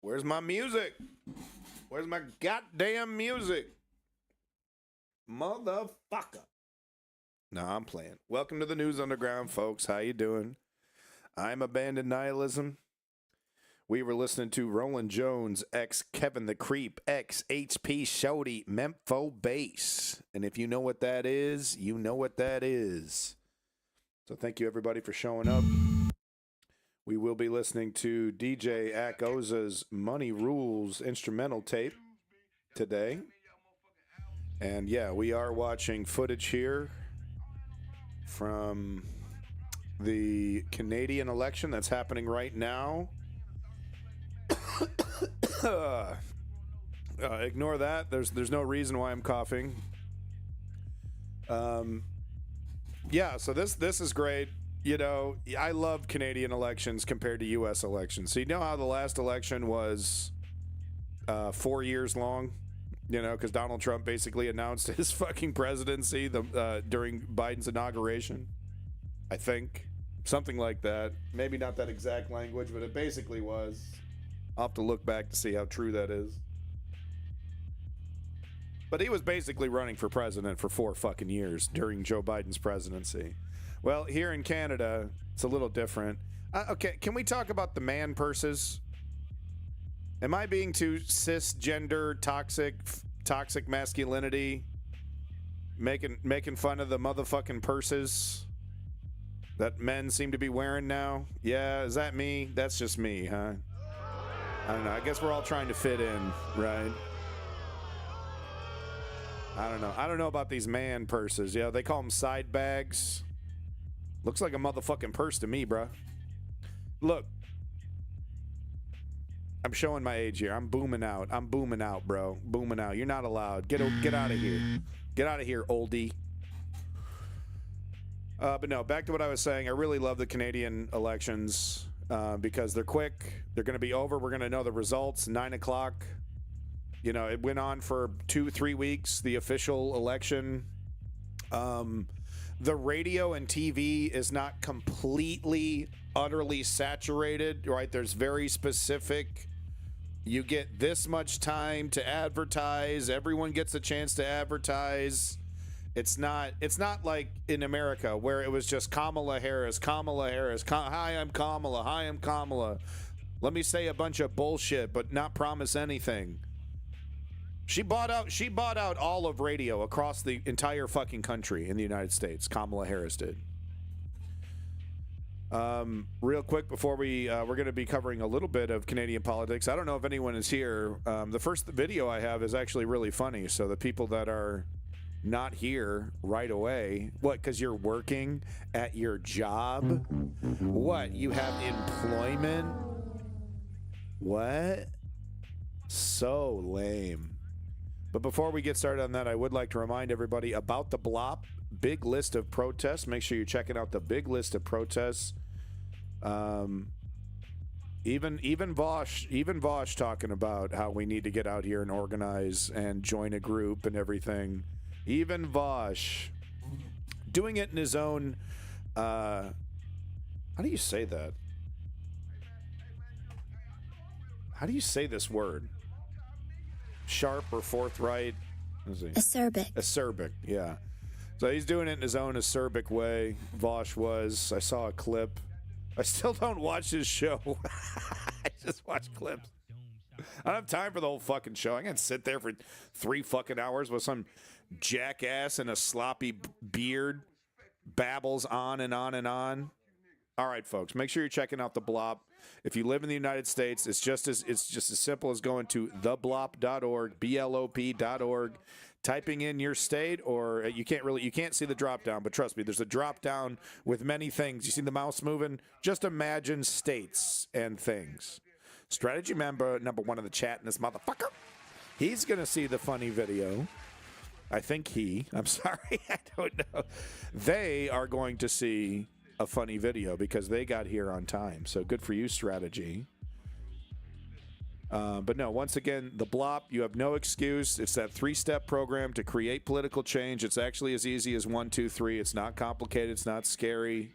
Where's my music? Where's my goddamn music? Motherfucker. No, I'm playing. Welcome to the News Underground, folks. How you doing? I'm Abandoned Nihilism. We were listening to Roland Jones, ex Kevin the Creep, ex HP Shody, Mempho Bass. And if you know what that is, you know what that is. So thank you, everybody, for showing up. We will be listening to DJ Akoza's Money Rules instrumental tape today. And yeah, we are watching footage here from the Canadian election that's happening right now. Ignore that. There's no reason why I'm coughing. Yeah, so this is great. You know, I love Canadian elections compared to U.S. elections. So you know how the last election was 4 years long? You know, because Donald Trump basically announced his fucking presidency during Biden's inauguration. I think. Something like that. Maybe not that exact language, but it basically was. I'll have to look back to see how true that is. But he was basically running for president for 4 fucking years during Joe Biden's presidency. Well, here in Canada, it's a little different. Okay, can we talk about the man purses? Am I being too cisgender, toxic masculinity, making fun of the motherfucking purses that men seem to be wearing now? Yeah, is that me? That's just me, huh? I don't know. I guess we're all trying to fit in, right? I don't know. I don't know about these man purses. Yeah, they call them side bags. Looks like a motherfucking purse to me, bruh. Look. I'm showing my age here. I'm booming out. I'm booming out, bro. Booming out. You're not allowed. Get out of here. Get out of here, oldie. But no, back to what I was saying. I really love the Canadian elections because they're quick. They're going to be over. We're going to know the results 9 o'clock. You know, it went on for 2-3 weeks, the official election. The radio and TV is not completely, utterly saturated, right? There's very specific. You get this much time to advertise. Everyone gets a chance to advertise. It's not like in America where it was just Kamala Harris. Hi, I'm Kamala. Hi, I'm Kamala. Let me say a bunch of bullshit, but not promise anything. She bought out all of radio across the entire fucking country in the United States. Kamala Harris did. Real quick before we're going to be covering a little bit of Canadian politics. I don't know if anyone is here. The first video I have is actually really funny. So the people that are not here right away, what? Because you're working at your job? What? You have employment? What? So lame. But before we get started on that, I would like to remind everybody about the BLOP big list of protests. Make sure you're checking out the big list of protests. Even Vosh talking about how we need to get out here and organize and join a group and everything. Even Vosh doing it in his own. How do you say that? How do you say this word? Sharp or forthright? Acerbic. Acerbic, yeah. So he's doing it in his own acerbic way. Vosh was. I saw a clip. I still don't watch his show. I just watch clips. I don't have time for the whole fucking show. I can't sit there for 3 fucking hours with some jackass in a sloppy beard babbles on and on and on. All right, folks, make sure you're checking out the BLOP. If you live in the United States, it's just as simple as going to theblop.org, blop.org, typing in your state, or you can't see the drop down, but trust me, there's a drop down with many things. You see the mouse moving? Just imagine states and things. Strategy member number 1 in the chat, and this motherfucker, he's gonna see the funny video. I'm sorry, I don't know. They are going to see a funny video because they got here on time. So good for you, Strategy. But no, once again, the BLOP, you have no excuse. It's that 3-step program to create political change. It's actually as easy as 1, 2, 3. It's not complicated. It's not scary.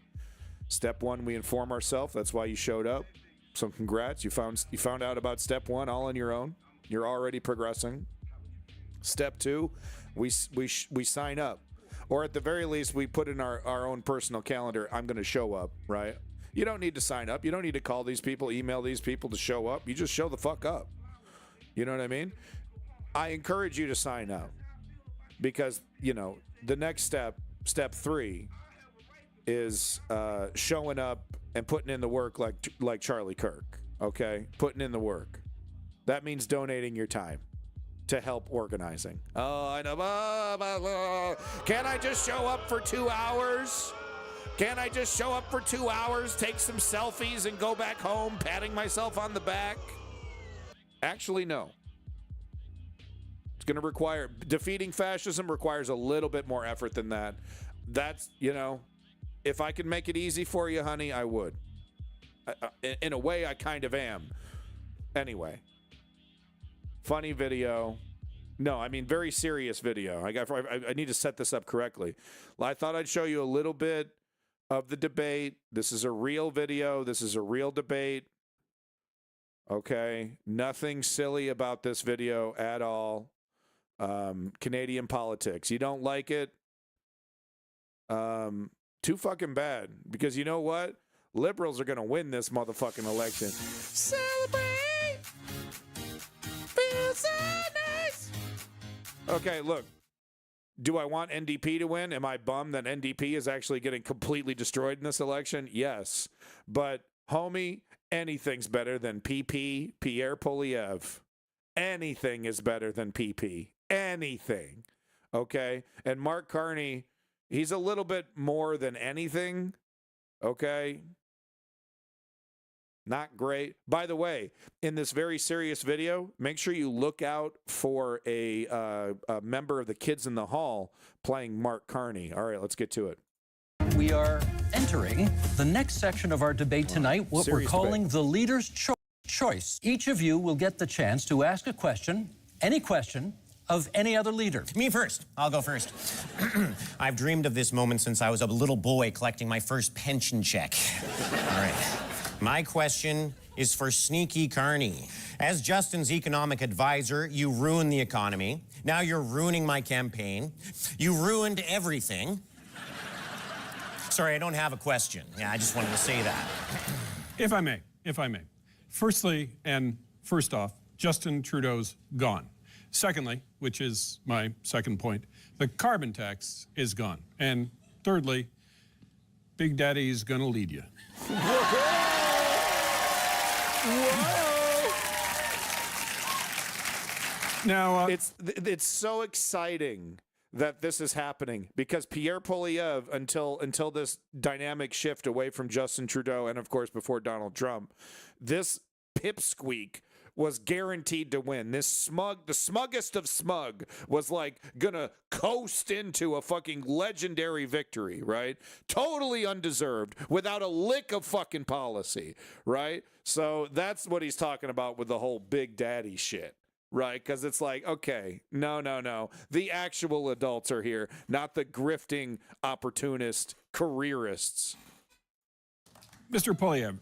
Step 1, we inform ourselves. That's why you showed up. So congrats. You found out about step 1 all on your own. You're already progressing. Step 2, we sign up. Or at the very least, we put in our own personal calendar, I'm going to show up, right? You don't need to sign up. You don't need to call these people, email these people to show up. You just show the fuck up. You know what I mean? I encourage you to sign up because, the next step 3, is showing up and putting in the work like Charlie Kirk, okay? Putting in the work. That means donating your time to help organizing. Oh, I know. Can't I just show up for 2 hours? Can't I just show up for 2 hours, take some selfies, and go back home patting myself on the back? Actually, no. It's going to require... Defeating fascism requires a little bit more effort than that. That's, if I could make it easy for you, honey, I would. In a way, I kind of am. Anyway. Funny video. No, I mean very serious video. I need to set this up correctly. I thought I'd show you a little bit of the debate. This is a real video. This is a real debate. Okay? Nothing silly about this video at all. Canadian politics. You don't like it? Too fucking bad. Because you know what? Liberals are going to win this motherfucking election. Celebrate! Feels so nice! Okay, look. Do I want NDP to win? Am I bummed that NDP is actually getting completely destroyed in this election? Yes. But, homie, anything's better than PP, Pierre Poilievre. Anything is better than PP. Anything. Okay? And Mark Carney, he's a little bit more than anything. Okay? Not great. By the way, in this very serious video, make sure you look out for a member of the Kids in the Hall playing Mark Carney. All right, let's get to it. We are entering the next section of our debate tonight, what we're calling the Leader's Choice. Each of you will get the chance to ask a question, any question, of any other leader. Me first. I'll go first. I've dreamed of this moment since I was a little boy collecting my first pension check. All right. My question is for Sneaky Carney. As Justin's economic advisor, you ruined the economy. Now you're ruining my campaign. You ruined everything. Sorry, I don't have a question. Yeah, I just wanted to say that. If I may. First off, Justin Trudeau's gone. Secondly, which is my second point, the carbon tax is gone. And thirdly, Big Daddy is going to lead you. Now, it's so exciting that this is happening because Pierre Poilievre, until this dynamic shift away from Justin Trudeau and, of course, before Donald Trump, this pipsqueak was guaranteed to win. The smuggest of smug was like gonna coast into a fucking legendary victory, right? Totally undeserved, without a lick of fucking policy, right? So that's what he's talking about with the whole Big Daddy shit. Right, because it's like, okay, no. The actual adults are here, not the grifting opportunist careerists. Mr. Poilievre,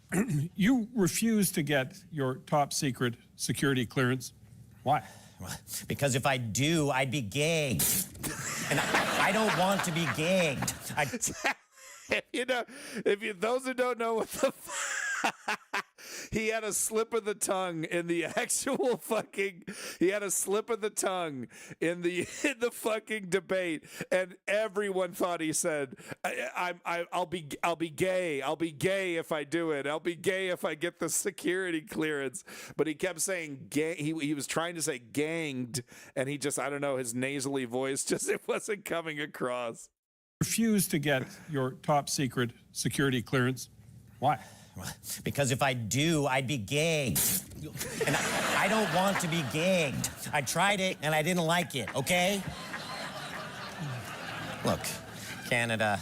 you refuse to get your top secret security clearance. Why? Because if I do, I'd be gagged. And I don't want to be gagged. Those who don't know what the he had a slip of the tongue in the actual fucking. He had a slip of the tongue in the fucking debate, and everyone thought he said, "I'll be gay. I'll be gay if I do it. I'll be gay if I get the security clearance." But he kept saying gay. He was trying to say ganged, and he just, I don't know, his nasally voice just, it wasn't coming across. Refuse to get your top secret security clearance. Why? Because if I do, I'd be gagged. And I don't want to be gagged. I tried it and I didn't like it, okay? Look, Canada,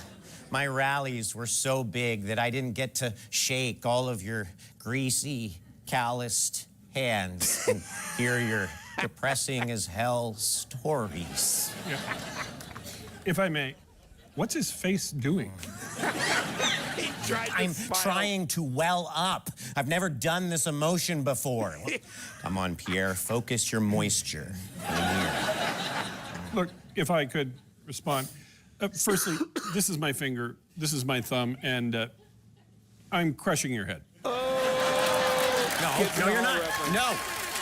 my rallies were so big that I didn't get to shake all of your greasy, calloused hands and hear your depressing as hell stories. Yeah. If I may, what's his face doing? I'm trying to well up. I've never done this emotion before. Come on, Pierre, focus your moisture. Look, if I could respond. Firstly, this is my finger, this is my thumb, and I'm crushing your head. No, you're not.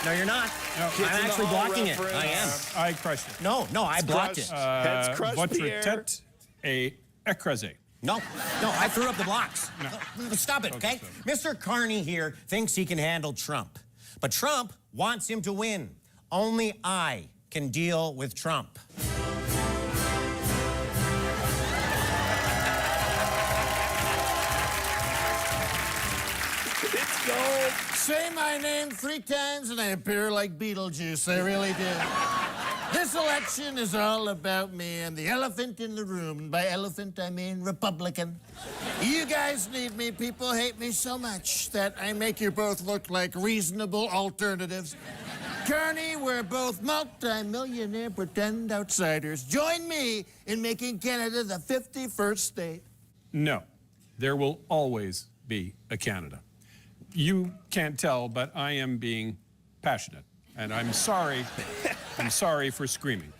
No, you're not. No, I'm actually blocking it. I am. I crushed it. No, I blocked it. Heads crushed, Votre Pierre. tête est écrasée. No, I threw up the blocks. No. Stop it, okay? Mr. Carney here thinks he can handle Trump. But Trump wants him to win. Only I can deal with Trump. It's gold. Say my name 3 times and I appear like Beetlejuice. I really do. This election is all about me and the elephant in the room. And by elephant, I mean Republican. You guys need me. People hate me so much that I make you both look like reasonable alternatives. Carney, we're both multi-millionaire pretend outsiders. Join me in making Canada the 51st state. No, there will always be a Canada. You can't tell, but I am being passionate. And I'm sorry. I'm sorry for screaming.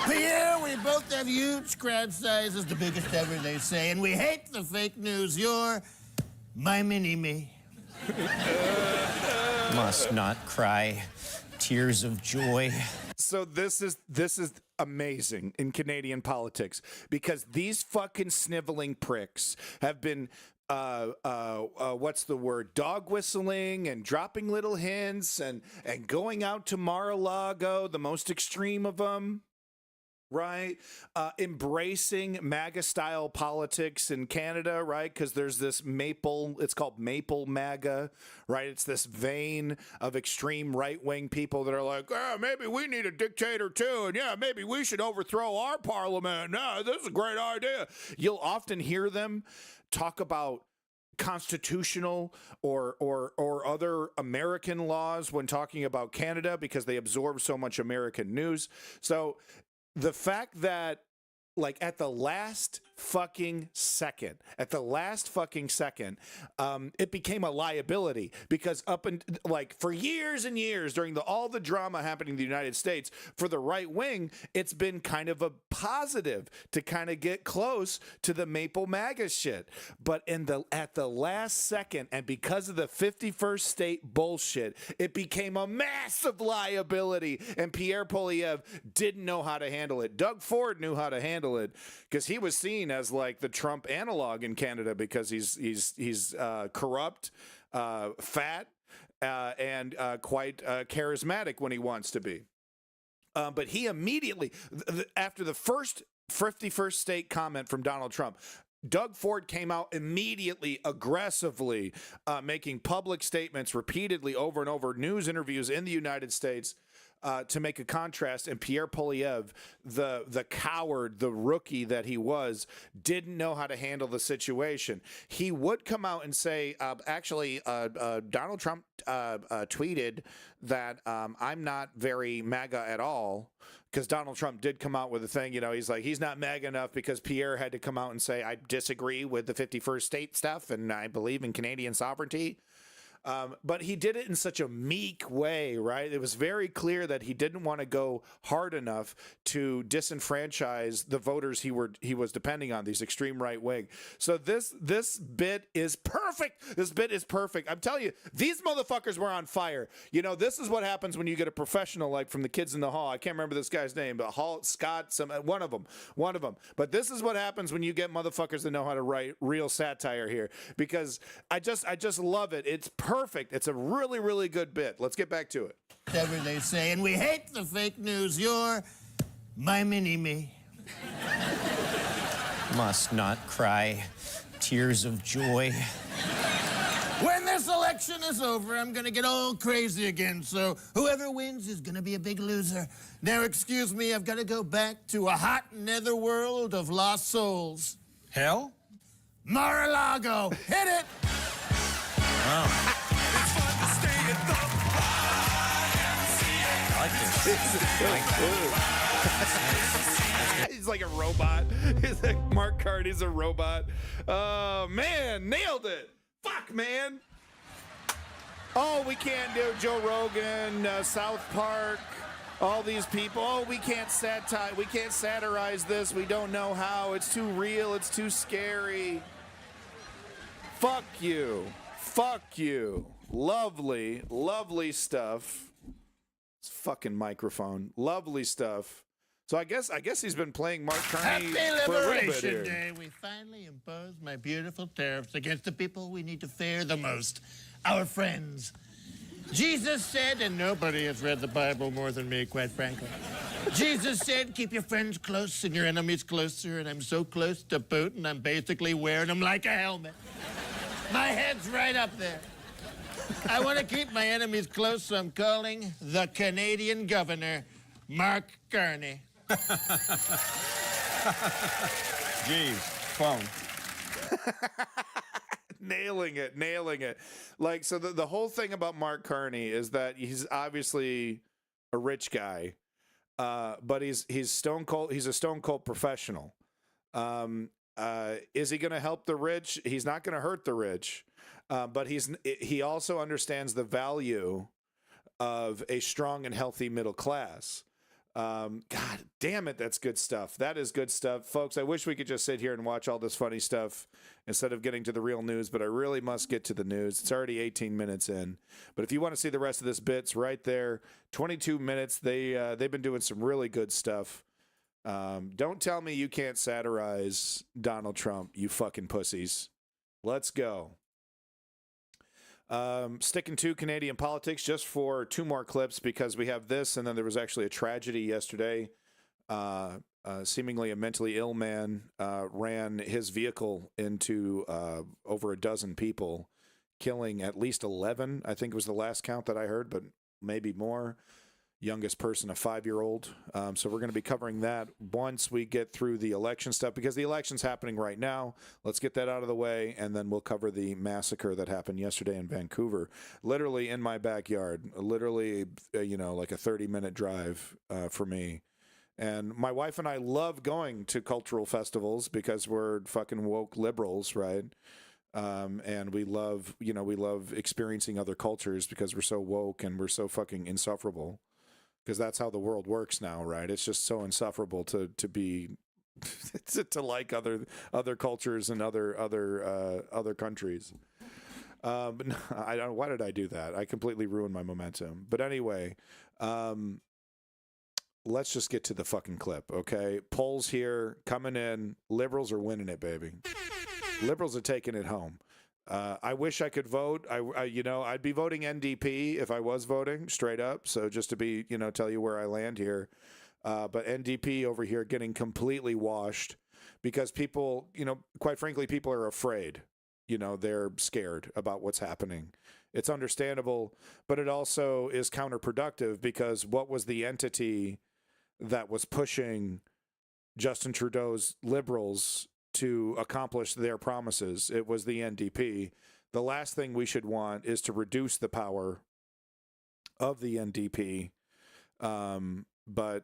Pierre, we both have huge crowd sizes, the biggest ever, they say, and we hate the fake news. You're my mini-me. Must not cry tears of joy. So this is amazing in Canadian politics because these fucking sniveling pricks have been what's the word? Dog whistling and dropping little hints and going out to Mar-a-Lago, the most extreme of them, right? Embracing MAGA-style politics in Canada, right? Because there's this it's called Maple MAGA, right? It's this vein of extreme right-wing people that are like, maybe we need a dictator too, and yeah, maybe we should overthrow our parliament. No, this is a great idea. You'll often hear them talk about constitutional or other American laws when talking about Canada because they absorb so much American news. So the fact that, like, at the last fucking second, at the last fucking second, it became a liability because up and like for years and years during all the drama happening in the United States for the right wing, it's been kind of a positive to kind of get close to the Maple MAGA shit. But at the last second, and because of the 51st state bullshit, it became a massive liability, and Pierre Poilievre didn't know how to handle it. Doug Ford knew how to handle it because he was seen as like the Trump analog in Canada because he's corrupt, fat, and quite charismatic when he wants to be. But he immediately, after the first 51st state comment from Donald Trump, Doug Ford came out immediately, aggressively, making public statements repeatedly over and over, news interviews in the United States, to make a contrast. And Pierre Poilievre, the coward, the rookie that he was, didn't know how to handle the situation. He would come out and say, Donald Trump tweeted that I'm not very MAGA at all. Because Donald Trump did come out with a thing, he's like, he's not MAGA enough because Pierre had to come out and say, I disagree with the 51st state stuff and I believe in Canadian sovereignty. But he did it in such a meek way, right? It was very clear that he didn't want to go hard enough to disenfranchise the voters he was depending on, these extreme right wing. So this bit is perfect. This bit is perfect. I'm telling you, these motherfuckers were on fire. This is what happens when you get a professional like from the Kids in the Hall. I can't remember this guy's name, but Scott, one of them. But this is what happens when you get motherfuckers that know how to write real satire here, because I just love it. It's perfect. It's a really, really good bit. Let's get back to it. Whatever they say, and we hate the fake news. You're my mini-me. Must not cry tears of joy. When this election is over, I'm gonna get all crazy again, so whoever wins is gonna be a big loser. Now, excuse me, I've gotta go back to a hot netherworld of lost souls. Hell? Mar-a-Lago, hit it! Wow. I like this. He's like a robot. He's like Mark Carney's a robot. Oh, man, nailed it. Fuck, man. Oh, we can't do Joe Rogan, South Park, all these people. Oh, we can't satirize this. We don't know how. It's too real. It's too scary. Fuck you. Fuck you. Lovely, lovely stuff. It's fucking microphone. Lovely stuff. So I guess he's been playing Mark Carney Happy for a little bit Liberation here. Day. We finally imposed my beautiful tariffs against the people we need to fear the most, our friends. Jesus said, and nobody has read the Bible more than me, quite frankly. Jesus said, keep your friends close and your enemies closer, and I'm so close to Putin, I'm basically wearing them like a helmet. My head's right up there. I want to keep my enemies close, so I'm calling the Canadian governor, Mark Carney. Jeez, phone. Nailing it. Like, so the whole thing about Mark Carney is that he's obviously a rich guy, but he's stone cold. He's a stone cold professional. Is he going to help the rich? He's not going to hurt the rich, but he also understands the value of a strong and healthy middle class. God damn it, that's good stuff. That is good stuff, folks. I wish we could just sit here and watch all this funny stuff instead of getting to the real news, but I really must get to the news. It's already 18 minutes in, but if you want to see the rest of this bit's right there, 22 minutes. They've been doing some really good stuff. Don't tell me you can't satirize Donald Trump, you fucking pussies. Let's go. Sticking to Canadian politics just for two more clips because we have this, and then there was actually a tragedy yesterday. Seemingly a mentally ill man ran his vehicle into over a dozen people, killing at least 11. I think was the last count that I heard, but maybe more. Youngest person, a 5-year-old. So we're going to be covering that once we get through the election stuff, because the election's happening right now. Let's get that out of the way, and then we'll cover the massacre that happened yesterday in Vancouver, literally in my backyard, literally, like a 30-minute drive for me. And my wife and I love going to cultural festivals because we're fucking woke liberals, right? And we love experiencing other cultures because we're so woke and we're so fucking insufferable. Because that's how the world works now, right? It's just so insufferable to be to like other cultures and other countries. But no, I don't. Why did I do that? I completely ruined my momentum. But anyway, let's just get to the fucking clip, okay? Polls here coming in. Liberals are winning it, baby. Liberals are taking it home. I wish I could vote. I'd be voting NDP if I was voting straight up. So just to be, tell you where I land here. But NDP over here getting completely washed because people, quite frankly, people are afraid. They're scared about what's happening. It's understandable, but it also is counterproductive because what was the entity that was pushing Justin Trudeau's Liberals to accomplish their promises? It was the NDP. The last thing we should want is to reduce the power of the NDP. But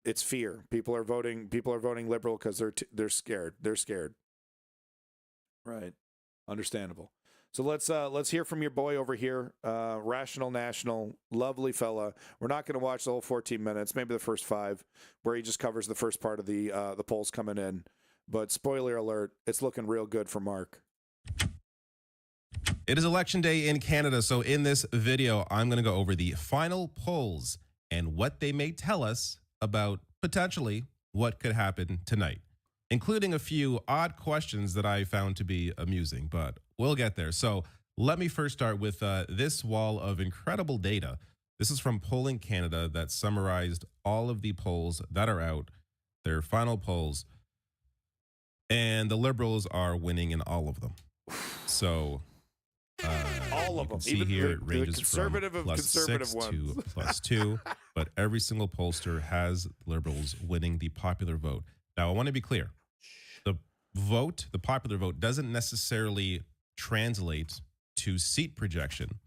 it's fear. People are voting Liberal because they're scared. They're scared. Right. Understandable. So let's hear from your boy over here, Rational National, lovely fella. We're not going to watch the whole 14 minutes, maybe the first 5, where he just covers the first part of the polls coming in. But spoiler alert, it's looking real good for Mark. It is election day in Canada, so in this video, I'm going to go over the final polls and what they may tell us about potentially what could happen tonight, including a few odd questions that I found to be amusing, but we'll get there. So let me first start with this wall of incredible data. This is from Polling Canada that summarized all of the polls that are out, their final polls, and the Liberals are winning in all of them. So all of them. See Even here, the it ranges conservative from of plus conservative 6 to ones. plus 2, but every single pollster has Liberals winning the popular vote. Now, I want to be clear. The popular vote, doesn't necessarily translate to seat projection,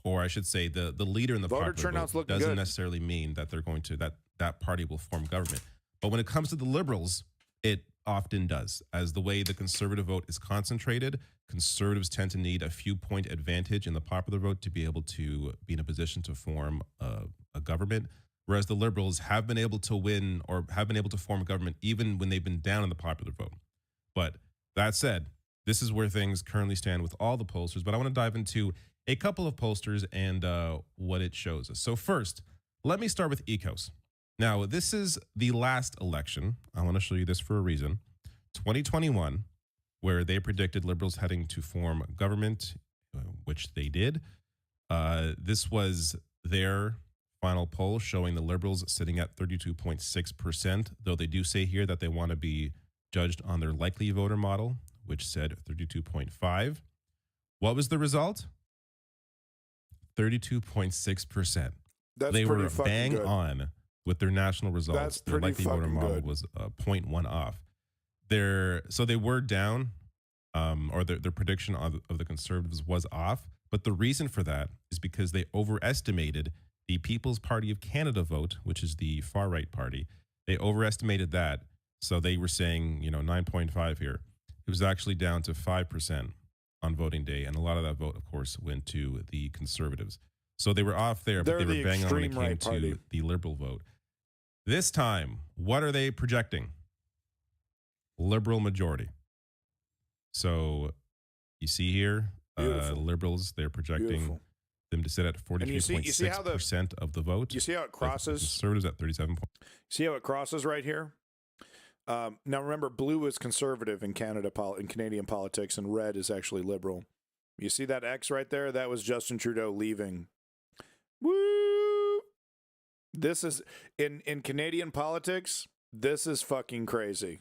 or I should say the leader in the Voter popular turnout's vote looking doesn't good. necessarily mean that they're going to, that party will form government. But when it comes to the Liberals, it often does. As the way the conservative vote is concentrated, conservatives tend to need a few point advantage in the popular vote to be able to be in a position to form a government, whereas the Liberals have been able to win or have been able to form a government even when they've been down in the popular vote. But that said, this is where things currently stand with all the pollsters, but I want to dive into a couple of pollsters and what it shows us. So first, let me start with ECOS. Now, this is the last election. I want to show you this for a reason. 2021, where they predicted Liberals heading to form government, which they did. This was their final poll showing the Liberals sitting at 32.6%, though they do say here that they want to be judged on their likely voter model, which said 32.5. What was the result? 32.6%. They were bang good. on with their national results. That's their pretty likely voter fucking model good. was 0.1 off. So they were down, or their prediction of the Conservatives was off. But the reason for that is because they overestimated the People's Party of Canada vote, which is the far-right party. They overestimated that. So they were saying, 9.5 here. It was actually down to 5% on voting day. And a lot of that vote, of course, went to the Conservatives. So they were off there, but They're they the were bang on when it extreme came right party. to the Liberal vote. This time, what are they projecting? Liberal majority. So you see here, Liberals, they're projecting Beautiful. them to sit at 43.6% of the vote. You see how it crosses? Conservatives at 37. See how it crosses right here? Now remember, blue is conservative in Canadian politics, and red is actually liberal. You see that X right there? That was Justin Trudeau leaving. Woo! This is in Canadian politics. This is fucking crazy.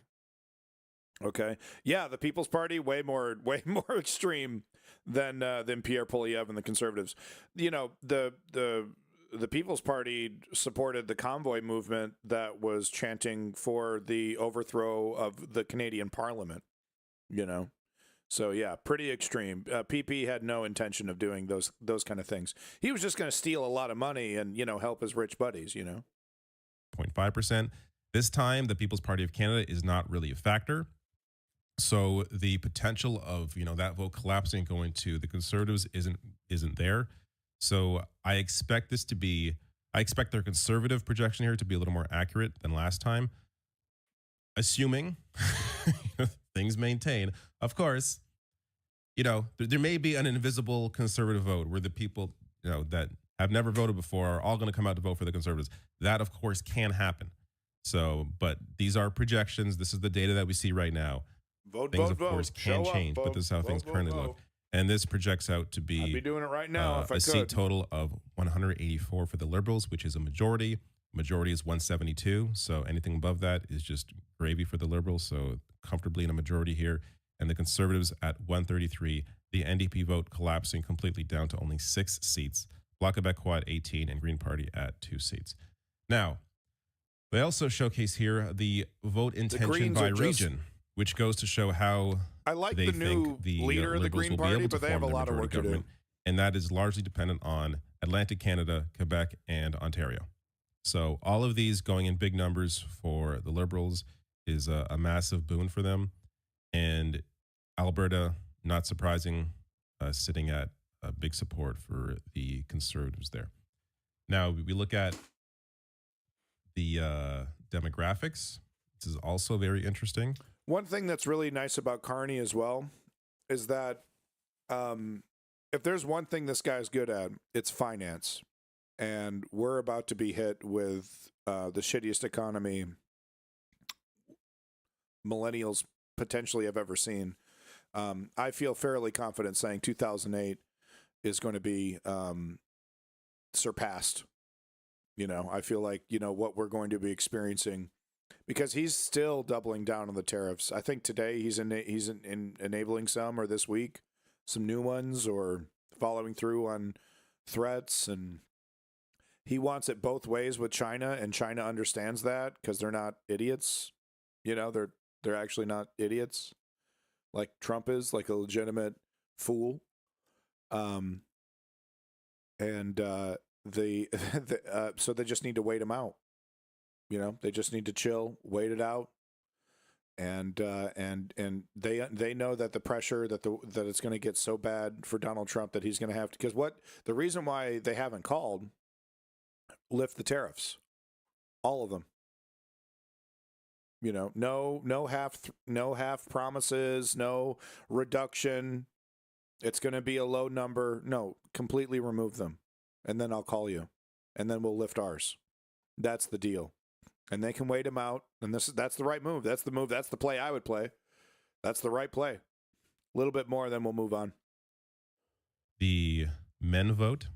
Okay, yeah, the People's Party way more extreme than Pierre Poilievre and the Conservatives. The People's Party supported the convoy movement that was chanting for the overthrow of the Canadian Parliament. So yeah, pretty extreme. PP had no intention of doing those kind of things. He was just going to steal a lot of money and help his rich buddies. 0.5%. This time, the People's Party of Canada is not really a factor. So the potential of that vote collapsing and going to the Conservatives isn't there. So I expect their conservative projection here to be a little more accurate than last time, assuming things maintain. Of course, there may be an invisible conservative vote where the people that have never voted before are all going to come out to vote for the Conservatives. That, of course, can happen. So, but these are projections. This is the data that we see right now. Things, of course, can change, but this is how things currently look. And this projects out to be I'd be doing it right now if I could. A seat total of 184 for the Liberals, which is a majority. Majority is 172. So anything above that is just gravy for the Liberals. So comfortably in a majority here. And the Conservatives at 133. The NDP vote collapsing completely down to only 6 seats. Bloc Québécois at 18 and Green Party at 2 seats. Now, they also showcase here the vote intention by region, which goes to show how I like they the new think the leader of the Liberals Green will be Party, able to but they have a form their lot of majority work to do. government. And that is largely dependent on Atlantic Canada, Quebec, and Ontario. So all of these going in big numbers for the Liberals is a massive boon for them. And Alberta, not surprising, sitting at a big support for the Conservatives there. Now, we look at the demographics. This is also very interesting. One thing that's really nice about Carney as well is that if there's one thing this guy's good at, it's finance. And we're about to be hit with the shittiest economy millennials potentially have ever seen. I feel fairly confident saying 2008 is going to be surpassed. I feel like, what we're going to be experiencing, because he's still doubling down on the tariffs. I think today he's enabling some, or this week, some new ones, or following through on threats. And he wants it both ways with China, and China understands that because they're not idiots. They're actually not idiots like Trump is, like a legitimate fool. So they just need to wait him out. They just need to chill, wait it out, and they know that the pressure that it's going to get so bad for Donald Trump that he's going to have to. Because the reason why they haven't called, lift the tariffs, all of them. No half promises, no reduction. It's going to be a low number. No, completely remove them. And then I'll call you. And then we'll lift ours. That's the deal. And they can wait him out. And that's the right move. That's the move. That's the play I would play. That's the right play. A little bit more, then we'll move on. The men vote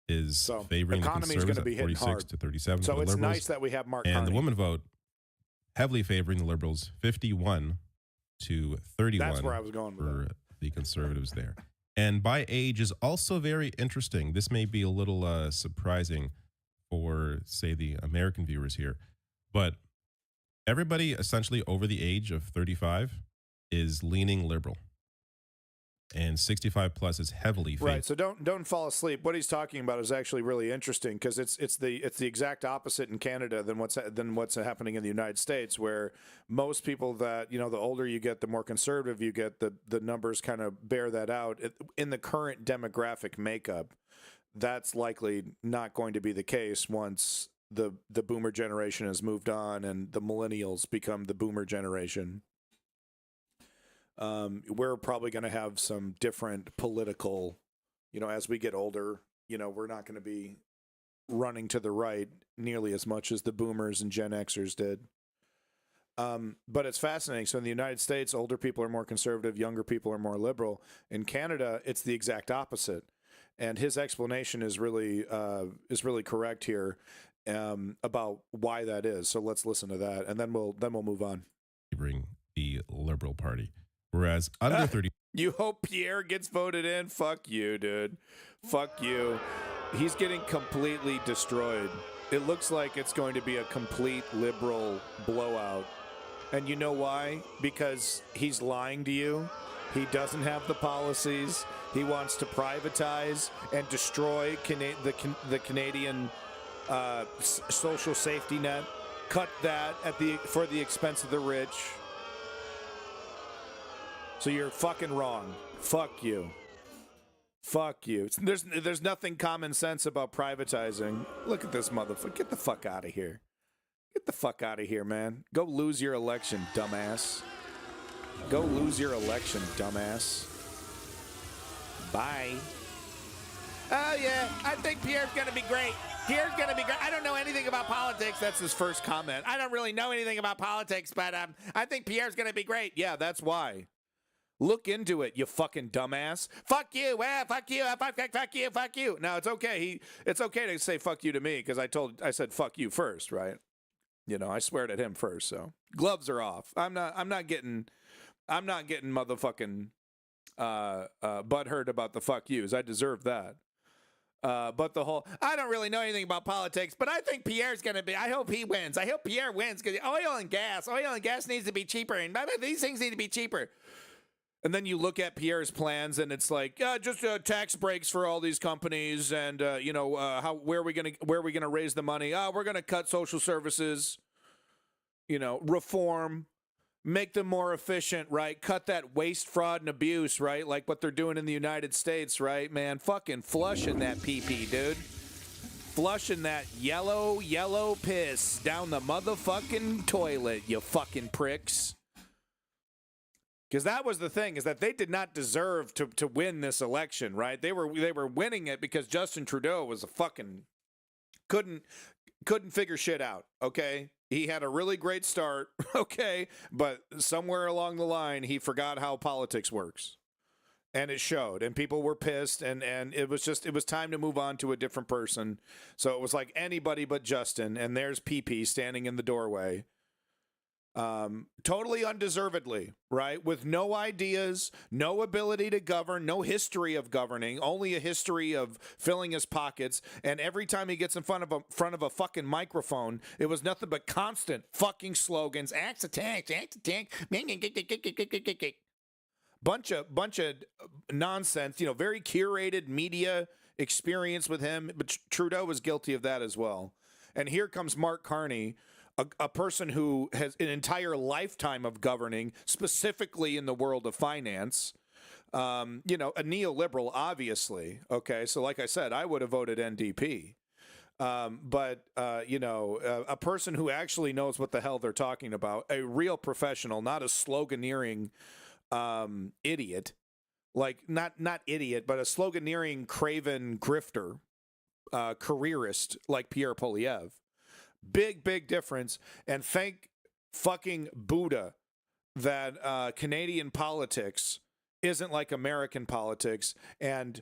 is favoring the Conservatives at 46 to 37. So it's nice that we have Mark Carney. And the women vote heavily favoring the Liberals, 51 to 31. That's where I was going with for the Conservatives there. And by age is also very interesting. This may be a little surprising for, say, the American viewers here, but everybody essentially over the age of 35 is leaning liberal. And 65 plus is heavily favored. Right. So don't fall asleep. What he's talking about is actually really interesting, because it's the exact opposite in Canada than what's happening in the United States, where most people that, the older you get, the more conservative you get, the numbers kind of bear that out. In the current demographic makeup, that's likely not going to be the case once the boomer generation has moved on and the millennials become the boomer generation. We're probably going to have some different political, as we get older, we're not going to be running to the right nearly as much as the boomers and Gen Xers did. But it's fascinating. So in the United States, older people are more conservative, younger people are more liberal. In Canada, it's the exact opposite. And his explanation is really correct here about why that is. So let's listen to that, and then we'll move on. Bring the Liberal Party. Whereas under 30... You hope Pierre gets voted in? Fuck you, dude. Fuck you. He's getting completely destroyed. It looks like it's going to be a complete liberal blowout. And you know why? Because he's lying to you. He doesn't have the policies. He wants to privatize and destroy the Canadian social safety net cut that for the expense of the rich. So you're fucking wrong. Fuck you. Fuck you. There's nothing common sense about privatizing. Look at this motherfucker. Get the fuck out of here. Get the fuck out of here, man. Go lose your election, dumbass. Go lose your election, dumbass. Bye. Oh, yeah. I think Pierre's going to be great. Pierre's going to be great. I don't know anything about politics. That's his first comment. I don't really know anything about politics, but I think Pierre's going to be great. Yeah, that's why. Look into it, you fucking dumbass. Fuck you. Fuck you. Fuck you. Fuck you. Now, it's okay. It's okay to say fuck you to me because I said fuck you first, right? You know, I sweared at him first, so gloves are off. I'm not getting motherfucking butthurt about the fuck yous. I deserve that. But the whole, I don't really know anything about politics, but I think Pierre's going to be, I hope he wins. I hope Pierre wins because oil and gas needs to be cheaper, and these things need to be cheaper. And then you look at Pierre's plans, and it's like, just tax breaks for all these companies, and where are we gonna raise the money? We're gonna cut social services, reform, make them more efficient, right? Cut that waste, fraud, and abuse, right? Like what they're doing in the United States, right, man? Fucking flushing that pee-pee, dude. Flushing that yellow piss down the motherfucking toilet, you fucking pricks. Because that was the thing, is that they did not deserve to win this election, right? They were winning it because Justin Trudeau was a fucking couldn't figure shit out, okay? He had a really great start, okay? But somewhere along the line, he forgot how politics works. And it showed, and people were pissed, and it was time to move on to a different person. So it was like anybody but Justin, and there's PP standing in the doorway. Totally undeservedly, right? With no ideas, no ability to govern, no history of governing, only a history of filling his pockets. And every time he gets in front of a fucking microphone, it was nothing but constant fucking slogans. Axe attack. Bunch of nonsense, very curated media experience with him. But Trudeau was guilty of that as well. And here comes Mark Carney, a person who has an entire lifetime of governing, specifically in the world of finance, a neoliberal, obviously. Okay, so like I said, I would have voted NDP. But a person who actually knows what the hell they're talking about, a real professional, not a sloganeering idiot, like not idiot, but a sloganeering craven grifter, careerist like Pierre Poilievre. Big difference. And thank fucking Buddha that Canadian politics isn't like American politics, and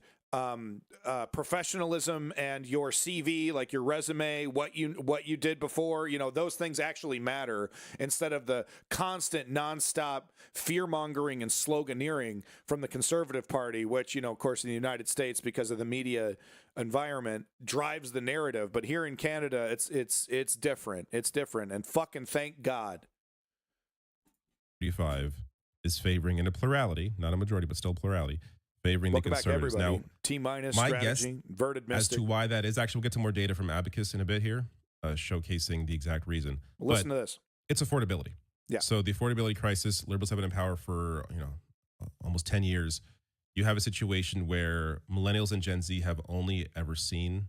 professionalism and your CV, like your resume, what you did before, those things actually matter, instead of the constant nonstop fear-mongering and sloganeering from the Conservative Party, which, of course, in the United States, because of the media environment, drives the narrative. But here in Canada, it's different. It's different, and fucking thank God. 35 is favoring in a plurality, not a majority, but still plurality, favoring Welcome the Conservatives. Back, now, T-minus my strategy, guess inverted as mystic. to why that is, actually, we'll get to more data from Abacus in a bit here, showcasing the exact reason. Listen to this. It's affordability. Yeah. So the affordability crisis, Liberals have been in power for almost 10 years. You have a situation where millennials and Gen Z have only ever seen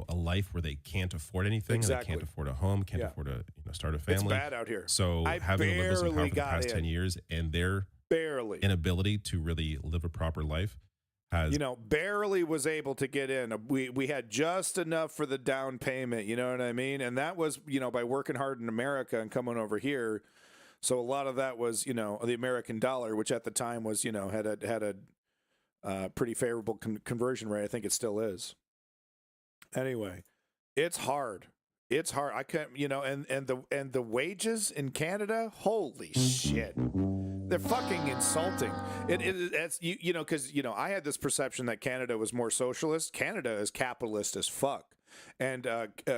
a life where they can't afford anything. Exactly. They can't afford a home, can't afford to start a family. It's bad out here. So having the Liberals in power for the past 10 years, and their inability to really live a proper life has... barely was able to get in. We had just enough for the down payment, you know what I mean? And that was, by working hard in America and coming over here. So a lot of that was, the American dollar, which at the time was, had a pretty favorable conversion rate. I think it still is. Anyway, it's hard. It's hard. I can't, and the wages in Canada, holy shit. They're fucking insulting. It's because I had this perception that Canada was more socialist. Canada is capitalist as fuck. And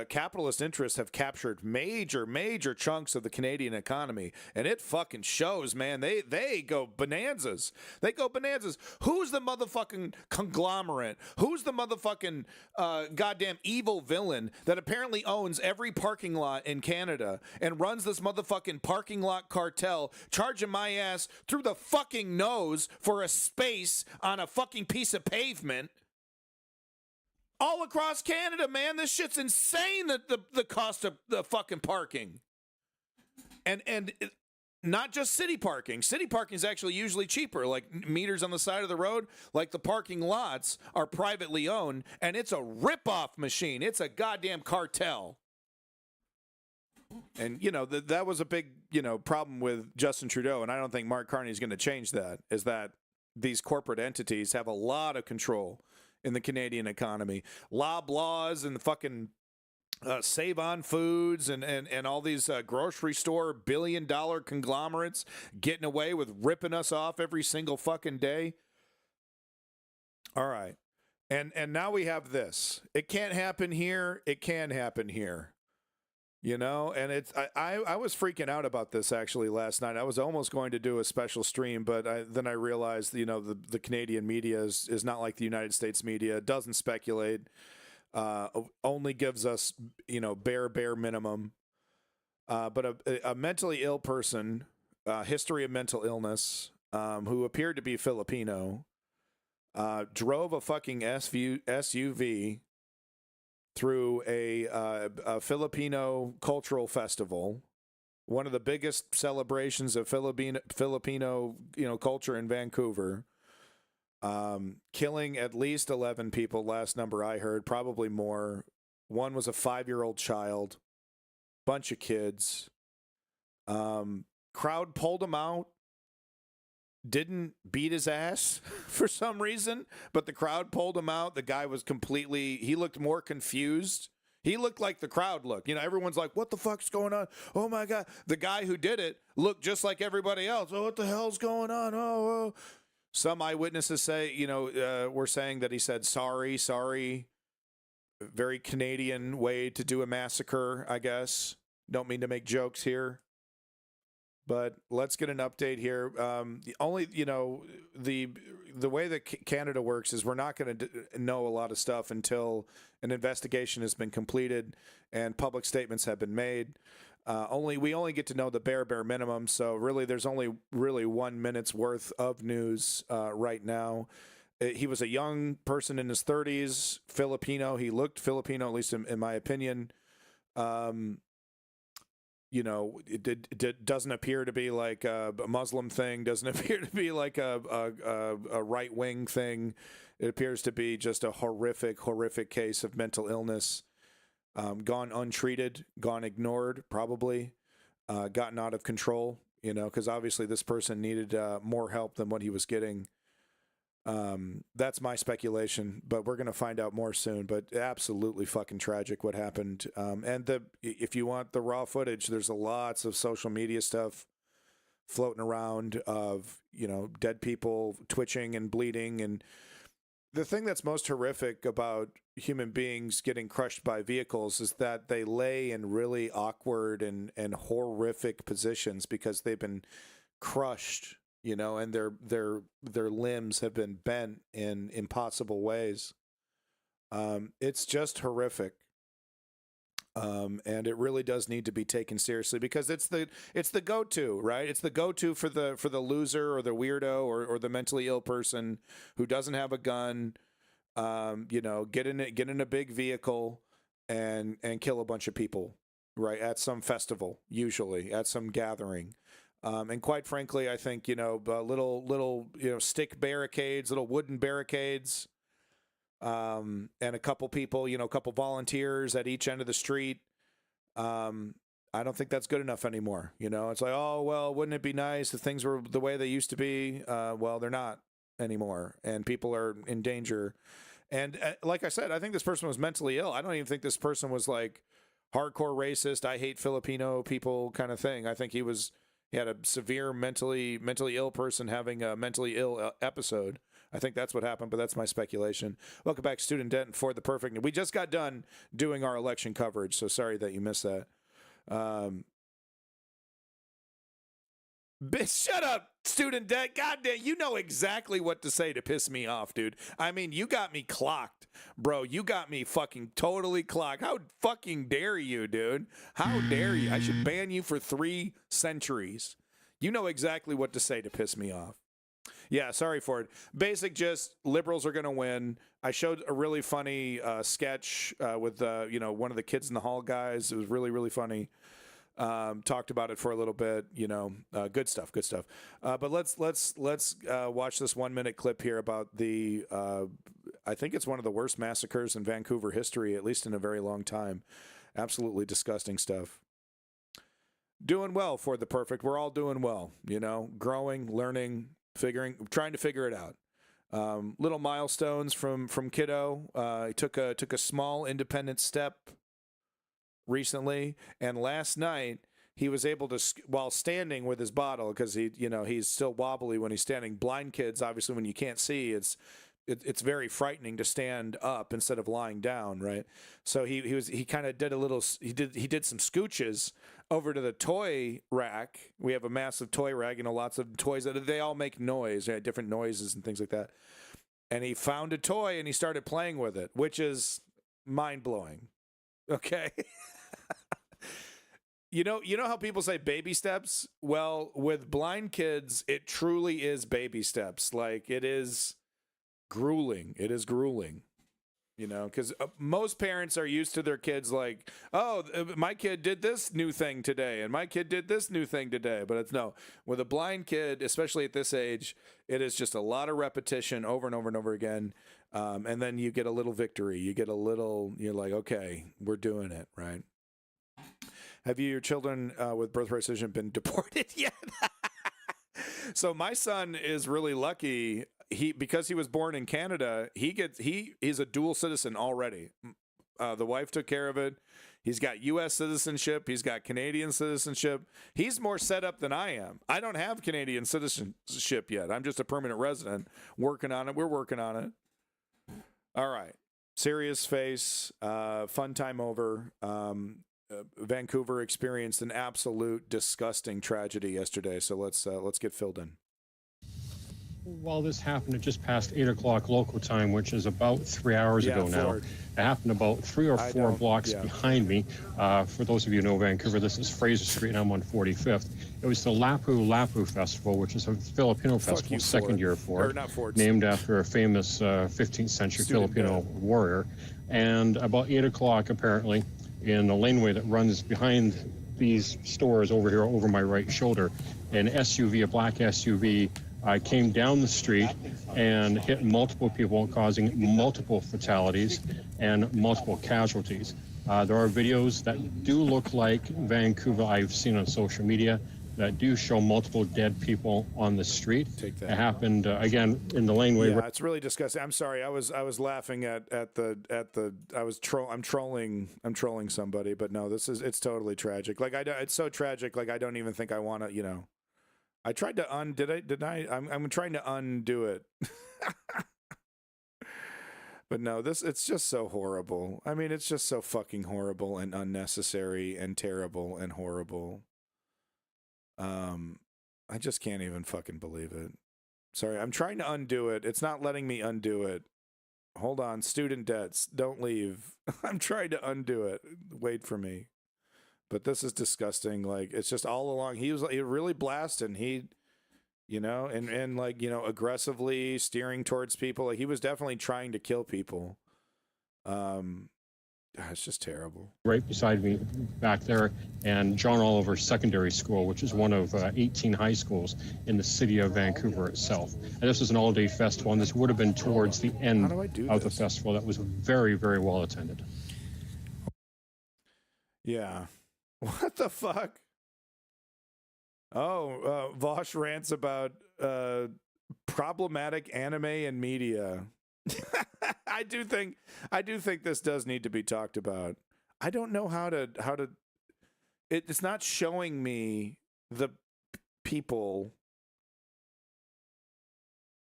capitalist interests have captured major chunks of the Canadian economy, and it fucking shows, man. They go bonanzas. They go bonanzas. Who's the motherfucking conglomerate? Who's the motherfucking goddamn evil villain that apparently owns every parking lot in Canada and runs this motherfucking parking lot cartel, charging my ass through the fucking nose for a space on a fucking piece of pavement? All across Canada, man, this shit's insane. The cost of the fucking parking, and not just city parking. City parking is actually usually cheaper, like meters on the side of the road. Like the parking lots are privately owned, and it's a rip-off machine. It's a goddamn cartel. And that was a big problem with Justin Trudeau, and I don't think Mark Carney is going to change that. Is that these corporate entities have a lot of control in the Canadian economy. Loblaws and the fucking Save On Foods and all these grocery store $1 billion conglomerates getting away with ripping us off every single fucking day. All right. And now we have this. It can't happen here. It can happen here. And it's I was freaking out about this actually last night. I was almost going to do a special stream, but then I realized, the Canadian media is not like the United States media. It doesn't speculate, only gives us, bare minimum. But a mentally ill person, history of mental illness, who appeared to be Filipino, drove a fucking SUV through a Filipino cultural festival, one of the biggest celebrations of Filipino culture in Vancouver, killing at least 11 people, last number I heard, probably more. One was a 5-year-old child, bunch of kids. Crowd pulled him out, didn't beat his ass for some reason, but the crowd pulled him out. The guy was he looked more confused. He looked like the crowd looked. Everyone's like, what the fuck's going on? Oh my God. The guy who did it looked just like everybody else. Oh, what the hell's going on? Oh. Some eyewitnesses say, were saying that he said, sorry. Very Canadian way to do a massacre, I guess. Don't mean to make jokes here. But let's get an update here. The way that Canada works is we're not going to know a lot of stuff until an investigation has been completed and public statements have been made. We only get to know the bare minimum. So really, there's only really 1 minute's worth of news right now. He was a young person in his 30s, Filipino. He looked Filipino, at least in my opinion. It doesn't appear to be like a Muslim thing, doesn't appear to be like a right-wing thing. It appears to be just a horrific case of mental illness, gone untreated, gone ignored, probably, gotten out of control, because obviously this person needed more help than what he was getting. That's my speculation, but we're going to find out more soon. But absolutely fucking tragic what happened. If you want the raw footage, there's lots of social media stuff floating around of, dead people twitching and bleeding. And the thing that's most horrific about human beings getting crushed by vehicles is that they lay in really awkward and horrific positions because they've been crushed, and their limbs have been bent in impossible ways. It's just horrific. And it really does need to be taken seriously because it's the go-to, right? It's the go-to for the loser or the weirdo or the mentally ill person who doesn't have a gun. Get in a big vehicle and kill a bunch of people, right? At some festival, usually at some gathering. And quite frankly, I think, little stick barricades, little wooden barricades, and a couple people, a couple volunteers at each end of the street. I don't think that's good enough anymore. It's like, oh, well, wouldn't it be nice if things were the way they used to be? Well, they're not anymore, and people are in danger. And like I said, I think this person was mentally ill. I don't even think this person was like hardcore racist, I hate Filipino people kind of thing. I think he had a severe mentally ill person having a mentally ill episode. I think that's what happened, but that's my speculation. Welcome back, Student Debt and For the Perfect. We just got done doing our election coverage, so sorry that you missed that. Bitch, shut up, Student Debt. Goddamn, you know exactly what to say to piss me off, dude. I mean, you got me clocked, bro. You got me fucking totally clocked. How fucking dare you, dude? How dare you? I should ban you for 3 centuries. You know exactly what to say to piss me off. Yeah, sorry for it. Basic gist, liberals are going to win. I showed a really funny sketch with, one of the Kids in the Hall guys. It was really, really funny. Talked about it for a little bit, good stuff. But let's watch this 1-minute clip here about the, I think it's one of the worst massacres in Vancouver history, at least in a very long time. Absolutely disgusting stuff. Doing well For the Perfect. We're all doing well, growing, learning, trying to figure it out. Little milestones from Kiddo. He took a small independent step recently, and last night he was able to, while standing with his bottle, because he's still wobbly when he's standing. Blind kids, obviously, when you can't see, it's very frightening to stand up instead of lying down, right? So he kind of did he did some scooches over to the toy rack. We have a massive toy rack, lots of toys that they all make noise, right? Different noises and things like that. And he found a toy and he started playing with it, which is mind blowing. Okay. You know how people say baby steps? Well, with blind kids, it truly is baby steps. Like, it is grueling. It is grueling. Because most parents are used to their kids like, oh, my kid did this new thing today, and my kid did this new thing today. But it's no. With a blind kid, especially at this age, it is just a lot of repetition over and over and over again. And then you get a little victory. You're like, okay, we're doing it, right? Have your children with birthright citizenship been deported yet? So my son is really lucky. Because he was born in Canada, he's a dual citizen already. The wife took care of it. He's got U.S. citizenship. He's got Canadian citizenship. He's more set up than I am. I don't have Canadian citizenship yet. I'm just a permanent resident. Working on it. We're working on it. All right. Serious face. Fun time over. Vancouver experienced an absolute disgusting tragedy yesterday. So let's get filled in. Well, this happened at just past 8 o'clock local time, which is about 3 hours ago now. Ford. It happened about 3 or 4 blocks behind me. For those of you who know Vancouver, this is Fraser Street, and I'm on 45th. It was the Lapu Lapu Festival, which is a Filipino festival, second year for it, named after a famous 15th century Filipino warrior. And about 8 o'clock, apparently, in a laneway that runs behind these stores over here, over my right shoulder, an SUV, a black SUV, came down the street and hit multiple people, causing multiple fatalities and multiple casualties. There are videos that do look like Vancouver I've seen on social media that do show multiple dead people on the street. Take that. It happened again in the laneway. Yeah, it's really disgusting. I'm sorry. I was laughing at the I'm trolling somebody, but no, it's totally tragic. Like it's so tragic. Like I don't even think I want to. I tried to I'm trying to undo it. But no, it's just so horrible. I mean, it's just so fucking horrible and unnecessary and terrible and horrible. I just can't even fucking believe it. Sorry, I'm trying to undo it. It's not letting me undo it. Hold on, student debts, don't leave. I'm trying to undo it. Wait for me. But this is disgusting. Like, it's just all along. He was really blasting. And aggressively steering towards people. Like, he was definitely trying to kill people. It's just terrible. Right beside me back there, and John Oliver Secondary School, which is one of 18 high schools in the city of Vancouver itself. And this is an all-day festival, and this would have been towards the end of the festival. That was very, very well attended. Yeah. What the fuck? Oh, Vosh rants about problematic anime and media. I do think this does need to be talked about. I don't know how to it's not showing me the people.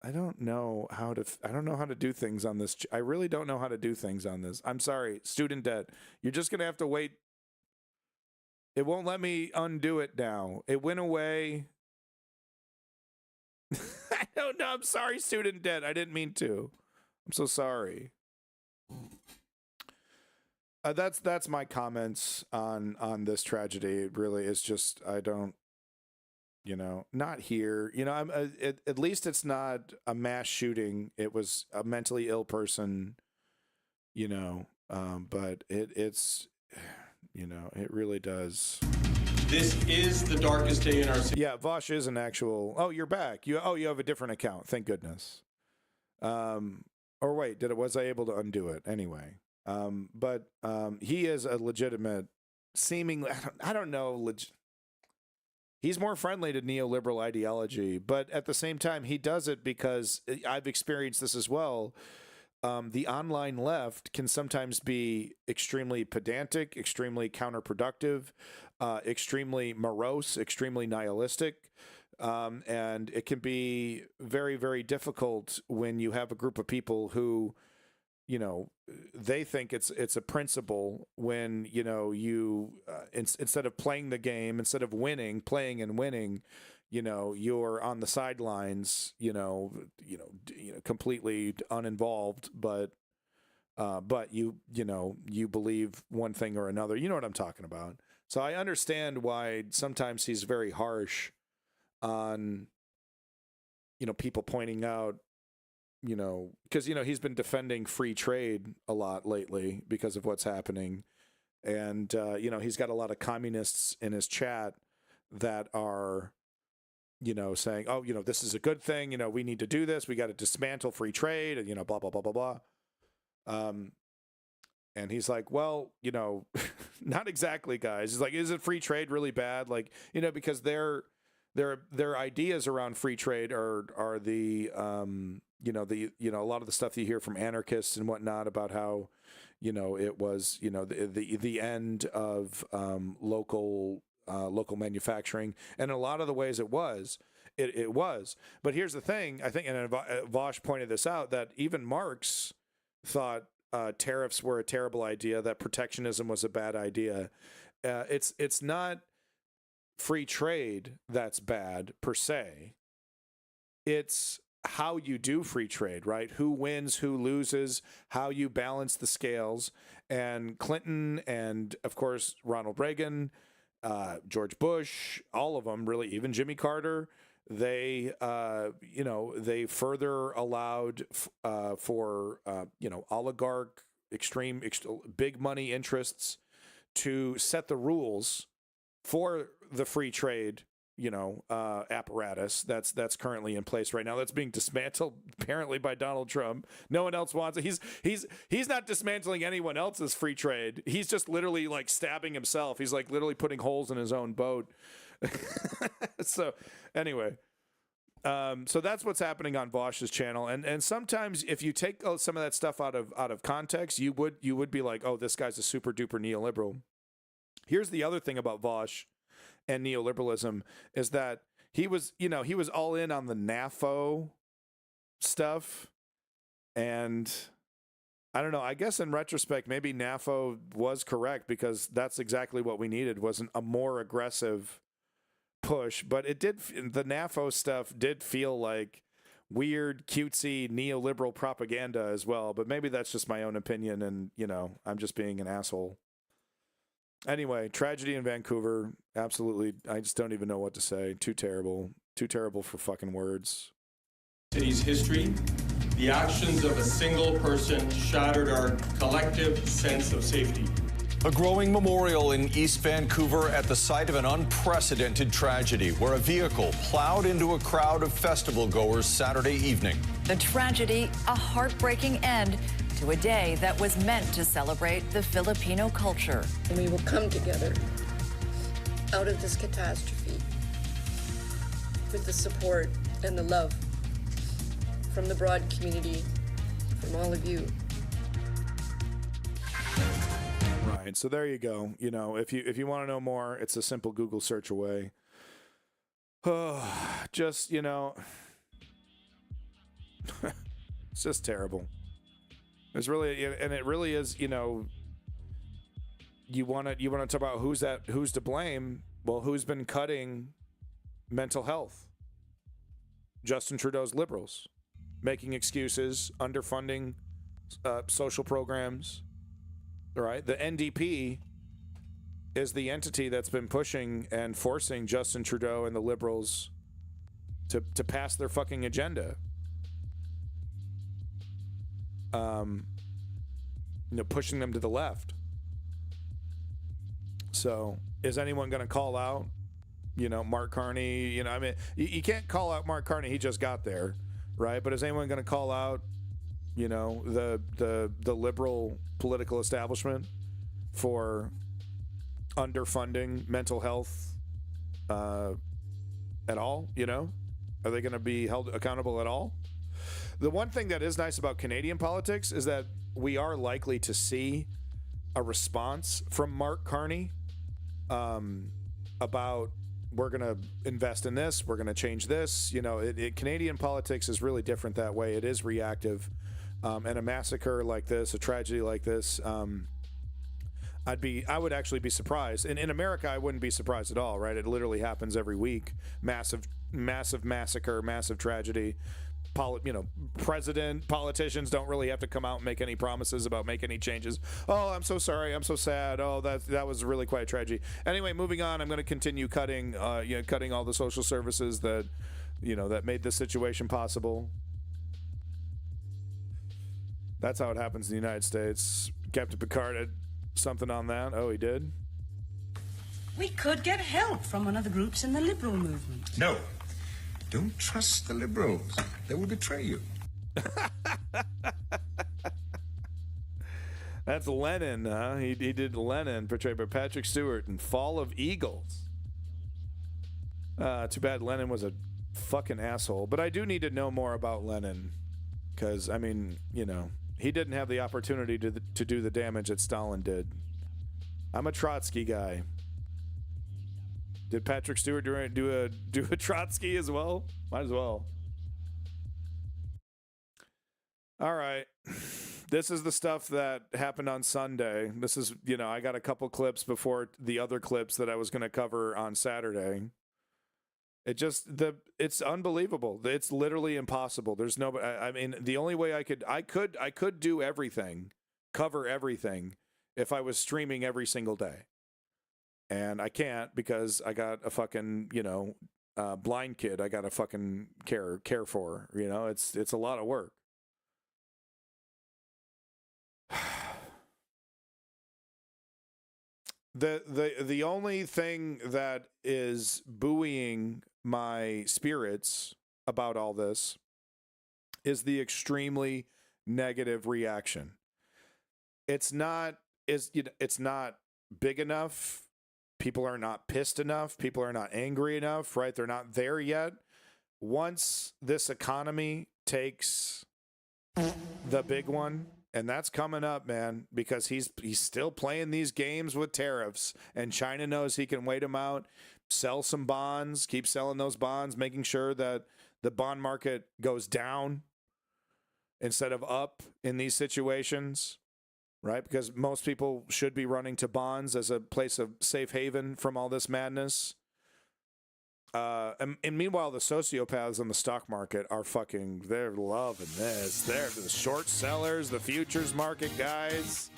I don't know how to do things on this. I really don't know how to do things on this. I'm sorry, student debt. You're just going to have to wait. It won't let me undo it now. It went away. I don't know. I'm sorry, student debt. I didn't mean to. I'm so sorry. That's my comments on this tragedy. It really is just, I don't, not here. At least it's not a mass shooting. It was a mentally ill person, but it's, it really does. This is the darkest day in our city. Yeah, Vosh is an actual. Oh, you're back. You have a different account. Thank goodness. Or wait, was I able to undo it anyway? But he is a legitimate, seemingly. I don't know. He's more friendly to neoliberal ideology, but at the same time, he does it because I've experienced this as well. The online left can sometimes be extremely pedantic, extremely counterproductive, extremely morose, extremely nihilistic. And it can be very, very difficult when you have a group of people who, they think it's a principle when, instead of playing the game, instead of playing and winning, you're on the sidelines, completely uninvolved, but you believe one thing or another. You know what I'm talking about. So I understand why sometimes he's very harsh on, people pointing out, because, he's been defending free trade a lot lately because of what's happening. And, he's got a lot of communists in his chat that are, saying, oh, this is a good thing. We need to do this. We got to dismantle free trade and, blah, blah, blah, blah, blah. And he's like, well, not exactly, guys. He's like, isn't free trade really bad? Like, because their ideas around free trade are the, a lot of the stuff that you hear from anarchists and whatnot about how, it was, the end of local manufacturing, and in a lot of the ways it was. But here's the thing, I think, and Vosh pointed this out, that even Marx thought tariffs were a terrible idea, that protectionism was a bad idea. It's not free trade that's bad per se. It's how you do free trade, right? Who wins, who loses, how you balance the scales. And Clinton and, of course, Ronald Reagan, George Bush, all of them, really, even Jimmy Carter, they further allowed for oligarch, extreme big money interests to set the rules for the free trade, apparatus that's currently in place right now. That's being dismantled apparently by Donald Trump. No one else wants it. He's not dismantling anyone else's free trade. He's just literally like stabbing himself. He's like literally putting holes in his own boat. So anyway, so that's what's happening on Vosh's channel. And sometimes if you take some of that stuff out of context, you would be like, oh, this guy's a super duper neoliberal. Here's the other thing about Vosh and neoliberalism is that he was all in on the NAFO stuff. And I don't know, I guess in retrospect, maybe NAFO was correct, because that's exactly what we needed, wasn't a more aggressive push. But the NAFO stuff did feel like weird, cutesy, neoliberal propaganda as well. But maybe that's just my own opinion, and, I'm just being an asshole. Anyway, tragedy in Vancouver. Absolutely. I just don't even know what to say. Too terrible. Too terrible for fucking words. City's history, the actions of a single person shattered our collective sense of safety. A growing memorial in East Vancouver at the site of an unprecedented tragedy where a vehicle plowed into a crowd of festival goers Saturday evening. The tragedy, a heartbreaking end to a day that was meant to celebrate the Filipino culture. And we will come together out of this catastrophe with the support and the love from the broad community, from all of you. Right, so there you go. If you want to know more, it's a simple Google search away. Just, It's just terrible. It's really, and it really is. You know, you want to talk about who's to blame. Well, who's been cutting mental health? Justin Trudeau's Liberals, making excuses, underfunding social programs. Right, the NDP is the entity that's been pushing and forcing Justin Trudeau and the Liberals to pass their fucking agenda. Pushing them to the left. So, is anyone going to call out, Mark Carney? I mean, you can't call out Mark Carney. He just got there, right? But is anyone going to call out, the liberal political establishment for underfunding mental health at all? Are they going to be held accountable at all? The one thing that is nice about Canadian politics is that we are likely to see a response from Mark Carney about, we're going to invest in this, we're going to change this. Canadian politics is really different that way. It is reactive. And a massacre like this, a tragedy like this, I would actually be surprised. In America, I wouldn't be surprised at all, right? It literally happens every week. Massive massacre, massive tragedy. Politicians don't really have to come out and make any promises about make any changes. Oh, I'm so sorry. I'm so sad. Oh, that was really quite a tragedy. Anyway, moving on. I'm going to continue cutting all the social services that made this situation possible. That's how it happens in the United States. Captain Picard had something on that. Oh, he did? We could get help from one of the groups in the liberal movement. No. Don't trust the liberals. They will betray you. That's Lenin, huh? He did Lenin, portrayed by Patrick Stewart in Fall of Eagles. Too bad Lenin was a fucking asshole. But I do need to know more about Lenin. Because, I mean, he didn't have the opportunity to do the damage that Stalin did. I'm a Trotsky guy. Did Patrick Stewart do a Trotsky as well? Might as well. All right. This is the stuff that happened on Sunday. This is, I got a couple clips before the other clips that I was going to cover on Saturday. It's unbelievable. It's literally impossible. There's no, I mean, the only way I could do everything, cover everything if I was streaming every single day. And I can't because I got a fucking, blind kid I got to fucking care for, it's a lot of work. The only thing that is buoying my spirits about all this is the extremely negative reaction. It's not big enough. People are not pissed enough. People are not angry enough, right? They're not there yet. Once this economy takes the big one, and that's coming up, man, because he's still playing these games with tariffs, and China knows he can wait them out, sell some bonds, keep selling those bonds, making sure that the bond market goes down instead of up in these situations, right? Because most people should be running to bonds as a place of safe haven from all this madness. And meanwhile, the sociopaths on the stock market are they're loving this. They're the short sellers, the futures market guys.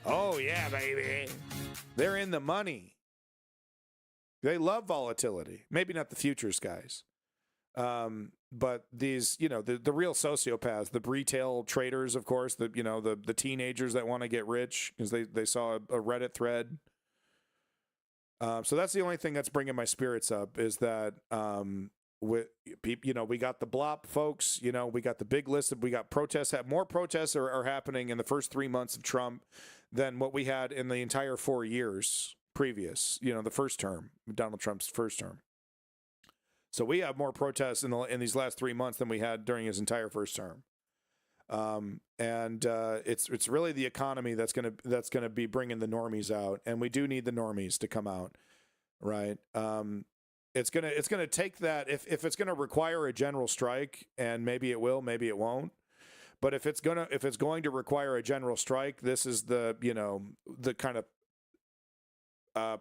Oh, yeah, baby. They're in the money. They love volatility. Maybe not the futures guys. But these, the real sociopaths, the retail traders, of course, the teenagers that want to get rich because they saw a Reddit thread. So that's the only thing that's bringing my spirits up is that, we got the BLOP folks, we got the big list we got protests. More protests are happening in the first 3 months of Trump than what we had in the entire 4 years previous, the first term, Donald Trump's first term. So we have more protests in these last 3 months than we had during his entire first term. It's really the economy that's gonna be bringing the normies out, and we do need the normies to come out, right? it's gonna take that. If it's gonna require a general strike, and maybe it will, maybe it won't. But if it's going to require a general strike, this is the the kind of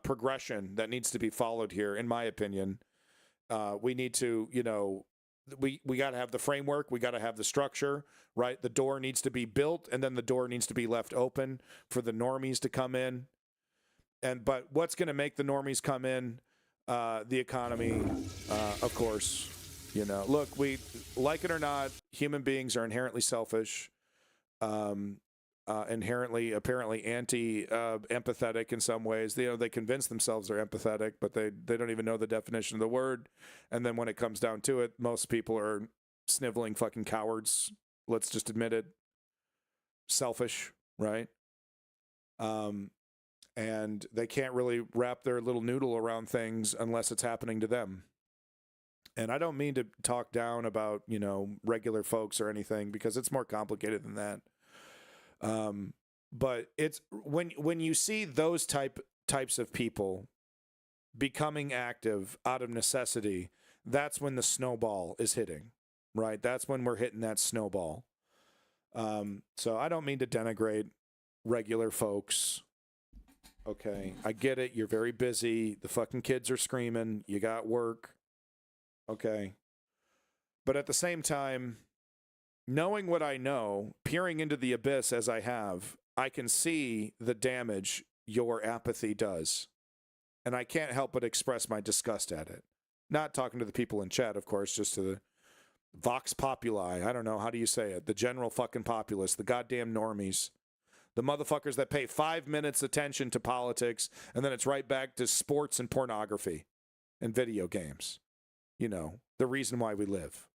progression that needs to be followed here, in my opinion. We need to, we got to have the framework, we got to have the structure, right? The door needs to be built, and then the door needs to be left open for the normies to come in. But what's going to make the normies come in? The economy, of course. Look, we like it or not, human beings are inherently selfish, inherently, apparently empathetic in some ways. They convince themselves they're empathetic, but they don't even know the definition of the word. And then when it comes down to it, most people are sniveling fucking cowards. Let's just admit it. Selfish, right? And they can't really wrap their little noodle around things unless it's happening to them. And I don't mean to talk down about, regular folks or anything, because it's more complicated than that. But it's when you see those types of people becoming active out of necessity, that's when the snowball is hitting, right? That's when we're hitting that snowball. So I don't mean to denigrate regular folks. Okay, I get it. You're very busy. The fucking kids are screaming. You got work. Okay. But at the same time, knowing what I know, peering into the abyss as I have, I can see the damage your apathy does. And I can't help but express my disgust at it. Not talking to the people in chat, of course, just to the Vox Populi. I don't know. How do you say it? The general fucking populace, the goddamn normies. The motherfuckers that pay 5 minutes attention to politics, and then it's right back to sports and pornography and video games. The reason why we live.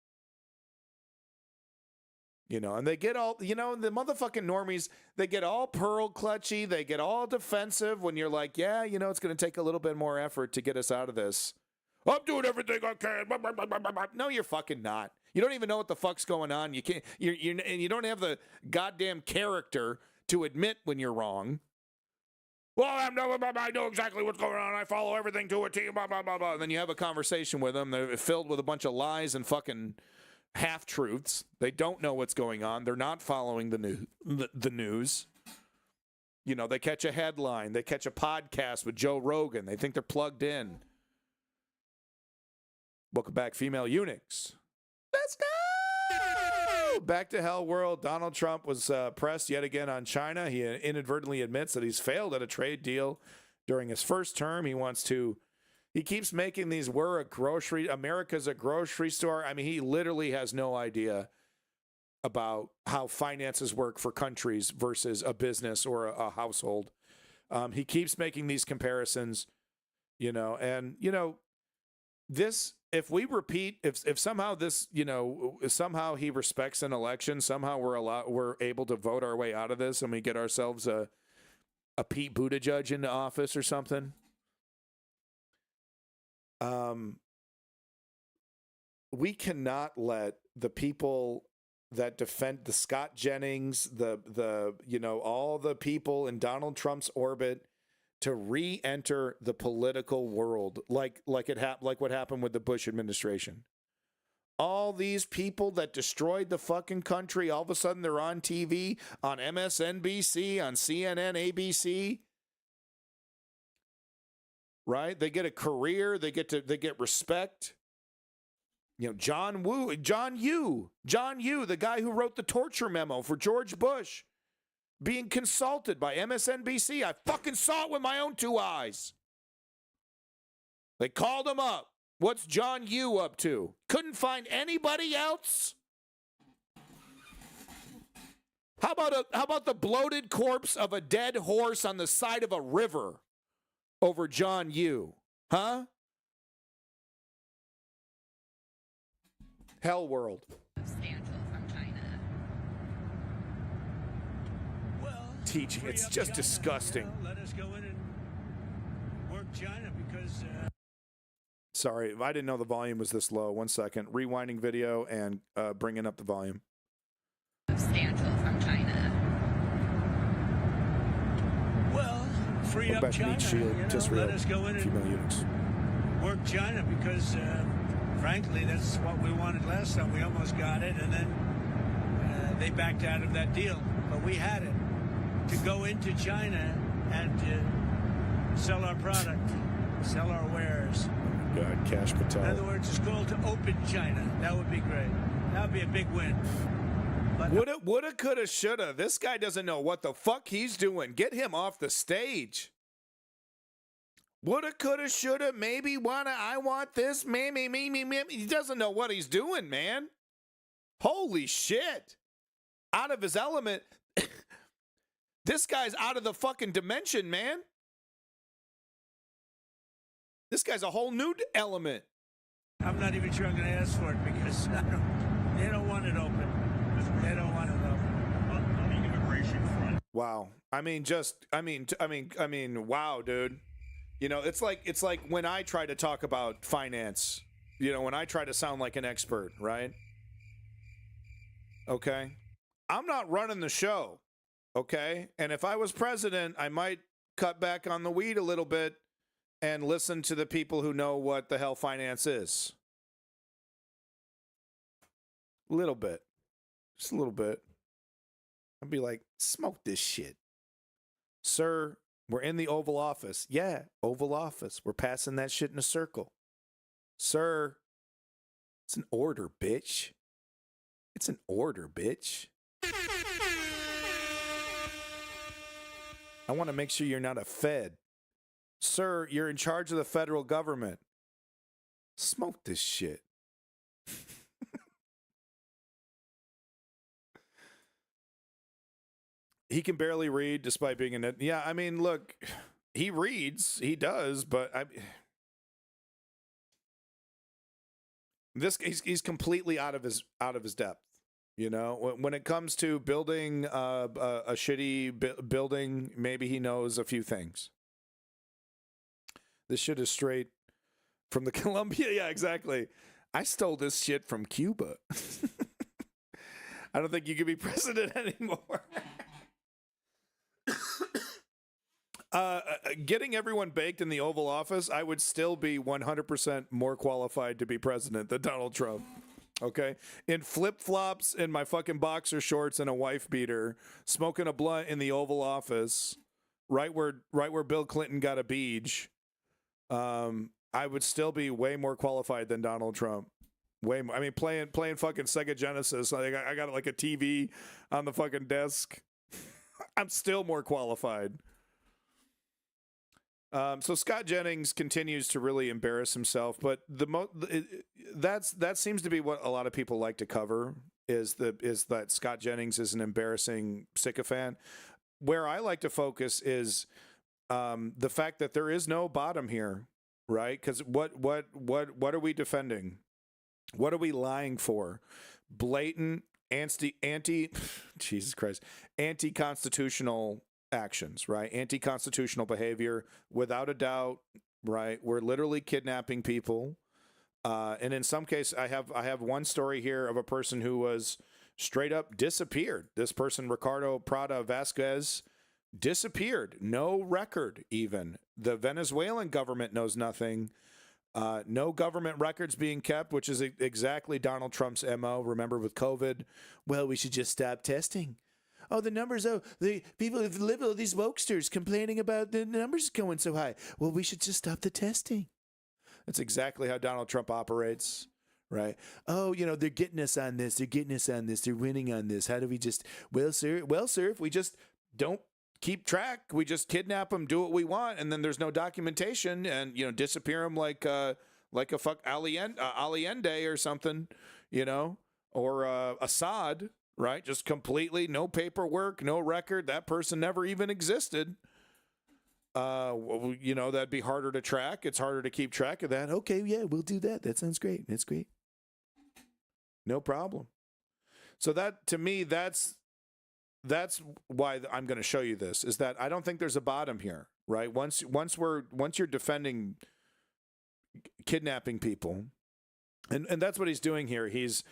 And they get all, the motherfucking normies, they get all pearl clutchy, they get all defensive when you're like, yeah, it's going to take a little bit more effort to get us out of this. I'm doing everything I can. No, you're fucking not. You don't even know what the fuck's going on. You can't, and you don't have the goddamn character to admit when you're wrong. Well, I know exactly what's going on. I follow everything to a T, blah, blah, blah, blah. And then you have a conversation with them. They're filled with a bunch of lies and fucking half-truths. They don't know what's going on. They're not following the news. They catch a headline. They catch a podcast with Joe Rogan. They think they're plugged in. Welcome back, female eunuchs. Let's go! Back to hell world. Donald Trump was pressed yet again on China. He inadvertently admits that he's failed at a trade deal during his first term. He keeps making these, America's a grocery store. I mean, he literally has no idea about how finances work for countries versus a business or a household. He keeps making these comparisons, this, if we repeat, if somehow this, somehow he respects an election, somehow we're able to vote our way out of this, and we get ourselves a Pete Buttigieg into office or something. We cannot let the people that defend the Scott Jennings, all the people in Donald Trump's orbit to re-enter the political world like what happened with the Bush administration. All these people that destroyed the fucking country, all of a sudden they're on TV, on MSNBC, on CNN, ABC. Right? They get a career, they get respect. John Yoo, the guy who wrote the torture memo for George Bush, being consulted by MSNBC. I fucking saw it with my own two eyes. They called him up. What's John Yoo up to? Couldn't find anybody else? How about the bloated corpse of a dead horse on the side of a river over John Yoo? Huh? Hell world. Teaching. It's just disgusting. Let us go in and work China because. Sorry, I didn't know the volume was this low. 1 second. Rewinding video and bringing up the volume. Substantial from China. Well, free up China. Shield, let us go in and female units. work China because, frankly, that's what we wanted last time. We almost got it, and then they backed out of that deal. But we had it to go into China and sell our product, sell our wares. God, Cash Patel. In other words, it's called to open China. That would be great. That would be a big win. But Woulda, coulda, shoulda. This guy doesn't know what the fuck he's doing. Get him off the stage. Woulda, coulda, shoulda, maybe, wanna, I want this, maybe, me. He doesn't know what he's doing, man. Holy shit. Out of his element. This guy's out of the fucking dimension, man. This guy's a whole new element. I'm not even sure I'm going to ask for it because they don't want it open. They don't want it open. On the immigration front. Wow. Wow, dude. You know, it's like when I try to talk about finance, you know, when I try to sound like an expert, right? Okay. I'm not running the show. Okay. And if I was president, I might cut back on the weed a little bit and listen to the people who know what the hell finance is. A little bit. Just a little bit. I'd be like, smoke this shit. Sir, we're in the Oval Office. Yeah, Oval Office. We're passing that shit in a circle. Sir, it's an order, bitch. It's an order, bitch. I want to make sure you're not a Fed. Sir, you're in charge of the federal government. Smoke this shit. He can barely read despite being in it. Yeah, I mean, look, he reads, he does, but he's completely out of his depth. You know, when it comes to building a shitty building, maybe he knows a few things. This shit is straight from the Columbia. Yeah, exactly. I stole this shit from Cuba. I don't think you can be president anymore. Getting everyone baked in the Oval Office, I would still be 100% more qualified to be president than Donald Trump. Okay? In flip-flops, in my fucking boxer shorts and a wife beater, smoking a blunt in the Oval Office, right where Bill Clinton got a beach. I would still be way more qualified than Donald Trump. Way more. I mean, playing fucking Sega Genesis. I got like a TV on the fucking desk. I'm still more qualified. So Scott Jennings continues to really embarrass himself, but that seems to be what a lot of people like to cover is that Scott Jennings is an embarrassing sycophant. Where I like to focus is the fact that there is no bottom here, right? Because what are we defending? What are we lying for? Blatant Jesus Christ, anti-constitutional actions, right? Anti-constitutional behavior, without a doubt, right? We're literally kidnapping people. And in some case, I have one story here of a person who was straight up disappeared. This person, Ricardo Prada Vasquez, disappeared. No record even. The Venezuelan government knows nothing. No government records being kept, which is exactly Donald Trump's MO. Remember with COVID? Well, we should just stop testing. Oh, the numbers, the people who live, all these wokesters complaining about the numbers going so high. Well, we should just stop the testing. That's exactly how Donald Trump operates, right? Oh, you know, they're getting us on this. They're getting us on this. They're winning on this. How do we just, well, sir, if we just don't keep track, we just kidnap them, do what we want, and then there's no documentation, and, you know, disappear them like a fuck Allende or something, you know, or Assad. Right? Just completely no paperwork, no record. That person never even existed. You know, that'd be harder to track. It's harder to keep track of that. Okay, yeah, we'll do that. That sounds great. That's great. No problem. So that, to me, that's why I'm going to show you this, is that I don't think there's a bottom here, right? Once you're defending kidnapping people, and that's what he's doing here. He's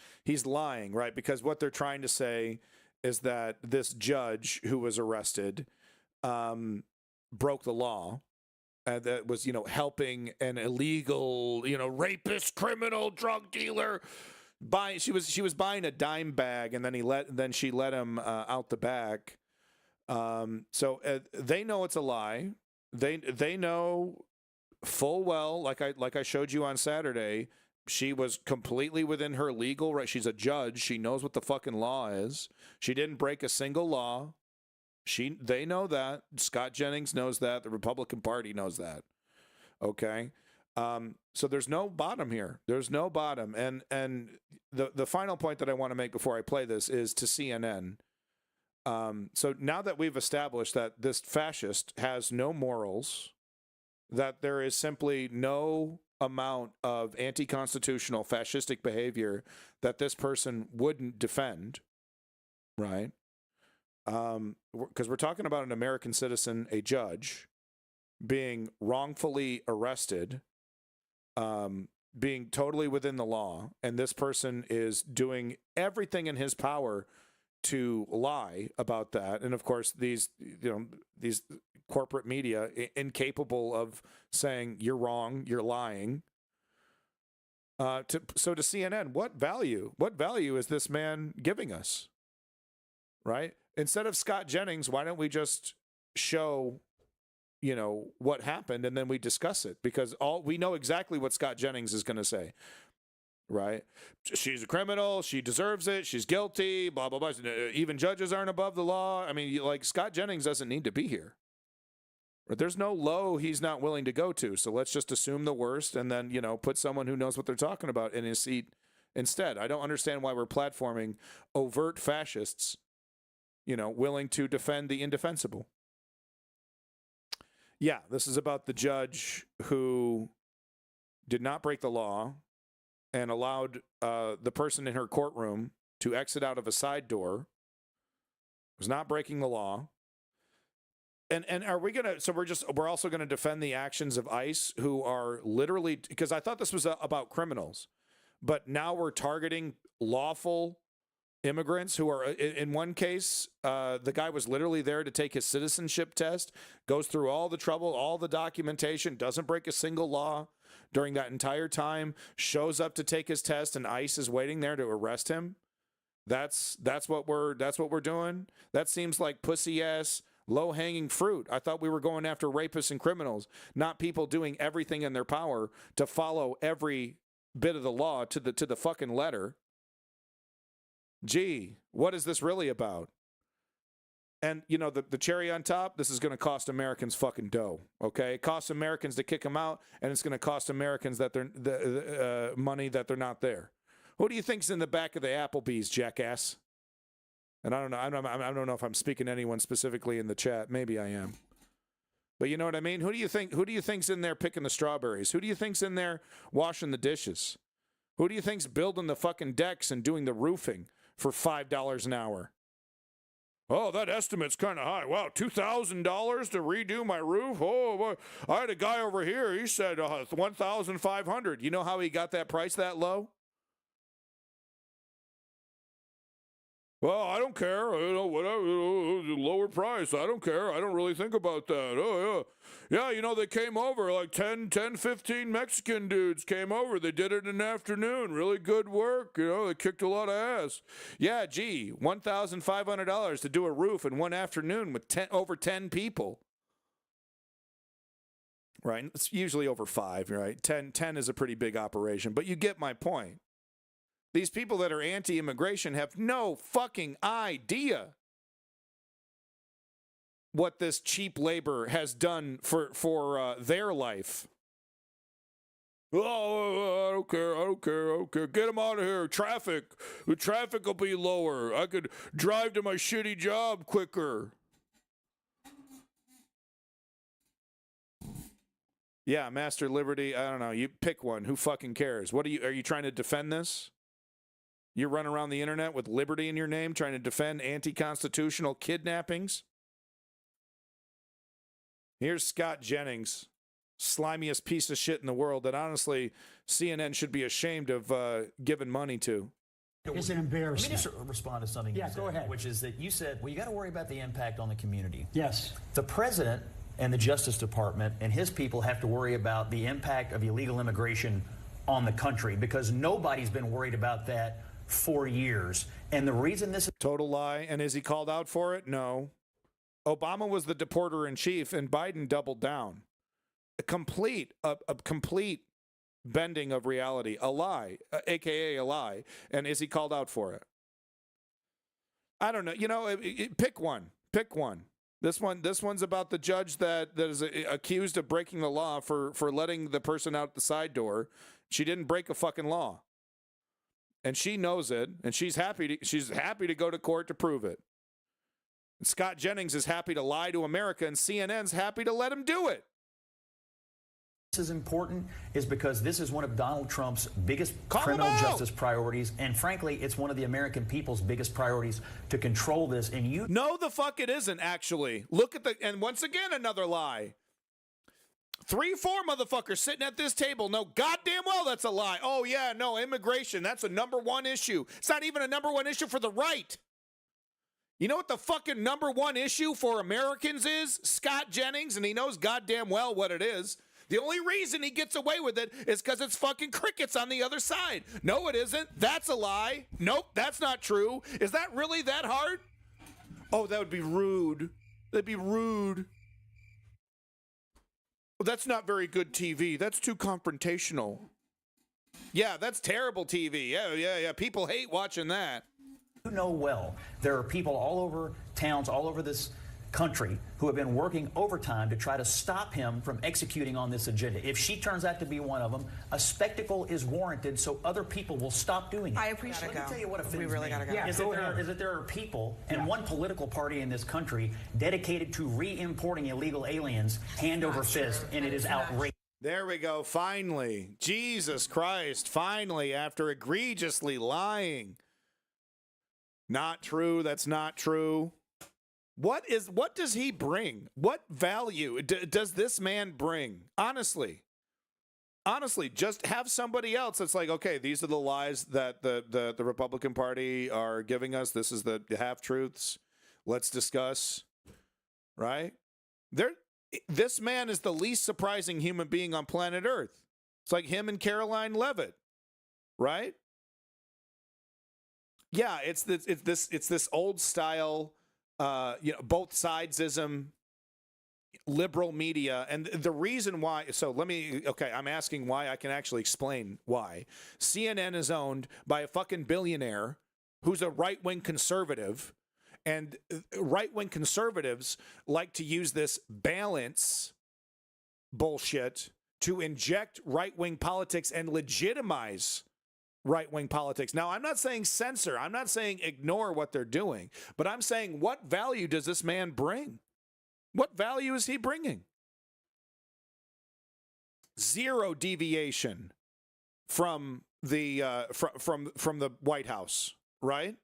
lying, right? Because what they're trying to say is that this judge who was arrested broke the law, that was, helping an illegal, rapist, criminal, drug dealer. She was buying a dime bag, and then she let him out the back. So they know it's a lie. They know full well, like I showed you on Saturday, she was completely within her legal right. She's a judge. She knows what the fucking law is. She didn't break a single law. They know that. Scott Jennings knows that. The Republican Party knows that. Okay. So there's no bottom here. There's no bottom. And the final point that I want to make before I play this is to CNN. So now that we've established that this fascist has no morals, that there is simply no amount of anti-constitutional fascistic behavior that this person wouldn't defend, right? Because we're talking about an American citizen, a judge, being wrongfully arrested, being totally within the law, and this person is doing everything in his power to lie about that. And of course, these corporate media incapable of saying you're wrong, you're lying. So to CNN, what value is this man giving us? Right? Instead of Scott Jennings, why don't we just show, what happened, and then we discuss it? Because we know exactly what Scott Jennings is going to say, right? She's a criminal. She deserves it. She's guilty, blah, blah, blah. Even judges aren't above the law. I mean, Scott Jennings doesn't need to be here. But there's no low he's not willing to go to. So let's just assume the worst and then, put someone who knows what they're talking about in his seat instead. I don't understand why we're platforming overt fascists, willing to defend the indefensible. Yeah, this is about the judge who did not break the law and allowed the person in her courtroom to exit out of a side door. Was not breaking the law. And are we gonna? So we're also gonna defend the actions of ICE, who are literally, because I thought this was about criminals, but now we're targeting lawful immigrants who are, in one case, the guy was literally there to take his citizenship test, goes through all the trouble, all the documentation, doesn't break a single law during that entire time, shows up to take his test, and ICE is waiting there to arrest him. That's what we're doing. That seems like pussy ass low-hanging fruit. I thought we were going after rapists and criminals, not people doing everything in their power to follow every bit of the law to the fucking letter. Gee, what is this really about? And, the cherry on top, this is going to cost Americans fucking dough, okay? It costs Americans to kick them out, and it's going to cost Americans that they're money that they're not there. Who do you think's in the back of the Applebee's, jackass? And I don't know if I'm speaking to anyone specifically in the chat. Maybe I am. But you know what I mean? Who do you think's in there picking the strawberries? Who do you think's in there washing the dishes? Who do you think's building the fucking decks and doing the roofing for $5 an hour? Oh, that estimate's kind of high. Wow, $2,000 to redo my roof? Oh, boy. I had a guy over here. He said $1,500. You know how he got that price that low? Well, I don't care. Whatever, lower price. I don't care. I don't really think about that. Oh, yeah. Yeah, they came over, like 10, 15 Mexican dudes came over. They did it in the afternoon. Really good work. They kicked a lot of ass. Yeah, gee, $1,500 to do a roof in one afternoon with over 10 people. Right? It's usually over 5, right? 10 is a pretty big operation, but you get my point. These people that are anti-immigration have no fucking idea what this cheap labor has done for their life. Oh, I don't care. Get them out of here. The traffic will be lower. I could drive to my shitty job quicker. Yeah, Master Liberty, I don't know. You pick one. Who fucking cares? Are you trying to defend this? You run around the internet with liberty in your name trying to defend anti-constitutional kidnappings? Here's Scott Jennings, slimiest piece of shit in the world that honestly CNN should be ashamed of giving money to. It's an embarrassment. Let me just respond to something you said, go ahead. which is that you said, well, you got to worry about the impact on the community. Yes. The president and the Justice Department and his people have to worry about the impact of illegal immigration on the country, because nobody's been worried about that for years. And the reason this is total lie. And is he called out for it? No. Obama was the deporter in chief, and Biden doubled down. A complete bending of reality, a lie, aka a lie. And is he called out for it? I don't know. You know, pick one. Pick one. This one's about the judge that is accused of breaking the law for letting the person out the side door. She didn't break a fucking law, and she knows it, and she's happy to go to court to prove it. And Scott Jennings is happy to lie to America, and CNN's happy to let him do it. This is important is because this is one of Donald Trump's biggest criminal justice priorities, and frankly, it's one of the American people's biggest priorities to control this. And you no, the fuck it isn't. Actually, look at and once again another lie. 3-4 motherfuckers sitting at this table. No, goddamn well that's a lie. Oh yeah, no, immigration, that's a number one issue. It's not even a number one issue for the right. You know what the fucking number one issue for Americans is? Scott Jennings, and he knows goddamn well what it is. The only reason he gets away with it is because it's fucking crickets on the other side. No, it isn't. That's a lie. Nope, that's not true. Is that really that hard? Oh, that would be rude. That'd be rude. Well, that's not very good TV. That's too confrontational. Yeah, that's terrible TV. Yeah. People hate watching that. You know well, there are people all over towns, all over this country who have been working overtime to try to stop him from executing on this agenda. If she turns out to be one of them, a spectacle is warranted so other people will stop doing it. I appreciate it. Let me tell you what offends we really me. gotta go. Is that there are people and one political party in this country dedicated to re-importing illegal aliens hand over fist, and it is outrageous. There we go. Finally. Jesus Christ. Finally, after egregiously lying. Not true. That's not true. What does he bring? What value does this man bring? Honestly, just have somebody else that's like, okay, these are the lies that the Republican Party are giving us. This is the half-truths. Let's discuss, right? This man is the least surprising human being on planet Earth. It's like him and Caroline Leavitt, right? Yeah, it's this old style. Both sidesism, liberal media, and the reason why. So I'm asking why. I can actually explain why. CNN is owned by a fucking billionaire who's a right-wing conservative, and right-wing conservatives like to use this balance bullshit to inject right-wing politics and legitimize right-wing politics. Now, I'm not saying censor. I'm not saying ignore what they're doing. But I'm saying, what value does this man bring? What value is he bringing? Zero deviation from the from the White House, right?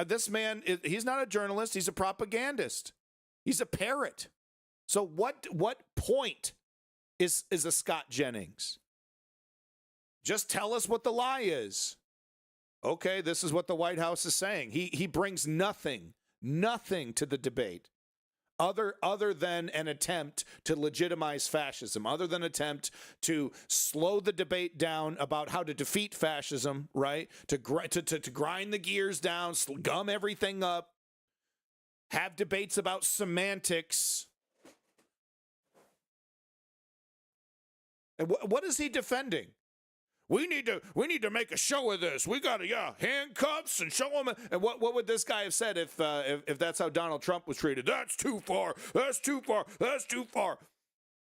This man, he's not a journalist. He's a propagandist. He's a parrot. So what point is a Scott Jennings? Just tell us what the lie is. Okay, this is what the White House is saying. He brings nothing to the debate other than an attempt to legitimize fascism, other than an attempt to slow the debate down about how to defeat fascism, right? To grind the gears down, gum everything up, have debates about semantics. And what is he defending? We need to make a show of this. We got to handcuffs and show them. And what would this guy have said if that's how Donald Trump was treated? That's too far. That's too far. That's too far.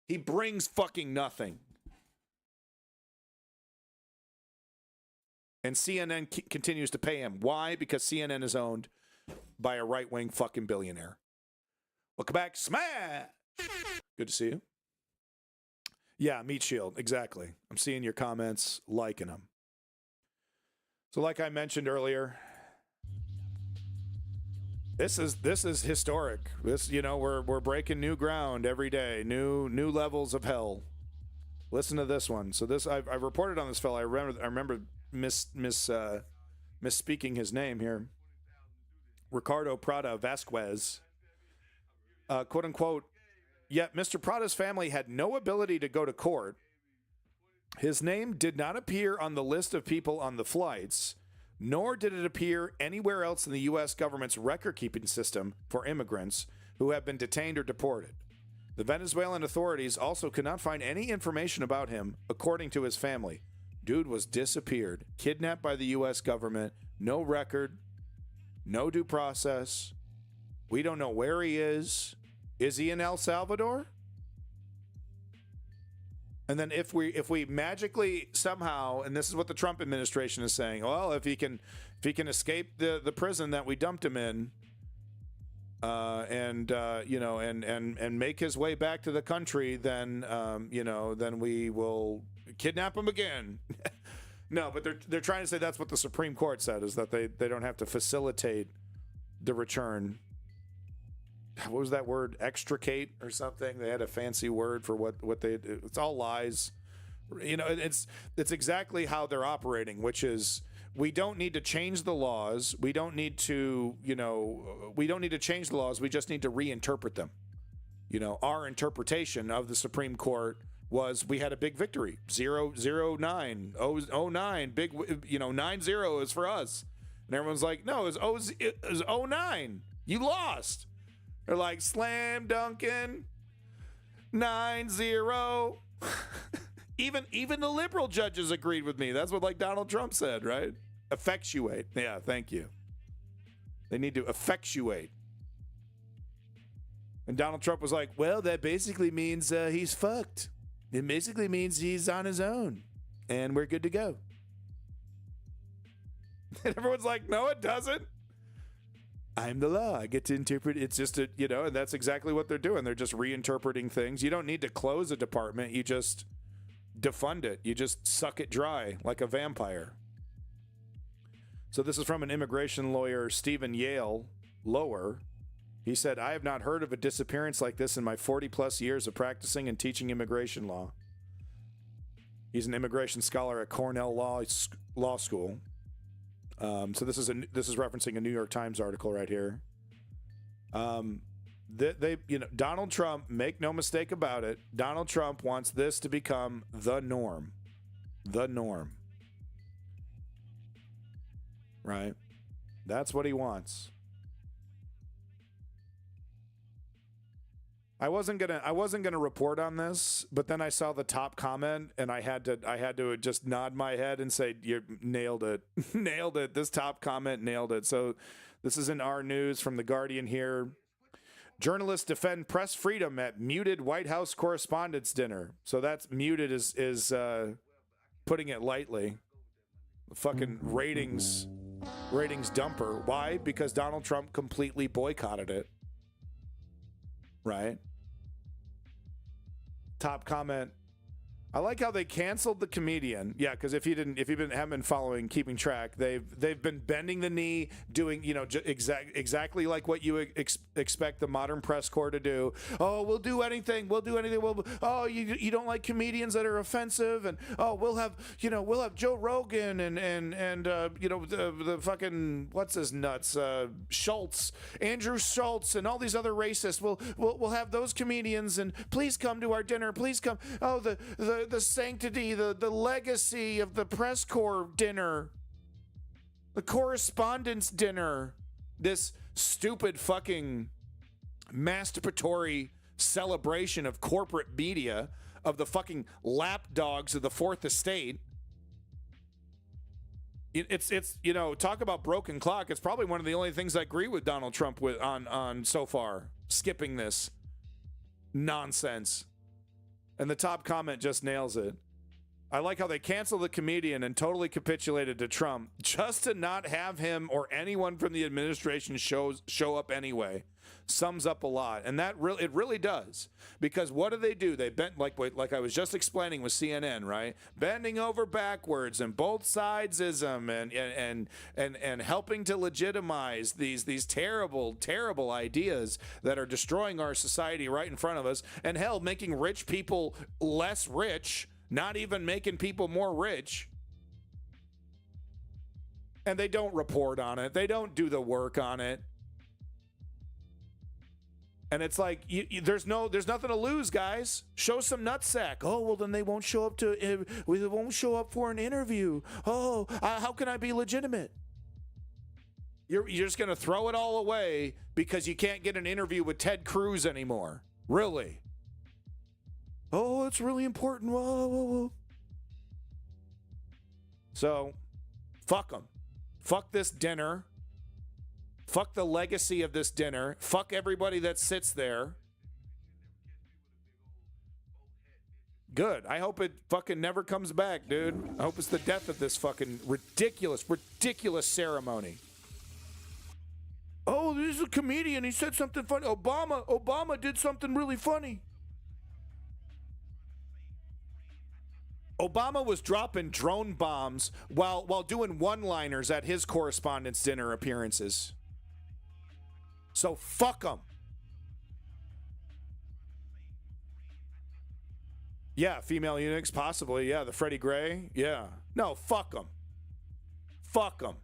He brings fucking nothing. And CNN continues to pay him. Why? Because CNN is owned by a right-wing fucking billionaire. Welcome back, Smash. Good to see you. Yeah, Meat Shield, exactly. I'm seeing your comments, liking them. So like I mentioned earlier, this is historic. This, we're breaking new ground every day, new levels of hell. Listen to this one. So this I've reported on this fellow. I remember misspeaking his name here. Ricardo Prada Vasquez, quote unquote, yet Mr. Prada's family had no ability to go to court. His name did not appear on the list of people on the flights, nor did it appear anywhere else in the U.S. government's record-keeping system for immigrants who have been detained or deported. The Venezuelan authorities also could not find any information about him, according to his family. Dude was disappeared, kidnapped by the U.S. government, no record, no due process. We don't know where he is. Is he in El Salvador? And then if we magically somehow, and this is what the Trump administration is saying, well, if he can escape the prison that we dumped him in, and make his way back to the country, then then we will kidnap him again. No, but they're trying to say that's what the Supreme Court said, is that they don't have to facilitate the return. What was that word? Extricate or something? They had a fancy word for what they. It's all lies. It's exactly how they're operating, which is we don't need to change the laws. We don't need to change the laws. We just need to reinterpret them. Our interpretation of the Supreme Court was we had a big victory. 0-0-9, 0-9, big, 9-0 is for us. And everyone's like, no, it was 0-9. You lost. They're like, slam dunking, 9-0. Even the liberal judges agreed with me. That's what Donald Trump said, right? Effectuate. Yeah, thank you. They need to effectuate. And Donald Trump was like, well, that basically means he's fucked. It basically means he's on his own and we're good to go. And everyone's like, no, it doesn't. I'm the law. I get to interpret. It's just and that's exactly what they're doing. They're just reinterpreting things. You don't need to close a department. You just defund it. You just suck it dry like a vampire. So this is from an immigration lawyer, Stephen Yale Lower. He said, I have not heard of a disappearance like this in my 40-plus years of practicing and teaching immigration law. He's an immigration scholar at Cornell Law School. So this is referencing a New York Times article right here. Donald Trump, make no mistake about it, Donald Trump wants this to become the norm. The norm. Right? That's what he wants. I wasn't gonna report on this, but then I saw the top comment and I had to just nod my head and say, you nailed it. Nailed it. This top comment nailed it. So this is in our news from The Guardian here. Journalists defend press freedom at muted White House Correspondents' Dinner. So that's muted is putting it lightly. Fucking ratings dumper. Why? Because Donald Trump completely boycotted it. Right? Top comment. I like how they canceled the comedian. Yeah, because if you haven't been following, keeping track, they've been bending the knee, doing exactly like what you expect the modern press corps to do. Oh, we'll do anything. We'll do anything. You don't like comedians that are offensive, and we'll have Joe Rogan and the fucking what's his nuts Schultz, Andrew Schultz, and all these other racists. We'll have those comedians, and please come to our dinner. Please come. Oh, the sanctity, the legacy of the press corps dinner, the correspondence dinner, this stupid fucking masturbatory celebration of corporate media, of the fucking lapdogs of the Fourth Estate. It's talk about broken clock. It's probably one of the only things I agree with Donald Trump with on so far, skipping this nonsense. And the top comment just nails it. I like how they canceled the comedian and totally capitulated to Trump just to not have him or anyone from the administration show up anyway. Sums up a lot. And it really does. Because what do? They bent like I was just explaining with CNN, right? Bending over backwards and both sidesism and helping to legitimize these terrible, terrible ideas that are destroying our society right in front of us. And hell, making rich people less rich, not even making people more rich. And they don't report on it. They don't do the work on it. And it's like there's nothing to lose, guys. Show some nutsack. Oh well, then they won't show up for an interview. Oh, how can I be legitimate? You're just gonna throw it all away because you can't get an interview with Ted Cruz anymore. Really? Oh, it's really important. Whoa, whoa, whoa. So, fuck them. Fuck this dinner. Fuck the legacy of this dinner. Fuck everybody that sits there. Good. I hope it fucking never comes back, dude. I hope it's the death of this fucking ridiculous ceremony. Oh, this is a comedian. He said something funny. Obama did something really funny. Obama was dropping drone bombs while doing one-liners at his correspondence dinner appearances. So fuck them. Yeah, female eunuchs, possibly. Yeah, the Freddie Gray. Yeah. No, fuck them. Fuck them.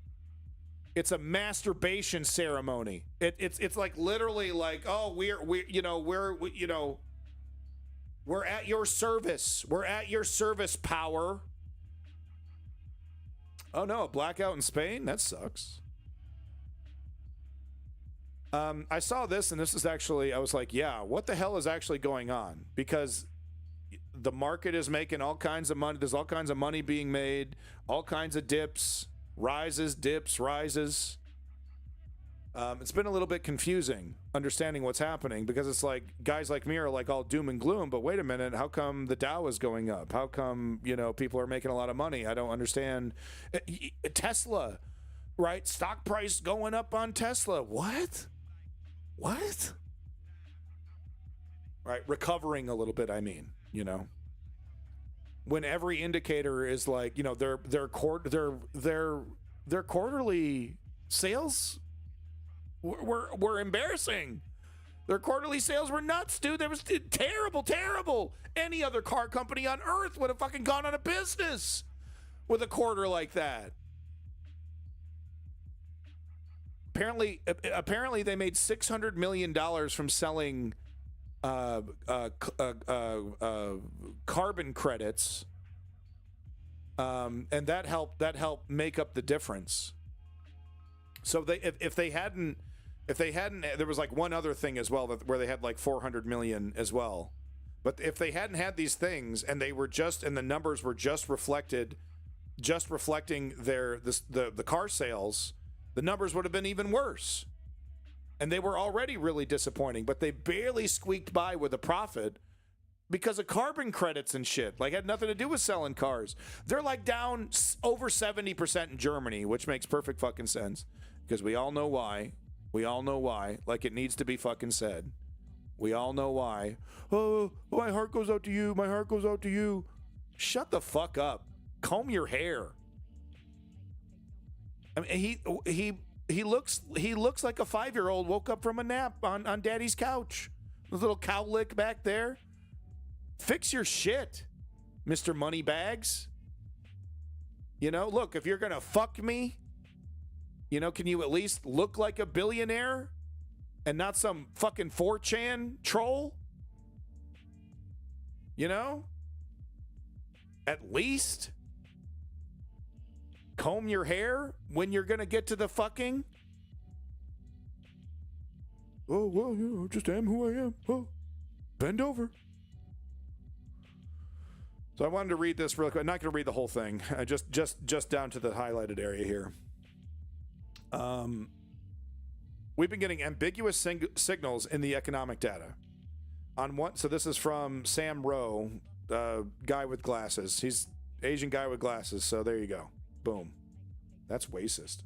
It's a masturbation ceremony. It's like literally like, oh, we're at your service. We're at your service, power. Oh no, a blackout in Spain? That sucks. I saw this, and this is actually, I was like, yeah, what the hell is actually going on? Because the market is making all kinds of money. There's all kinds of money being made, all kinds of dips, rises, dips, rises. It's been a little bit confusing understanding what's happening because it's like guys like me are like all doom and gloom, but wait a minute, how come the Dow is going up? How come, people are making a lot of money? I don't understand. Tesla, right? Stock price going up on Tesla. What? Right, recovering a little bit, I mean, when every indicator is like, their quarterly sales were embarrassing. Their quarterly sales were nuts, dude. That was terrible. Any other car company on earth would have fucking gone out of business with a quarter like that. Apparently they made $600 million from selling carbon credits, and that helped make up the difference. So if they hadn't, there was like one other thing as well where they had like 400 million as well. But if they hadn't had these things and the numbers were just reflecting the car sales, the numbers would have been even worse. And they were already really disappointing, but they barely squeaked by with a profit because of carbon credits and shit. Like, had nothing to do with selling cars. They're like down over 70% in Germany, which makes perfect fucking sense because we all know why. Like, it needs to be fucking said. We all know why. Oh, my heart goes out to you. My heart goes out to you. Shut the fuck up. Comb your hair. I mean, he looks like a 5-year-old woke up from a nap on daddy's couch. The little cow lick back there. Fix your shit, Mr. Moneybags. Look, if you're gonna fuck me, can you at least look like a billionaire and not some fucking 4chan troll? At least comb your hair when you're gonna get to the fucking. Oh, well, I just am who I am. Oh, bend over. So I wanted to read this real quick. I'm not going to read the whole thing. Just down to the highlighted area here. We've been getting ambiguous signals in the economic data. So this is from Sam Rowe, guy with glasses. He's Asian guy with glasses. So there you go. Boom. That's racist.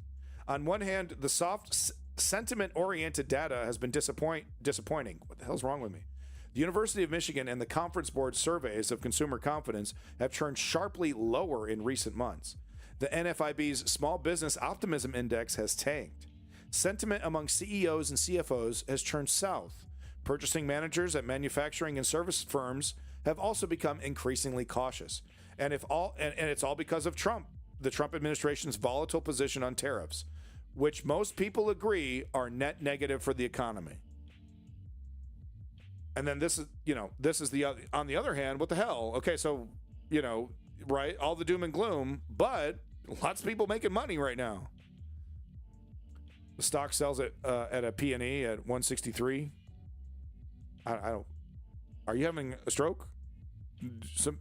On one hand, the soft sentiment-oriented data has been disappointing. What the hell's wrong with me? The University of Michigan and the Conference Board surveys of consumer confidence have turned sharply lower in recent months. The NFIB's Small Business Optimism Index has tanked. Sentiment among CEOs and CFOs has turned south. Purchasing managers at manufacturing and service firms have also become increasingly cautious. And it's all because of Trump, the Trump administration's volatile position on tariffs, which most people agree are net negative for the economy. And then this is the on the other hand, what the hell? Okay, so, right, all the doom and gloom, but lots of people making money right now. The stock sells at a P&E at 163. I don't. Are you having a stroke?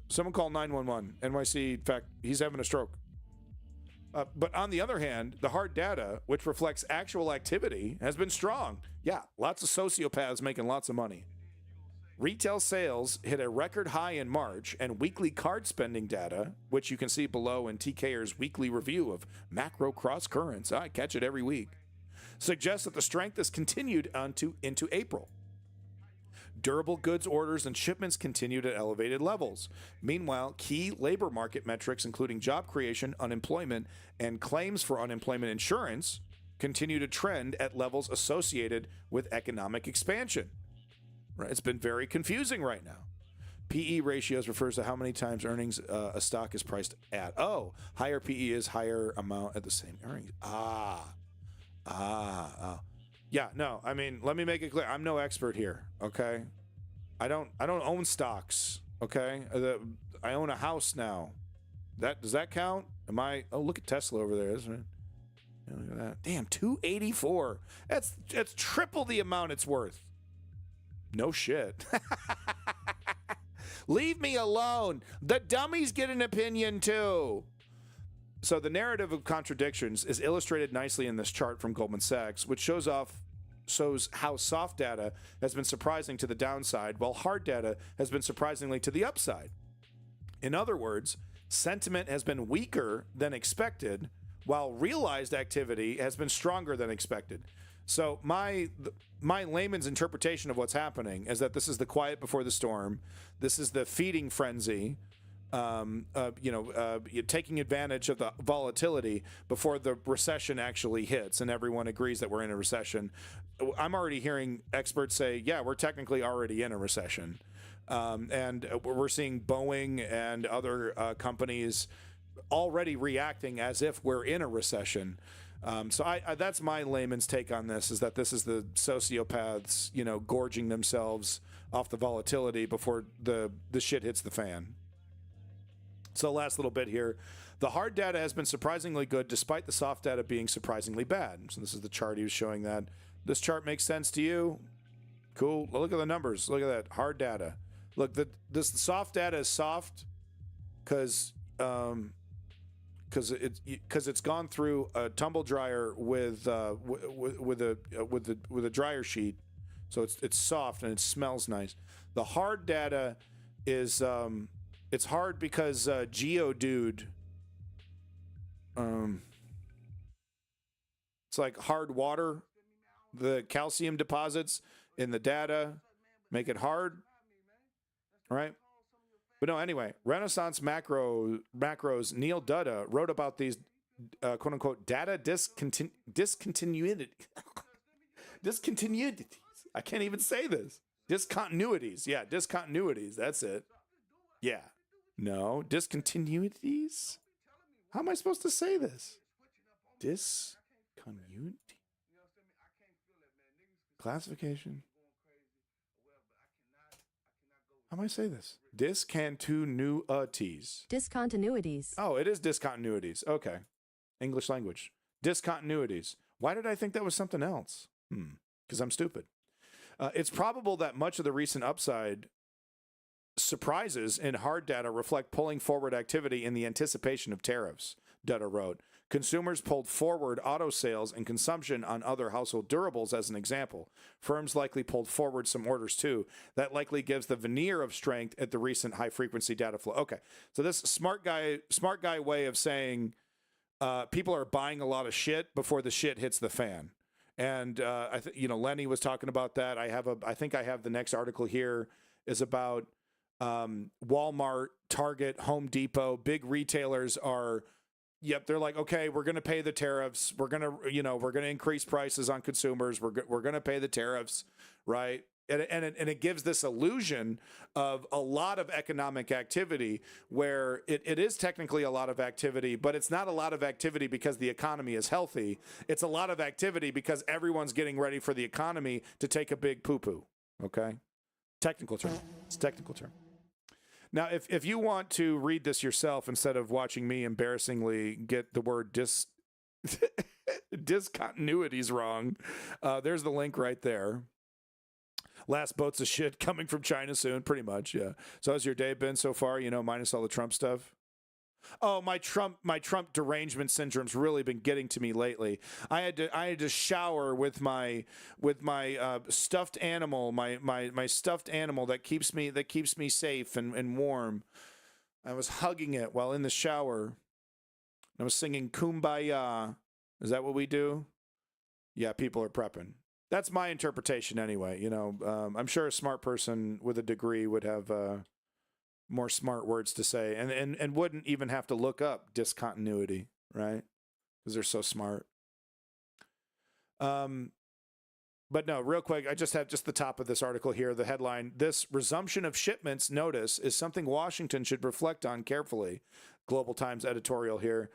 Someone call 911. NYC, in fact, he's having a stroke. But on the other hand, the hard data, which reflects actual activity, has been strong. Yeah, lots of sociopaths making lots of money. Retail sales hit a record high in March, and weekly card spending data, which you can see below in TKer's weekly review of macro cross currents, I catch it every week, suggests that the strength has continued into April. Durable goods orders and shipments continued at elevated levels. Meanwhile, key labor market metrics, including job creation, unemployment, and claims for unemployment insurance, continue to trend at levels associated with economic expansion. Right? It's been very confusing right now. PE ratios refers to how many times earnings a stock is priced at. Oh, higher PE is higher amount at the same earnings. Yeah, no, I mean, let me make it clear. I'm no expert here, okay? I don't own stocks, okay? I own a house now. Does that count? Oh, look at Tesla over there. Isn't it? Yeah, look at that. Damn, 284. That's triple the amount it's worth. No shit. Leave me alone. The dummies get an opinion too. So the narrative of contradictions is illustrated nicely in this chart from Goldman Sachs, which shows how soft data has been surprising to the downside, while hard data has been surprisingly to the upside. In other words, sentiment has been weaker than expected, while realized activity has been stronger than expected. So my layman's interpretation of what's happening is that this is the quiet before the storm. This is the feeding frenzy. Taking advantage of the volatility before the recession actually hits, and everyone agrees that we're in a recession. I'm already hearing experts say, yeah, we're technically already in a recession. And we're seeing Boeing and other companies already reacting as if we're in a recession. So that's my layman's take on this, is that this is the sociopaths, gorging themselves off the volatility before the shit hits the fan. So last little bit here. The hard data has been surprisingly good despite the soft data being surprisingly bad. So this is the chart he was showing that. This chart makes sense to you? Cool. Well, look at the numbers. Look at that. Hard data. Look, this soft data is soft because it's gone through a tumble dryer with a dryer sheet, so it's soft and it smells nice. The hard data is it's hard because Geodude, it's like hard water. The calcium deposits in the data make it hard, right? But no, anyway, Renaissance Macros Neil Dutta wrote about these quote unquote data discontinuities. I can't even say this. Discontinuities. Yeah, discontinuities. That's it. Yeah. No, discontinuities? How am I supposed to say this? Discontinuity. Classification. How am I say this? Discontinuities. Discontinuities. Oh, it is discontinuities. Okay. English language. Discontinuities. Why did I think that was something else? Because I'm stupid. It's probable that much of the recent upside surprises in hard data reflect pulling forward activity in the anticipation of tariffs, Dutta wrote. Consumers pulled forward auto sales and consumption on other household durables as an example. Firms likely pulled forward some orders too. That likely gives the veneer of strength at the recent high-frequency data flow. Okay, so this smart guy way of saying people are buying a lot of shit before the shit hits the fan. And Lenny was talking about that. I think I have the next article here is about Walmart, Target, Home Depot, big retailers are. Yep, they're like, okay, we're going to pay the tariffs. We're going to increase prices on consumers. We're going to pay the tariffs, right? And it gives this illusion of a lot of economic activity where it is technically a lot of activity, but it's not a lot of activity because the economy is healthy. It's a lot of activity because everyone's getting ready for the economy to take a big poo-poo, okay? Technical term. It's a technical term. Now, if you want to read this yourself instead of watching me embarrassingly get the word discontinuities wrong, there's the link right there. Last boats of shit coming from China soon, pretty much, yeah. So how's your day been so far, minus all the Trump stuff? Oh, my Trump derangement syndrome's really been getting to me lately. I had to shower with my stuffed animal, my stuffed animal that keeps me safe and warm. I was hugging it while in the shower. I was singing Kumbaya. Is that what we do? Yeah, people are prepping. That's my interpretation anyway. I'm sure a smart person with a degree would have more smart words to say and wouldn't even have to look up discontinuity, right? Because they're so smart. But no, real quick, I just have the top of this article here, the headline: "This resumption of shipments notice is something Washington should reflect on carefully." Global Times editorial here.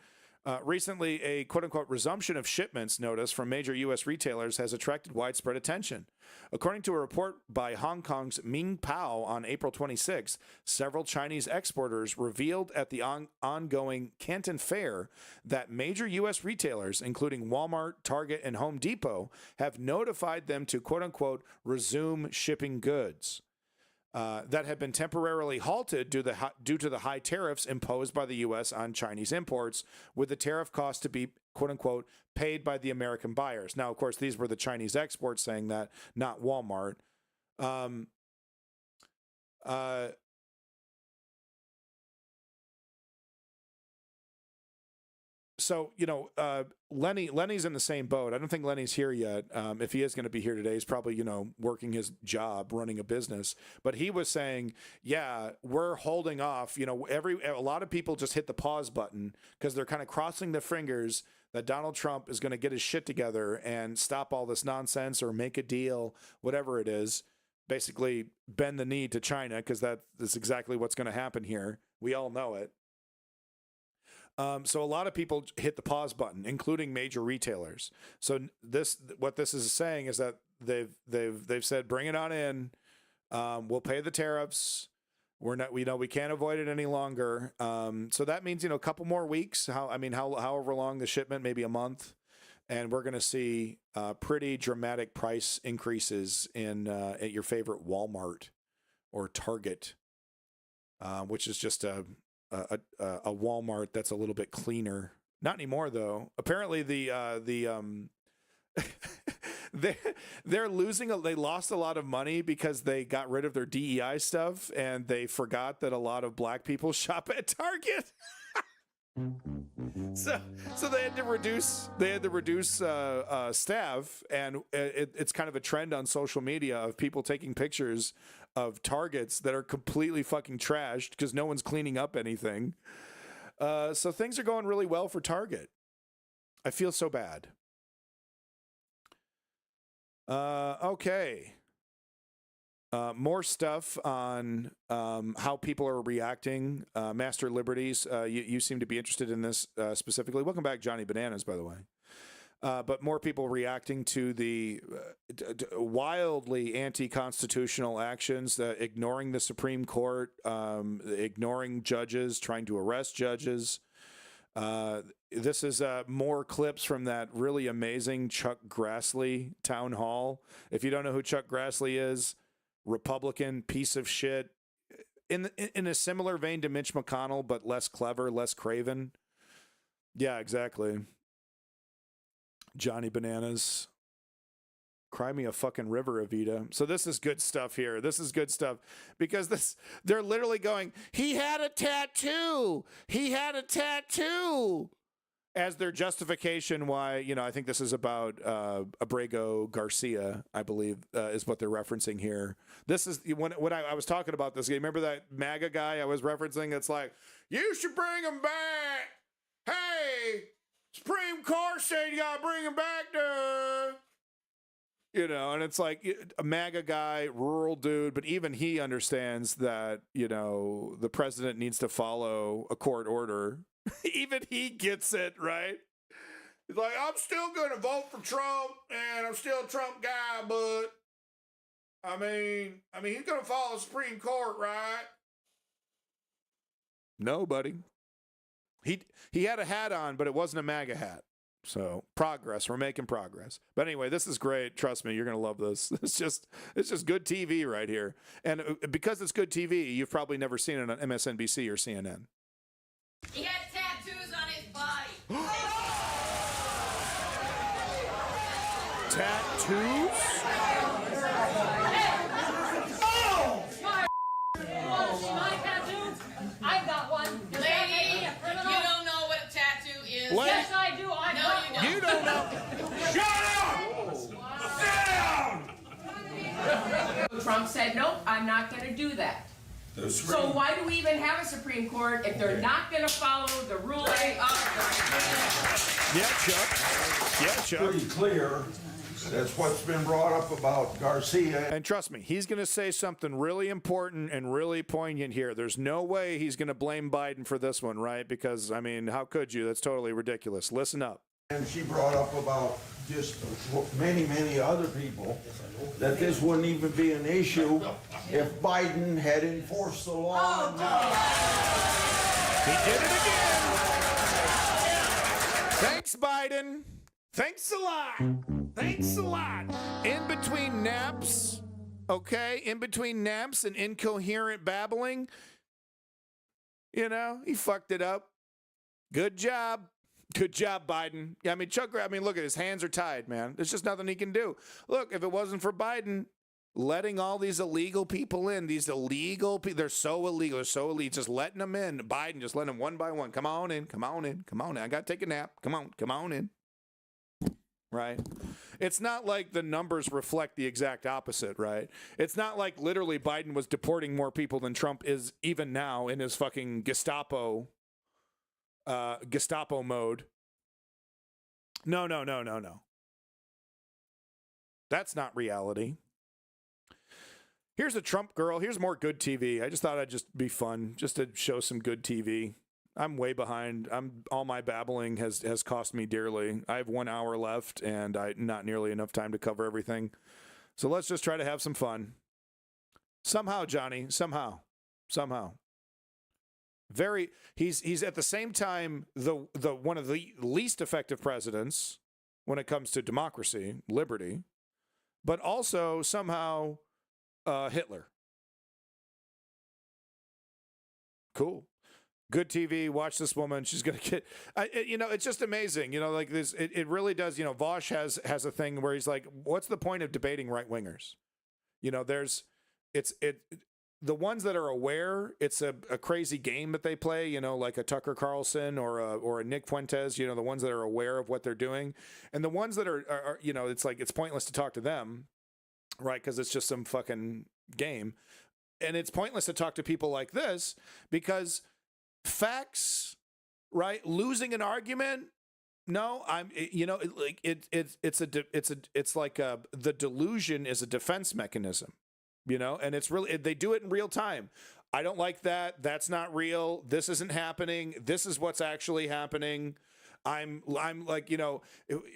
Recently, a quote-unquote resumption of shipments notice from major U.S. retailers has attracted widespread attention. According to a report by Hong Kong's Ming Pao on April 26, several Chinese exporters revealed at the ongoing Canton Fair that major U.S. retailers, including Walmart, Target, and Home Depot, have notified them to quote-unquote resume shipping goods. That had been temporarily halted due to the high tariffs imposed by the U.S. on Chinese imports, with the tariff cost to be, quote-unquote, paid by the American buyers. Now, of course, these were the Chinese exports saying that, not Walmart. So, Lenny's in the same boat. I don't think Lenny's here yet. If he is going to be here today, he's probably, working his job, running a business. But he was saying, yeah, we're holding off. A lot of people just hit the pause button because they're kind of crossing their fingers that Donald Trump is going to get his shit together and stop all this nonsense or make a deal, whatever it is. Basically, bend the knee to China, because that's exactly what's going to happen here. We all know it. So a lot of people hit the pause button, including major retailers. So what this is saying is that they've said, bring it on in. We'll pay the tariffs. We can't avoid it any longer. So that means, a couple more weeks, however long the shipment, maybe a month. And we're going to see pretty dramatic price increases at your favorite Walmart or Target, which is just a Walmart that's a little bit cleaner. Not anymore, though. Apparently, they're losing. They lost a lot of money because they got rid of their DEI stuff, and they forgot that a lot of black people shop at Target. So they had to reduce. Staff, and it's kind of a trend on social media of people taking pictures of Targets that are completely fucking trashed because no one's cleaning up anything. So things are going really well for Target. I feel so bad. Okay. More stuff on how people are reacting. Master Liberties, you seem to be interested in this specifically. Welcome back, Johnny Bananas, by the way. But more people reacting to the wildly anti-constitutional actions, ignoring the Supreme Court, ignoring judges, trying to arrest judges. This is more clips from that really amazing Chuck Grassley town hall. If you don't know who Chuck Grassley is, Republican piece of shit, in a similar vein to Mitch McConnell, but less clever, less craven. Yeah, exactly. Johnny Bananas. Cry me a fucking river, Evita. So this is good stuff here. This is good stuff because they're literally going, he had a tattoo. He had a tattoo as their justification why, I think this is about Abrego Garcia, I believe, is what they're referencing here. This is when I was talking about this. Remember that MAGA guy I was referencing? It's like, you should bring him back. Hey, Supreme Court said you gotta bring him back, dude. And it's like a MAGA guy, rural dude, but even he understands that, the president needs to follow a court order. Even he gets it, right? He's like, I'm still going to vote for Trump, and I'm still a Trump guy, but I mean, he's going to follow the Supreme Court, right? No, buddy. He had a hat on, but it wasn't a MAGA hat. So progress. We're making progress. But anyway, this is great. Trust me, you're going to love this. It's just good TV right here. And because it's good TV, you've probably never seen it on MSNBC or CNN. He had tattoos on his body. Tattoos? My tattoos? I've got one. Lady, you don't know what a tattoo is. Lady. Yes, I do. I know You don't know. Shut up! Trump said, nope, I'm not going to do that. So why do we even have a Supreme Court if they're not going to follow the ruling of the... Yeah, Chuck. Yeah, Chuck. Pretty clear. That's what's been brought up about Garcia. And trust me, he's going to say something really important and really poignant here. There's no way he's going to blame Biden for this one, right? Because, I mean, how could you? That's totally ridiculous. Listen up. And she brought up about just many, many other people that this wouldn't even be an issue if Biden had enforced the law. He did it again. Thanks, Biden. Thanks a lot. Thanks a lot. In between naps, okay? In between naps and incoherent babbling, you know, he fucked it up. Good job. Good job, Biden. Yeah, I mean, Chuck, I mean, look at his hands are tied, man. There's just nothing he can do. Look, if it wasn't for Biden letting all these illegal people in, they're so illegal, just letting them in. Biden just letting them one by one. Come on in, come on in, come on in. I got to take a nap. Come on in. Right? It's not like the numbers reflect the exact opposite, right? It's not like literally Biden was deporting more people than Trump is even now in his fucking Gestapo mode. No. That's not reality. Here's a Trump girl. Here's more good TV. I just thought I'd just be fun, just to show some good TV. I'm way behind. All my babbling has cost me dearly. I have 1 hour left, and not nearly enough time to cover everything. So let's just try to have some fun. Somehow, Johnny. Somehow. He's at the same time the one of the least effective presidents when it comes to democracy, liberty, but also somehow Hitler. Cool. Good TV. Watch this woman. She's going to get, it's just amazing. Like this, it really does. Vosh has a thing where he's like, what's the point of debating right wingers? The ones that are aware, it's a crazy game that they play, like a Tucker Carlson or a Nick Fuentes, the ones that are aware of what they're doing. And the ones that are it's like, it's pointless to talk to them, right? Because it's just some fucking game. And it's pointless to talk to people like this because facts, right? Losing an argument. No, it's like the delusion is a defense mechanism, and it's really, they do it in real time. I don't like that. That's not real. This isn't happening. This is what's actually happening. I'm like,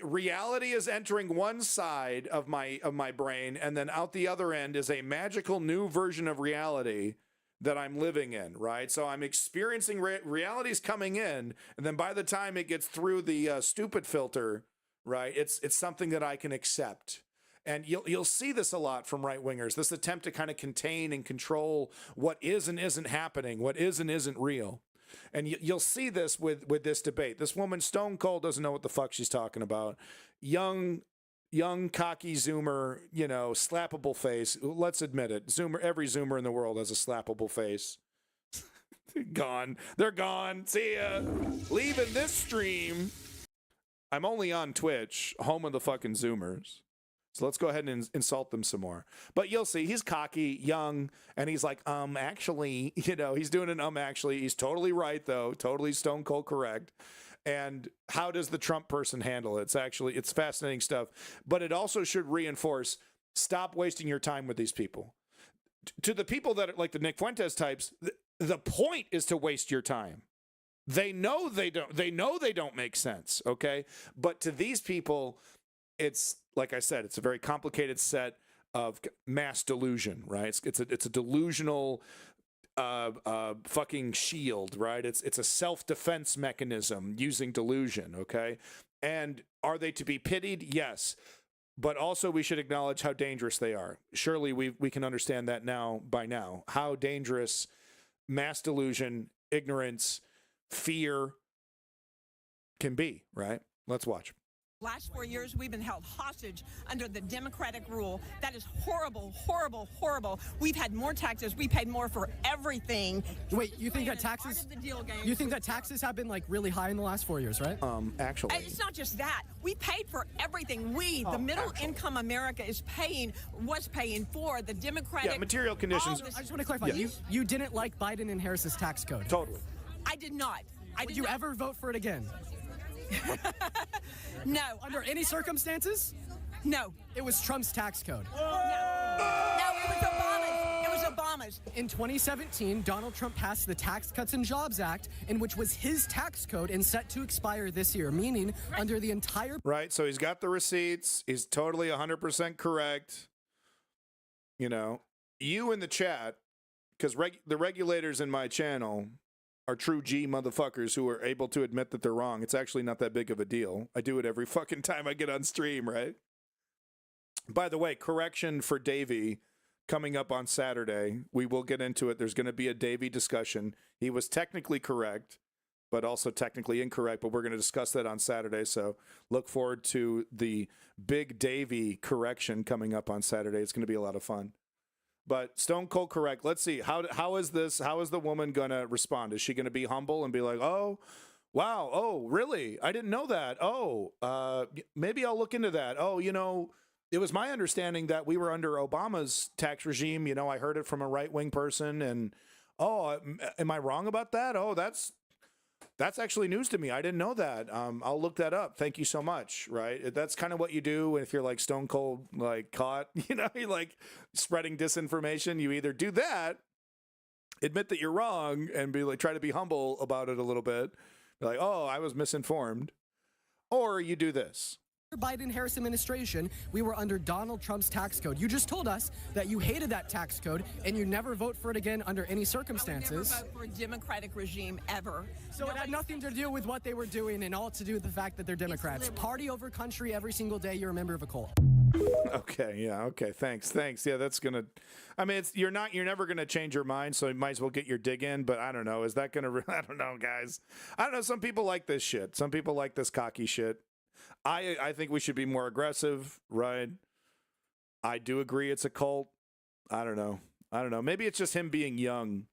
reality is entering one side of my brain, and then out the other end is a magical new version of reality that I'm living in, right? So I'm experiencing reality's coming in, and then by the time it gets through the stupid filter, right, it's something that I can accept. And you'll see this a lot from right wingers, this attempt to kind of contain and control what is and isn't happening, what is and isn't real. And you'll see this with this debate. This woman, stone cold, doesn't know what the fuck she's talking about. Young cocky Zoomer, slappable face. Let's admit it. Every Zoomer in the world has a slappable face. Gone. They're gone. See ya. Leaving this stream. I'm only on Twitch, home of the fucking Zoomers. So let's go ahead and insult them some more. But you'll see, he's cocky, young, and he's like, actually, he's doing an actually. He's totally right, though. Totally stone cold correct. And how does the Trump person handle it? It's fascinating stuff. But it also should reinforce, stop wasting your time with these people. To the people that are like the Nick Fuentes types, the point is to waste your time. They know they don't make sense, okay? But to these people, it's, like I said, it's a very complicated set of mass delusion, right? It's a delusional fucking shield, right? It's a self-defense mechanism using delusion, okay? And are they to be pitied? Yes. But also we should acknowledge how dangerous they are. Surely we can understand that by now, how dangerous mass delusion, ignorance, fear can be, right? Let's watch. Last 4 years, we've been held hostage under the Democratic rule. That is horrible, horrible, horrible. We've had more taxes. We paid more for everything. Wait, you think that taxes? You think that taxes have been like really high in the last 4 years, right? Actually, it's not just that. We paid for everything. The middle-income America, was paying for the Democratic. Yeah, material conditions. I just want to clarify. Yes. You didn't like Biden and Harris's tax code. Totally. I did not. Would you ever vote for it again? No. Under any circumstances? No. It was Trump's tax code. No, it was Obama's. It was Obama's. In 2017, Donald Trump passed the Tax Cuts and Jobs Act, in which was his tax code and set to expire this year, meaning under the entire... Right, so he's got the receipts. He's totally 100% correct. You know, you in the chat, because the regulators in my channel are true G motherfuckers who are able to admit that they're wrong. It's actually not that big of a deal. I do it every fucking time I get on stream, right? By the way, correction for Davey coming up on Saturday. We will get into it. There's going to be a Davey discussion. He was technically correct, but also technically incorrect, but we're going to discuss that on Saturday. So look forward to the big Davey correction coming up on Saturday. It's going to be a lot of fun. But stone cold correct. Let's see. How is the woman going to respond? Is she going to be humble and be like, oh, wow, oh, really? I didn't know that. Oh, maybe I'll look into that. Oh, you know, it was my understanding that we were under Obama's tax regime. You know, I heard it from a right-wing person. And, oh, am I wrong about that? Oh, that's actually news to me. I didn't know that. I'll look that up. Thank you so much. Right. That's kind of what you do if you're like stone cold, like caught, you know, you're like spreading disinformation. You either do that, admit that you're wrong and be like, try to be humble about it a little bit. Be like, oh, I was misinformed. Or you do this. Biden-Harris administration, we were under Donald Trump's tax code. You just told us that you hated that tax code and you never vote for it again under any circumstances. I would never vote for a Democratic regime ever. So it had nothing to do with what they were doing and all to do with the fact that they're Democrats. Party over country every single day. You're a member of a cult. Okay. Yeah. Okay. Thanks. Yeah. That's gonna. I mean, you're never gonna change your mind. So you might as well get your dig in. But I don't know. Is that gonna? I don't know, guys. I don't know. Some people like this shit. Some people like this cocky shit. I think we should be more aggressive, right? I do agree it's a cult. I don't know. Maybe it's just him being young.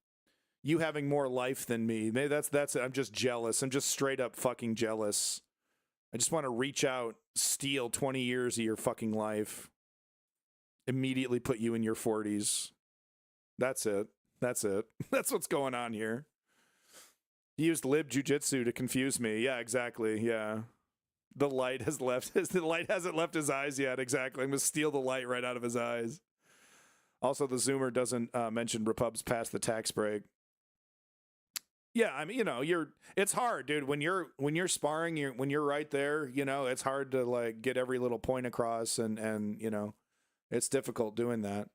You having more life than me. Maybe that's it. I'm just jealous. I'm just straight up fucking jealous. I just want to reach out, steal 20 years of your fucking life. Immediately put you in your 40s. That's it. That's what's going on here. He used lib jujitsu to confuse me. Yeah, exactly. Yeah. The light hasn't left his eyes yet. Exactly. I'm going to steal the light right out of his eyes. Also, the Zoomer doesn't mention Repubs past the tax break. Yeah, I mean, you know, it's hard, dude. When you're sparring, when you're right there, you know, it's hard to like get every little point across, and you know, it's difficult doing that.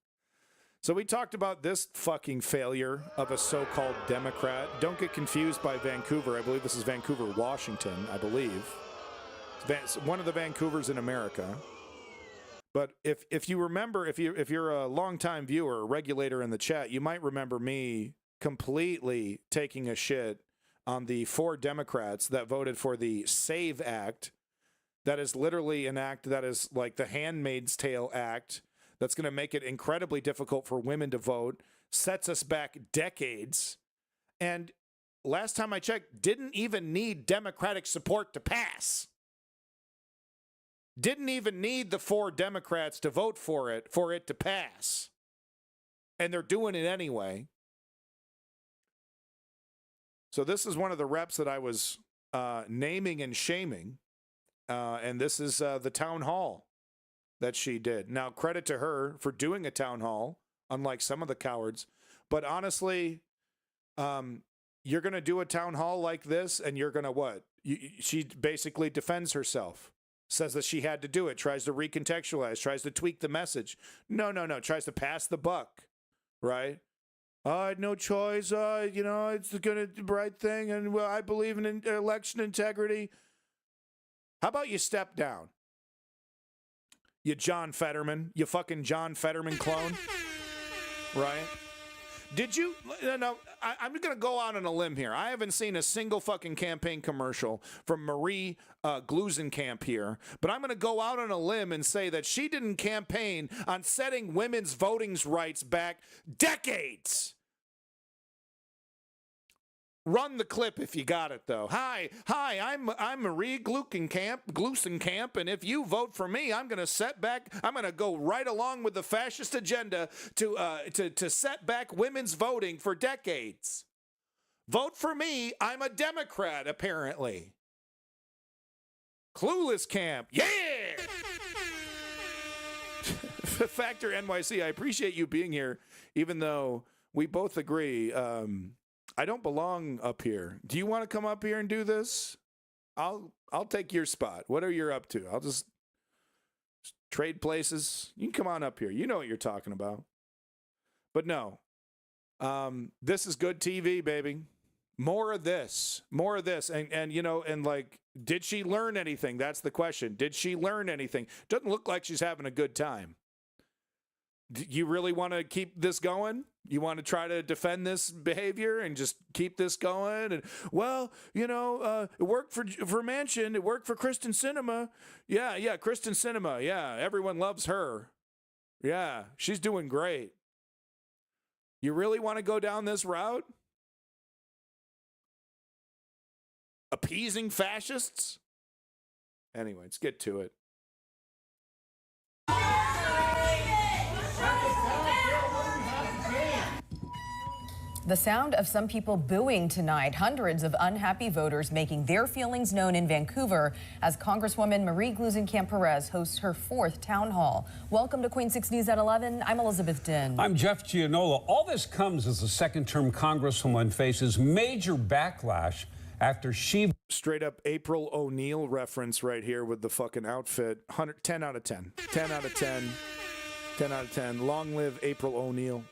So we talked about this fucking failure of a so-called Democrat. Don't get confused by Vancouver. I believe this is Vancouver, Washington. I believe. It's one of the Vancouvers in America. But if you remember, if you're a longtime viewer, a regulator in the chat, you might remember me completely taking a shit on the 4 Democrats that voted for the SAVE Act. That is literally an act that is like the Handmaid's Tale Act that's going to make it incredibly difficult for women to vote, sets us back decades, and last time I checked, didn't even need Democratic support to pass. Didn't even need the 4 Democrats to vote for it to pass. And they're doing it anyway. So this is one of the reps that I was naming and shaming. And this is the town hall that she did. Now, credit to her for doing a town hall, unlike some of the cowards. But honestly, you're going to do a town hall like this, and you're going to what? She basically defends herself. says that she had to do it, tries to recontextualize, tries to tweak the message. No, tries to pass the buck, right? I had no choice. It's the right thing, and I believe in election integrity. How about you step down? You John Fetterman, you fucking John Fetterman clone, right? Did you? No, I'm going to go out on a limb here. I haven't seen a single fucking campaign commercial from Marie Glusenkamp here, but I'm going to go out on a limb and say that she didn't campaign on setting women's voting rights back decades. Run the clip if you got it, though. Hi, I'm Marie Glusenkamp, and if you vote for me, I'm going to go right along with the fascist agenda to set back women's voting for decades. Vote for me, I'm a Democrat, apparently. Clueless Camp, yeah! Factor NYC, I appreciate you being here, even though we both agree, I don't belong up here. Do you want to come up here and do this? I'll take your spot. What are you up to? I'll just trade places. You can come on up here. You know what you're talking about. But no. This is good TV, baby. More of this. And like, did she learn anything? That's the question. Did she learn anything? Doesn't look like she's having a good time. You really want to keep this going? You want to try to defend this behavior and just keep this going? And it worked for Manchin. It worked for Kristen Sinema. Yeah, Kristen Sinema. Yeah, everyone loves her. Yeah, she's doing great. You really want to go down this route? Appeasing fascists? Anyway, let's get to it. The sound of some people booing tonight. Hundreds of unhappy voters making their feelings known in Vancouver as Congresswoman Marie Glusenkamp-Perez hosts her 4th town hall. Welcome to Queen 6 News at 11. I'm Elizabeth Din. I'm Jeff Gianola. All this comes as the second-term Congresswoman faces major backlash after she... Straight up April O'Neil reference right here with the fucking outfit. 10 out of 10. 10 out of 10. 10 out of 10. Long live April O'Neil.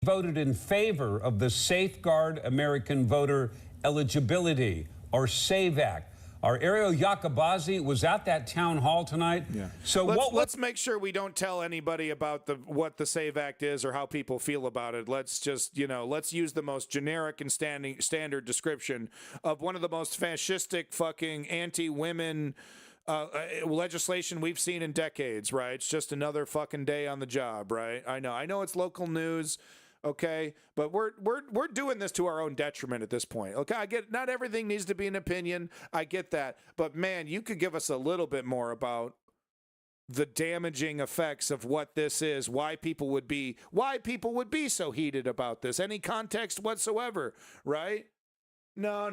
Voted in favor of the Safeguard American Voter Eligibility, or SAVE Act. Our Ariel Yakabazi was at that town hall tonight. Yeah. So let's make sure we don't tell anybody about what the SAVE Act is or how people feel about it. Let's just, let's use the most generic and standard description of one of the most fascistic fucking anti-women legislation we've seen in decades, right? It's just another fucking day on the job, right? I know it's local news. Okay, but we're doing this to our own detriment at this point. Okay, I get not everything needs to be an opinion. I get that, but man, you could give us a little bit more about the damaging effects of what this is. Why people would be so heated about this? Any context whatsoever, right? No.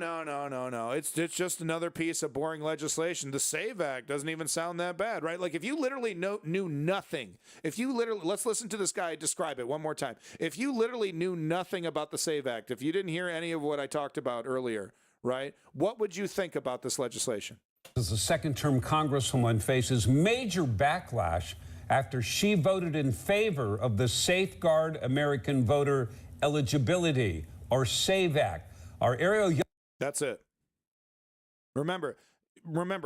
It's just another piece of boring legislation. The SAVE Act doesn't even sound that bad, right? Like if you literally knew nothing, let's listen to this guy describe it one more time. If you literally knew nothing about the SAVE Act, if you didn't hear any of what I talked about earlier, right? What would you think about this legislation? As the second-term Congresswoman faces major backlash after she voted in favor of the Safeguard American Voter Eligibility, or SAVE Act. Our Ariel... That's it. Remember,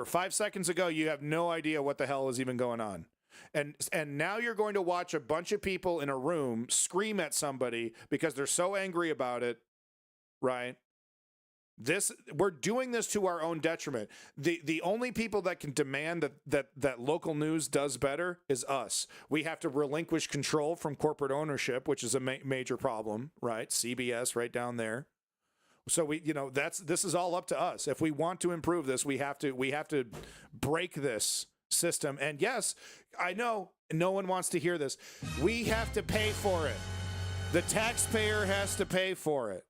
5 seconds ago, you have no idea what the hell is even going on. And now you're going to watch a bunch of people in a room scream at somebody because they're so angry about it, right? We're doing this to our own detriment. The only people that can demand that local news does better is us. We have to relinquish control from corporate ownership, which is a major problem, right? CBS right down there. So this is all up to us. If we want to improve this, we have to break this system. And yes, I know no one wants to hear this. We have to pay for it. The taxpayer has to pay for it.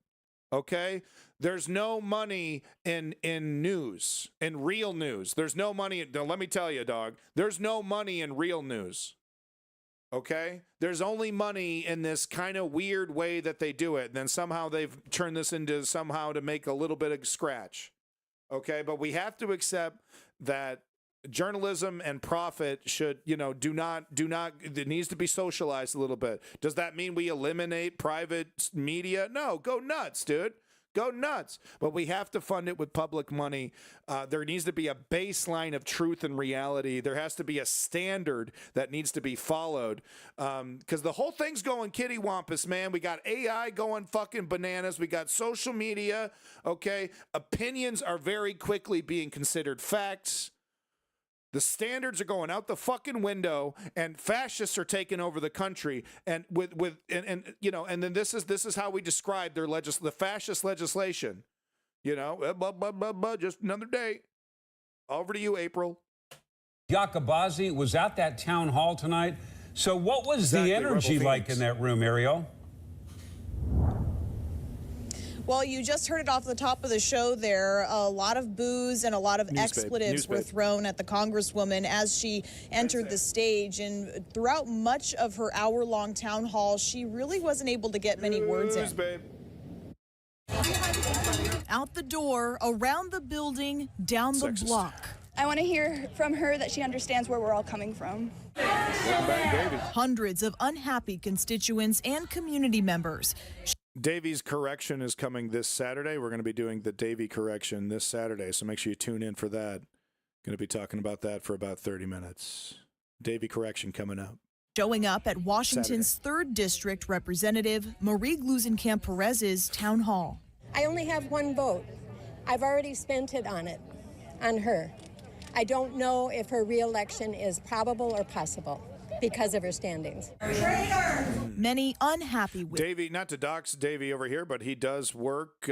Okay? There's no money in news, in real news. There's no money. Let me tell you, dog. There's no money in real news. Okay? There's only money in this kind of weird way that they do it. And then somehow they've turned this into somehow to make a little bit of scratch. Okay? But we have to accept that journalism and profit should, do not, it needs to be socialized a little bit. Does that mean we eliminate private media? No, go nuts, dude. Go nuts. But we have to fund it with public money. There needs to be a baseline of truth and reality. There has to be a standard that needs to be followed. Because the whole thing's going kittywampus, man. We got AI going fucking bananas. We got social media, okay? Opinions are very quickly being considered facts. The standards are going out the fucking window, and fascists are taking over the country. And and then this is how we describe their the fascist legislation. Just another day. Over to you, April. Yakabazi was at that town hall tonight. So what was the energy like in that room, Ariel? Well, you just heard it off the top of the show there. A lot of boos and a lot of expletives were thrown at the Congresswoman as she entered the stage. And throughout much of her hour-long town hall, she really wasn't able to get many words in. Out the door, around the building, down the block. I want to hear from her that she understands where we're all coming from. Hundreds of unhappy constituents and community members. Davy's correction is coming this Saturday. We're going to be doing the Davy correction this Saturday, so make sure you tune in for that. Going to be talking about that for about 30 minutes. Davy correction coming up. Showing up at Washington's 3rd District Representative Marie Gluesenkamp Perez's town hall. I only have one vote. I've already spent it on her. I don't know if her reelection is probable or possible because of her standings. Many unhappy with Davy, not to dox Davy over here, but he does work,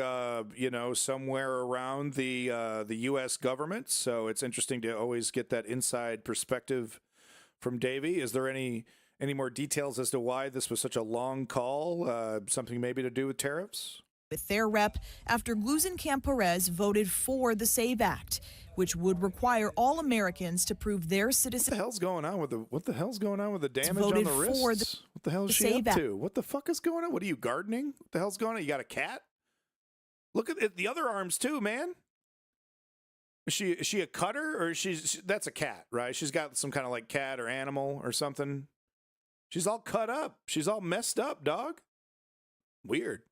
somewhere around the U.S. government. So it's interesting to always get that inside perspective from Davy. Is there any more details as to why this was such a long call? Something maybe to do with tariffs? With their rep after Gluesenkamp Perez voted for the SAVE Act, which would require all Americans to prove their citizenship. What the hell's going on with the damage on the wrists? What the hell is she up to? What the fuck is going on? What are you gardening? What the hell's going on? You got a cat? Look at it, the other arms too, man. Is she a cutter or that's a cat, right? She's got some kind of like cat or animal or something. She's all cut up. She's all messed up, dog. Weird.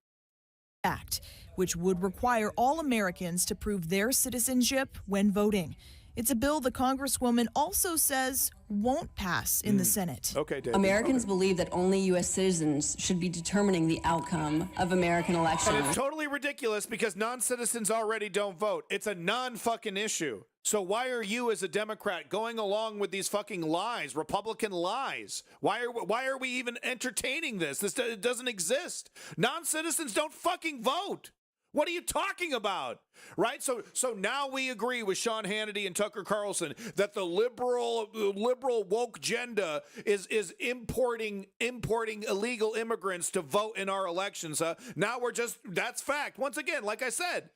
Act, which would require all Americans to prove their citizenship when voting. It's a bill the Congresswoman also says won't pass in the Senate. Okay, David. Americans believe that only U.S. citizens should be determining the outcome of American elections. And it's totally ridiculous because non-citizens already don't vote. It's a non-fucking issue. So why are you as a Democrat going along with these fucking lies, Republican lies? Why are we even entertaining this? This doesn't exist. Non-citizens don't fucking vote. What are you talking about? Right? So now we agree with Sean Hannity and Tucker Carlson that the liberal woke agenda is importing illegal immigrants to vote in our elections. Now that's fact. Once again, like I said,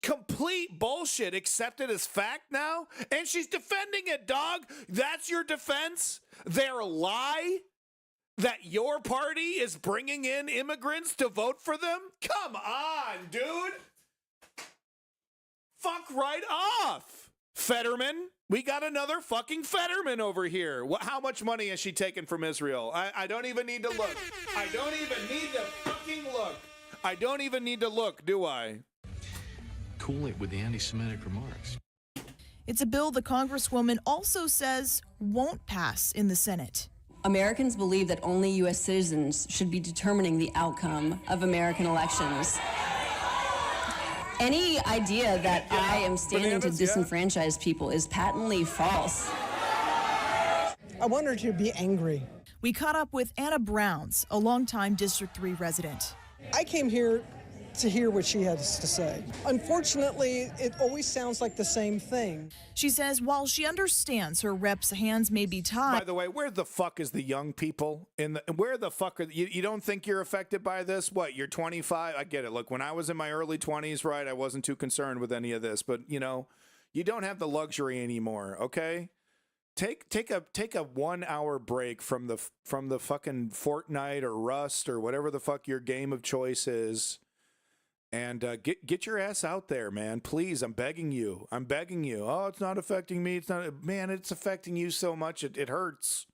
complete bullshit accepted as fact now, and she's defending it, dog. That's your defense? Their lie? That your party is bringing in immigrants to vote for them? Come on, dude. Fuck right off. Fetterman. We got another fucking Fetterman over here. How much money has she taken from Israel? I don't even need to look. I don't even need to fucking look. I don't even need to look, do I? Cool it with the anti-Semitic remarks. It's a bill the Congresswoman also says won't pass in the Senate. Americans believe that only U.S. citizens should be determining the outcome of American elections. Any idea that I am standing to disenfranchise people is patently false. I want her to be angry. We caught up with Anna Browns, a longtime District 3 resident. I came here to hear what she has to say. Unfortunately, it always sounds like the same thing. She says while she understands her rep's hands may be tied. By the way, where the fuck is the young people? Where the fuck are you don't think you're affected by this? What, you're 25? I get it. Look, when I was in my early 20s, right, I wasn't too concerned with any of this, but you don't have the luxury anymore, okay? Take a 1 hour break from the fucking Fortnite or Rust or whatever the fuck your game of choice is. And get your ass out there, man. Please, I'm begging you. I'm begging you. Oh, it's not affecting me. It's not. Man, it's affecting you so much. It hurts.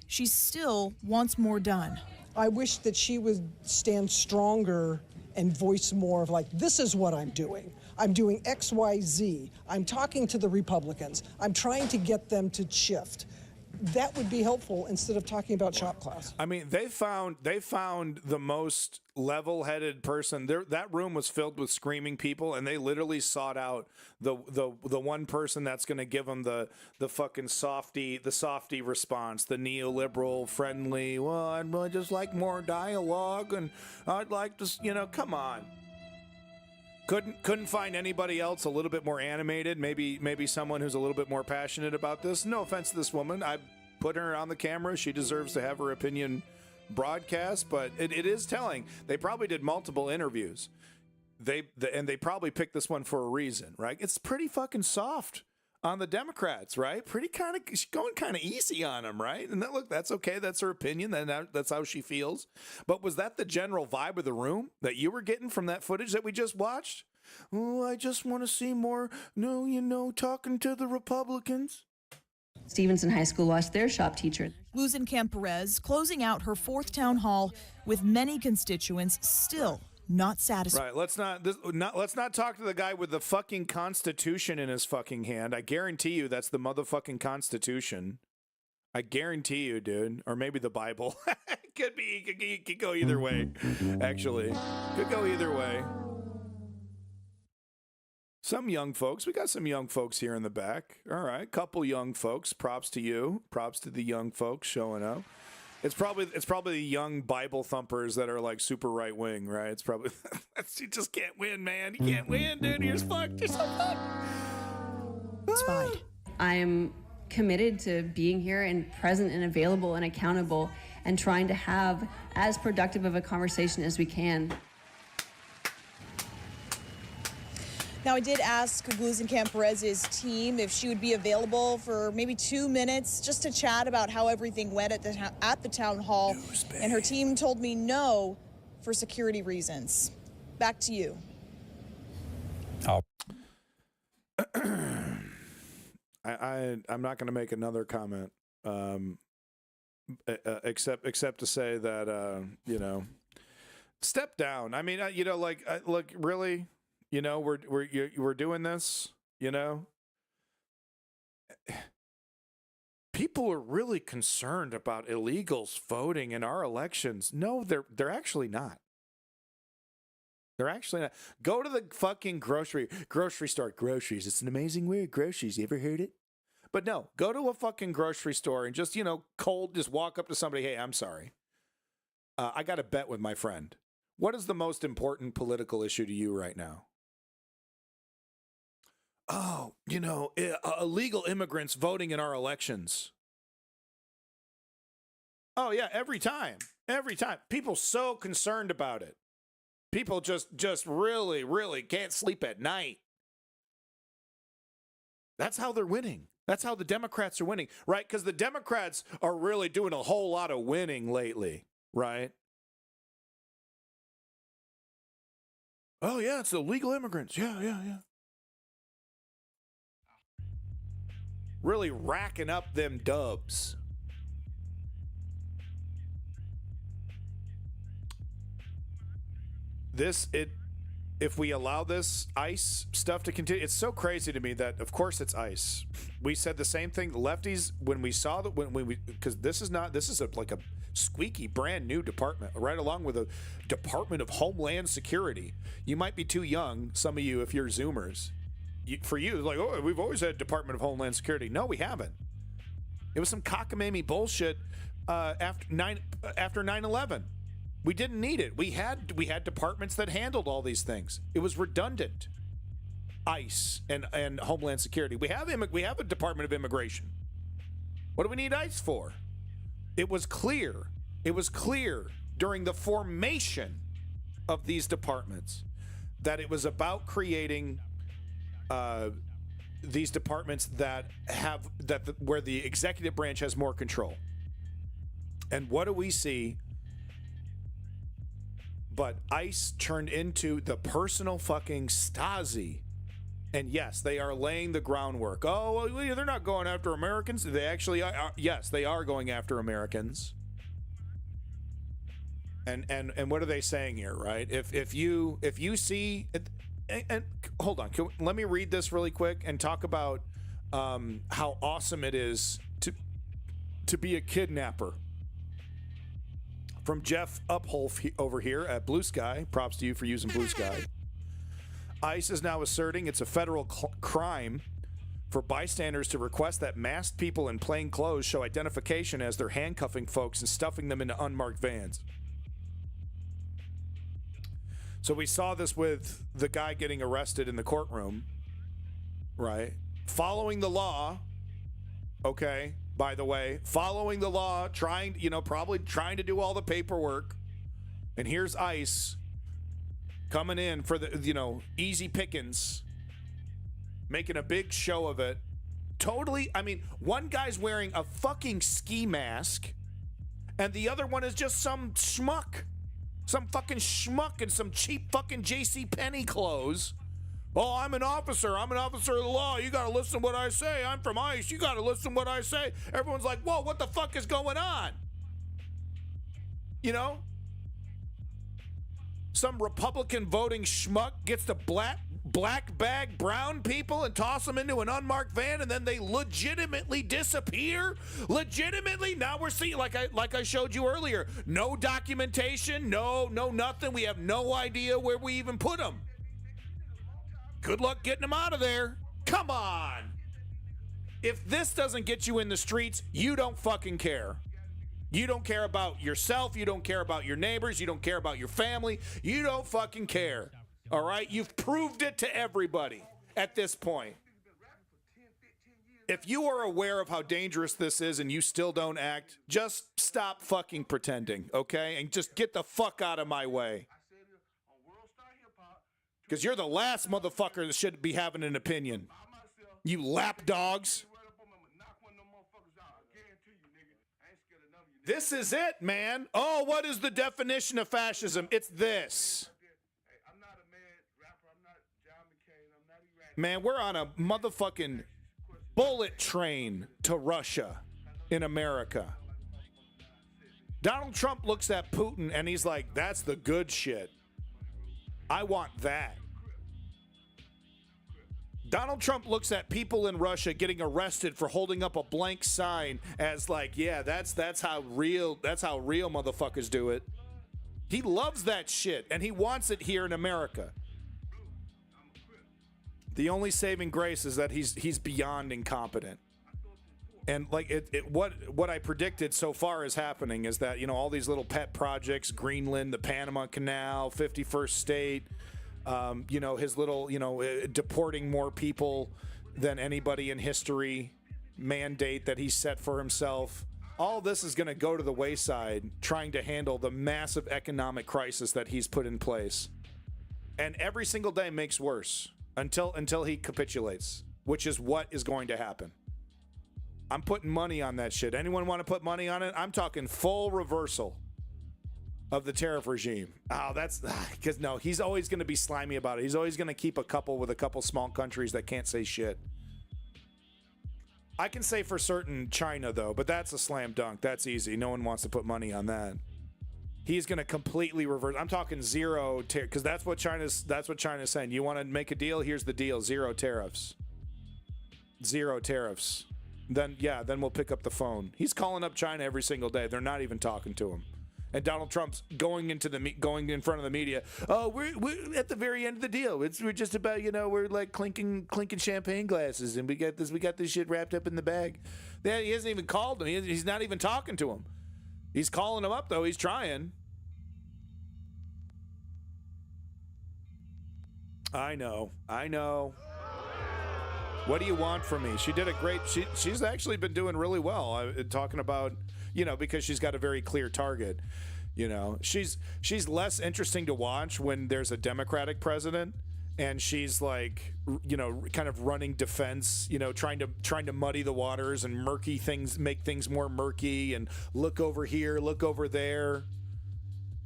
She still wants more done. I wish that she would stand stronger and voice more of like, this is what I'm doing. I'm doing X, Y, Z. I'm talking to the Republicans. I'm trying to get them to shift. That would be helpful instead of talking about shop class. I mean, they found the most level-headed person. That room was filled with screaming people, and they literally sought out the one person that's going to give them the fucking softy response, the neoliberal friendly. Well, I'd really just like more dialogue, and I'd like to, come on. Couldn't find anybody else a little bit more animated. Maybe someone who's a little bit more passionate about this. No offense to this woman. I put her on the camera. She deserves to have her opinion broadcast, but it is telling. They probably did multiple interviews. And they probably picked this one for a reason, right? It's pretty fucking soft on the Democrats, right? Going kind of easy on them, right? And look, that's okay. That's her opinion. That's how she feels. But was that the general vibe of the room that you were getting from that footage that we just watched? Oh, I just want to see more, talking to the Republicans. Stevenson High School lost their shop teacher. Glusenkamp Perez closing out her 4th town hall with many constituents still not satisfied. Right. Let's not talk to the guy with the fucking Constitution in his fucking hand. I guarantee you that's the motherfucking Constitution. I guarantee you, dude. Or maybe the Bible. Could be. It could go either way. Actually, could go either way. Some young folks. We got some young folks here in the back. All right, couple young folks. Props to you. Props to the young folks showing up. It's probably the young Bible thumpers that are like super right wing, right? It's probably you just can't win, man. You can't win, dude. You're fucked. You're so fucked. It's fine. I'm committed to being here and present and available and accountable and trying to have as productive of a conversation as we can. Now, I did ask Glusenkamp Perez's team if she would be available for maybe 2 minutes just to chat about how everything went at the town hall. And her team told me no for security reasons. Back to you. I'm not going to make another comment, except to say that step down. I mean, look, really. We're doing this, People are really concerned about illegals voting in our elections. No, they're actually not. They're actually not. Go to the fucking grocery store. Groceries. It's an amazing word. Groceries. You ever heard it? But no, go to a fucking grocery store and just, just walk up to somebody. Hey, I'm sorry. I got a bet with my friend. What is the most important political issue to you right now? Oh, illegal immigrants voting in our elections. Oh, yeah, every time. People so concerned about it. People just really, really can't sleep at night. That's how they're winning. That's how the Democrats are winning, right? Because the Democrats are really doing a whole lot of winning lately, right? Oh, yeah, it's the illegal immigrants. Yeah. Really racking up them dubs. If we allow this ICE stuff to continue, it's so crazy to me that, of course, it's ICE. We said the same thing. The lefties, when we saw that, because this is like a squeaky brand new department, right along with a Department of Homeland Security. You might be too young, some of you, if you're Zoomers. For you, it's like, oh, we've always had Department of Homeland Security. No, we haven't. It was some cockamamie bullshit after 9/11. We didn't need it. We had departments that handled all these things. It was redundant. ICE and Homeland Security. We have a Department of Immigration. What do we need ICE for? It was clear during the formation of these departments that it was about creating these departments where the executive branch has more control. And what do we see But ICE turned into the personal fucking Stasi. And yes, they are laying the groundwork. Oh, well, they're not going after Americans. They actually are. Yes, they are going after Americans. And what are they saying here, right? If you see, and hold on, let me read this really quick and talk about how awesome it is to be a kidnapper. From Jeff Upholf over here at Blue Sky. Props to you for using Blue Sky. ICE is now asserting it's a federal crime for bystanders to request that masked people in plain clothes show identification as they're handcuffing folks and stuffing them into unmarked vans. So we saw this with the guy getting arrested in the courtroom, right? Following the law, okay, by the way, following the law, probably trying to do all the paperwork. And here's ICE coming in for the, easy pickings, making a big show of it. Totally, one guy's wearing a fucking ski mask, and the other one is just some schmuck. Some fucking schmuck in some cheap fucking JCPenney clothes. Oh, I'm an officer. I'm an officer of the law. You got to listen to what I say. I'm from ICE. You got to listen to what I say. Everyone's like, whoa, what the fuck is going on? Some Republican voting schmuck gets to black bag brown people and toss them into an unmarked van, and then they legitimately disappear. Legitimately, now we're seeing, like I showed you earlier, no documentation, no nothing. We have no idea where we even put them. Good luck getting them out of there. Come on. If this doesn't get you in the streets, you don't fucking care. You don't care about yourself. You don't care about your neighbors. You don't care about your family. You don't fucking care. All right? You've proved it to everybody at this point. If you are aware of how dangerous this is and you still don't act, just stop fucking pretending, okay? And just get the fuck out of my way. Because you're the last motherfucker that should be having an opinion. You lap dogs. This is it, man. Oh, what is the definition of fascism? It's this. Man, we're on a motherfucking bullet train to Russia in America. Donald Trump looks at Putin and he's like, that's the good shit. I want that. Donald Trump looks at people in Russia getting arrested for holding up a blank sign as like, yeah, that's how real motherfuckers do it. He loves that shit and he wants it here in America. The only saving grace is that he's beyond incompetent. And like what I predicted so far is happening is that, all these little pet projects, Greenland, the Panama Canal, 51st State, his little, deporting more people than anybody in history mandate that he set for himself. All this is going to go to the wayside trying to handle the massive economic crisis that he's put in place. And every single day makes worse until he capitulates, which is what is going to happen. I'm putting money on that shit. Anyone want to put money on it? I'm talking full reversal of the tariff regime. Oh, that's because no, he's always going to be slimy about it. He's always going to keep a couple small countries that can't say shit. I can say for certain China though, but that's a slam dunk. That's easy. No one wants to put money on that. He's going to completely reverse. I'm talking zero because that's what China's saying. You want to make a deal? Here's the deal: zero tariffs. Zero tariffs. Then we'll pick up the phone. He's calling up China every single day. They're not even talking to him. And Donald Trump's going in front of the media. Oh, we're at the very end of the deal. We're just about, we're like clinking champagne glasses, and we got this shit wrapped up in the bag. He hasn't even called him. He's not even talking to him. He's calling him up though. He's trying. I know. What do you want from me? She did a great. She's actually been doing really well. Talking about, because she's got a very clear target. She's less interesting to watch when there's a Democratic president and she's like, kind of running defense, trying to muddy the waters and make things more murky and look over here, look over there.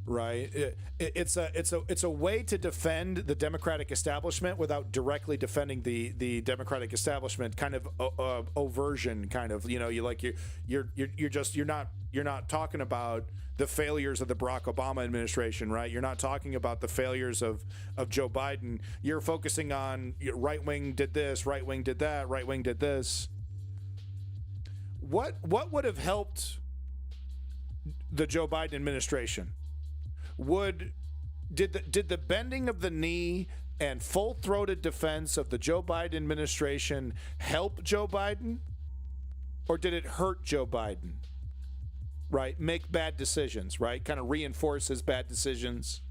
right? It's a way to defend the Democratic establishment without directly defending the Democratic establishment. Kind of overversion, kind of, you know, you're not talking about the failures of the Barack Obama administration, right? You're not talking about the failures of Joe Biden. You're focusing on right wing did this, right wing did that, right wing did this. What would have helped the Joe Biden administration? Did the bending of the knee and full-throated defense of the Joe Biden administration help Joe Biden, or did it hurt Joe Biden? Right, make bad decisions, right? Kind of reinforce his bad decisions.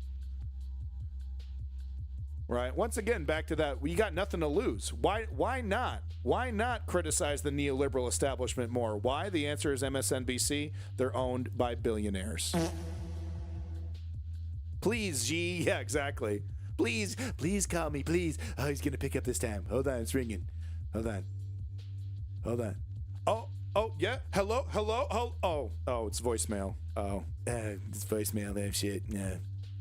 Right. Once again, back to that. You got nothing to lose. Why not? Why not criticize the neoliberal establishment more? Why? The answer is MSNBC. They're owned by billionaires. Please, G. Yeah, exactly. Please call me, please. Oh, he's gonna pick up this time. Hold on, it's ringing. Hold on. Oh, yeah. Hello. Oh, it's voicemail. Oh, it's voicemail. That shit.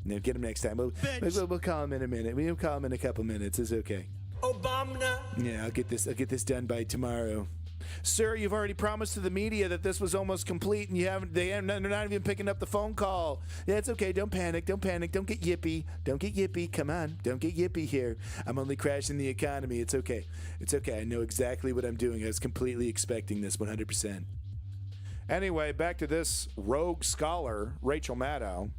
No, get him next time. We'll call him in a minute. We'll call him in a couple minutes. It's okay. Obama. Yeah, I'll get this done by tomorrow. Sir, you've already promised to the media that this was almost complete, and they're not even picking up the phone call. Yeah, it's okay. Don't panic. Don't get yippy. Come on. Don't get yippy here. I'm only crashing the economy. It's okay. I know exactly what I'm doing. I was completely expecting this 100%. Anyway, back to this rogue scholar, Rachel Maddow.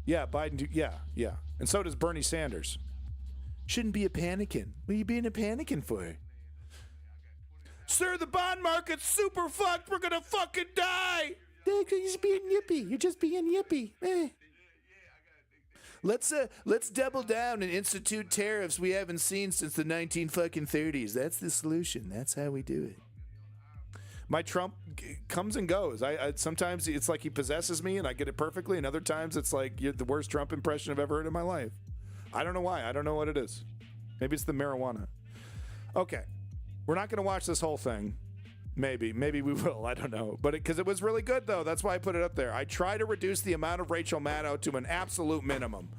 Yeah, Biden. Yeah. And so does Bernie Sanders. Shouldn't be a panicking. What are you being a panicking for? Sir, the bond market's super fucked. We're gonna fucking die. You're just being yippy. You're just being yippy. Let's double down and institute tariffs we haven't seen since the 1930s. That's the solution. That's how we do it. My Trump comes and goes. I sometimes it's like he possesses me and I get it perfectly, and other times it's like you're the worst Trump impression I've ever heard in my life. I don't know why. I don't know what it is. Maybe it's the marijuana. Okay. We're not going to watch this whole thing. Maybe we will. I don't know. But because it was really good, though. That's why I put it up there. I try to reduce the amount of Rachel Maddow to an absolute minimum.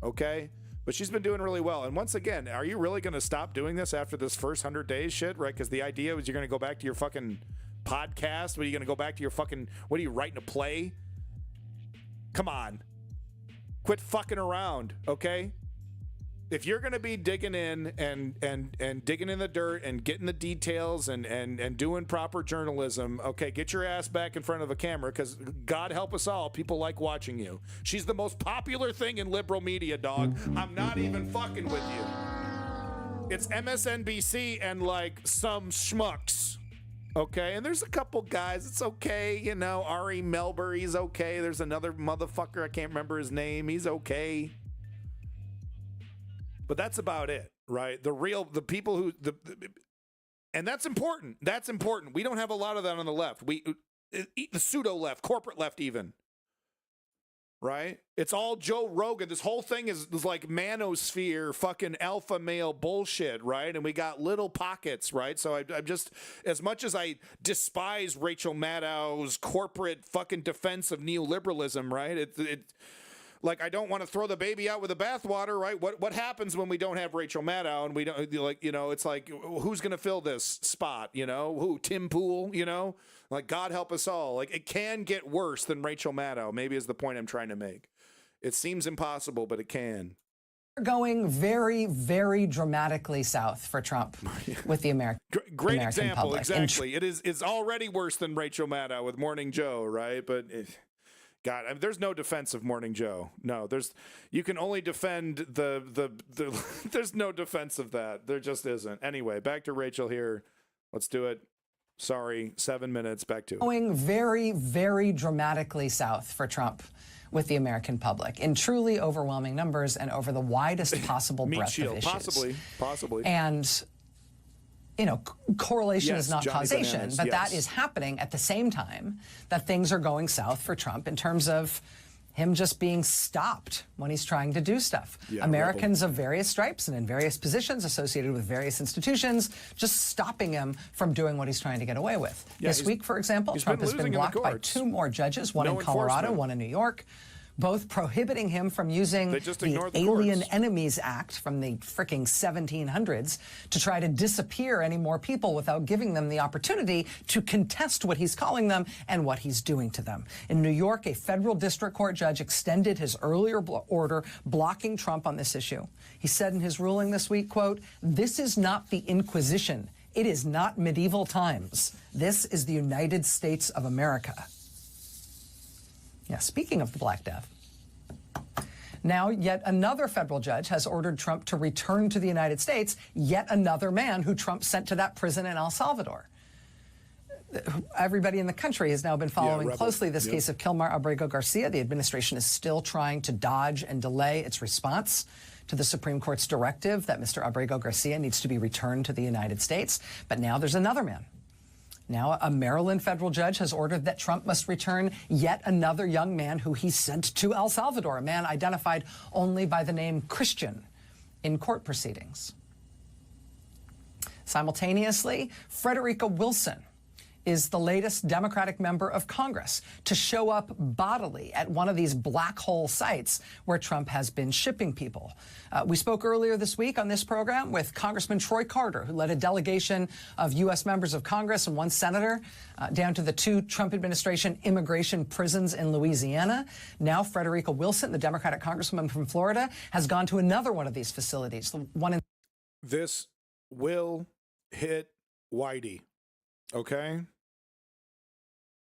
Okay? But she's been doing really well. And once again, are you really going to stop doing this after this first 100 days shit, right? Because the idea was you're going to go back to your fucking podcast. What are you going to go back to your fucking, what are you, writing a play? Come on. Quit fucking around, okay? If you're going to be digging in and digging in the dirt and getting the details and doing proper journalism, okay, get your ass back in front of a camera, because God help us all, people like watching you. She's the most popular thing in liberal media, dog. I'm not even fucking with you. It's MSNBC and like some schmucks, okay? And there's a couple guys, it's okay, you know, Ari Melber, he's okay. There's another motherfucker, I can't remember his name, he's okay. But that's about it, right? The people who, and that's important. That's important. We don't have a lot of that on the left. The pseudo left, corporate left even, right? It's all Joe Rogan. This whole thing is like manosphere, fucking alpha male bullshit, right? And we got little pockets, right? So I'm just, as much as I despise Rachel Maddow's corporate fucking defense of neoliberalism, right? Like, I don't want to throw the baby out with the bathwater, right? What happens when we don't have Rachel Maddow and we don't, like, you know, it's like, who's going to fill this spot, you know? Who? Tim Pool, you know? Like, God help us all. Like, it can get worse than Rachel Maddow, maybe is the point I'm trying to make. It seems impossible, but it can. Going very, very dramatically south for Trump with the American Great example, public. Exactly. It's already worse than Rachel Maddow with Morning Joe, right? But... God, I mean, there's no defense of Morning Joe. No, you can only defend the there's no defense of that. There just isn't. Anyway, back to Rachel here. Let's do it. Sorry, 7 minutes. Back to it. Going very, very dramatically south for Trump with the American public in truly overwhelming numbers and over the widest possible breadth of issues. Possibly. And you know, correlation is not Johnny causation, Bananas, but that is happening at the same time that things are going south for Trump in terms of him just being stopped when he's trying to do stuff. Yeah, Americans of various stripes and in various positions associated with various institutions just stopping him from doing what he's trying to get away with. Yeah, this week, for example, Trump has been blocked by 2 more judges, one in Colorado, one in New York, both prohibiting him from using the Alien Enemies Act from the fricking 1700s to try to disappear any more people without giving them the opportunity to contest what he's calling them and what he's doing to them. In New York, a federal district court judge extended his earlier order blocking Trump on this issue. He said in his ruling this week, quote, "This is not the Inquisition. It is not medieval times. This is the United States of America." Yeah, speaking of the Black Death, now yet another federal judge has ordered Trump to return to the United States, yet another man who Trump sent to that prison in El Salvador. Everybody in the country has now been following closely this case of Kilmar Abrego Garcia. The administration is still trying to dodge and delay its response to the Supreme Court's directive that Mr. Abrego Garcia needs to be returned to the United States. But now there's another man. Now, a Maryland federal judge has ordered that Trump must return yet another young man who he sent to El Salvador, a man identified only by the name Christian in court proceedings. Simultaneously, Frederica Wilson is the latest Democratic member of Congress to show up bodily at one of these black hole sites where Trump has been shipping people. We spoke earlier this week on this program with Congressman Troy Carter, who led a delegation of U.S. members of Congress and 1 senator down to the 2 Trump administration immigration prisons in Louisiana. Now Frederica Wilson, the Democratic congresswoman from Florida, has gone to another one of these facilities, the one in... This will hit Whitey. Okay?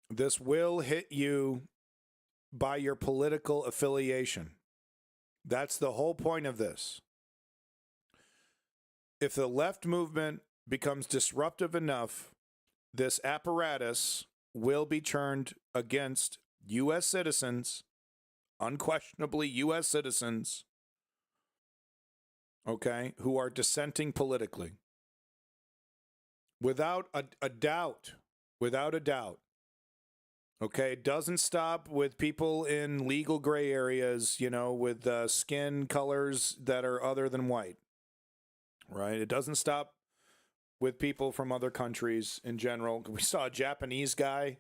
This will hit you by your political affiliation. That's the whole point of this. If the left movement becomes disruptive enough, this apparatus will be turned against U.S. citizens, unquestionably U.S. citizens, okay, who are dissenting politically. Without a doubt, okay, it doesn't stop with people in legal gray areas, you know, with skin colors that are other than white, right? It doesn't stop with people from other countries in general. We saw a Japanese guy,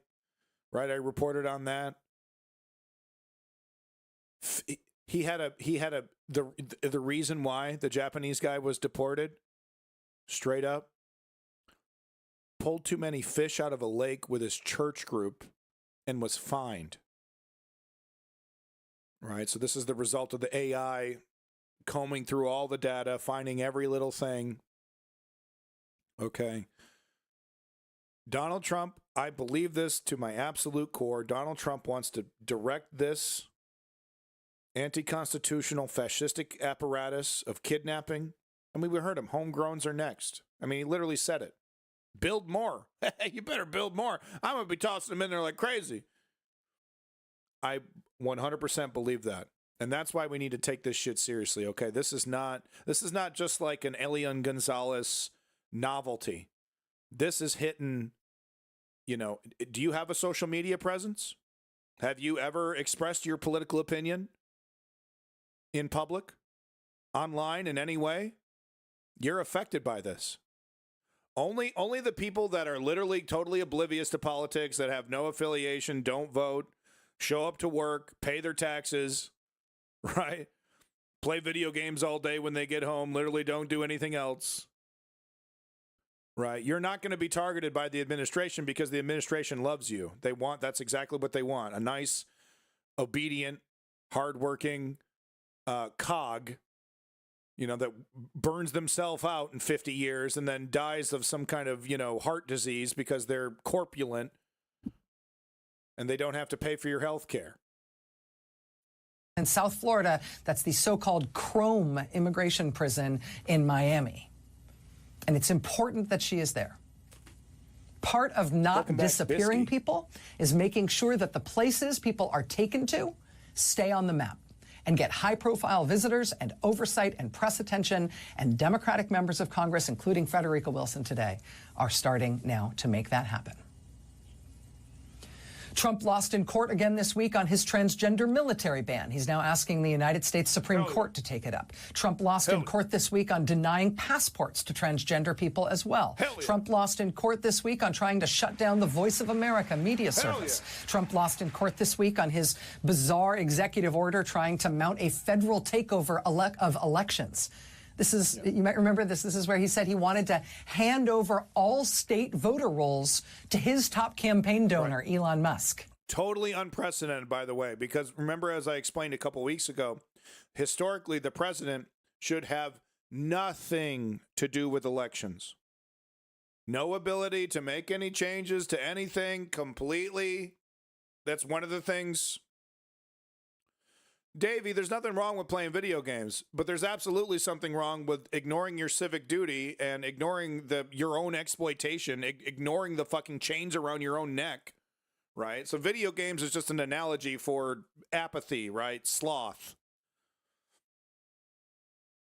right? I reported on that. The reason why the Japanese guy was deported, straight up, pulled too many fish out of a lake with his church group and was fined. Right? So this is the result of the AI combing through all the data, finding every little thing. Okay. Donald Trump, I believe this to my absolute core. Donald Trump wants to direct this anti-constitutional fascistic apparatus of kidnapping. I mean, we heard him. Homegrowns are next. I mean, he literally said it. Build more. You better build more. I'm going to be tossing them in there like crazy. I 100% believe that. And that's why we need to take this shit seriously, okay? This is not just like an Elian Gonzalez novelty. This is hitting, you know, do you have a social media presence? Have you ever expressed your political opinion in public, online, in any way? You're affected by this. Only the people that are literally totally oblivious to politics, that have no affiliation, don't vote, show up to work, pay their taxes, right? Play video games all day when they get home, literally don't do anything else, right? You're not going to be targeted by the administration because the administration loves you. That's exactly what they want. A nice, obedient, hardworking cog, you know, that burns themselves out in 50 years and then dies of some kind of, you know, heart disease because they're corpulent and they don't have to pay for your health care. In South Florida, that's the so-called Chrome immigration prison in Miami. And it's important that she is there. Part of not disappearing people is making sure that the places people are taken to stay on the map and get high-profile visitors and oversight and press attention. And Democratic members of Congress, including Frederica Wilson today, are starting now to make that happen. Trump lost in court again this week on his transgender military ban. He's now asking the United States Supreme Court to take it up. Trump lost in court this week on denying passports to transgender people as well. Trump lost in court this week on trying to shut down the Voice of America media service. Trump lost in court this week on his bizarre executive order trying to mount a federal takeover of elections. This is, you might remember this is where he said he wanted to hand over all state voter rolls to his top campaign donor, Elon Musk. Totally unprecedented, by the way, because remember, as I explained a couple weeks ago, historically, the president should have nothing to do with elections. No ability to make any changes to anything completely. That's one of the things. Davey, there's nothing wrong with playing video games, but there's absolutely something wrong with ignoring your civic duty and ignoring your own exploitation, ignoring the fucking chains around your own neck, right? So video games is just an analogy for apathy, right? Sloth.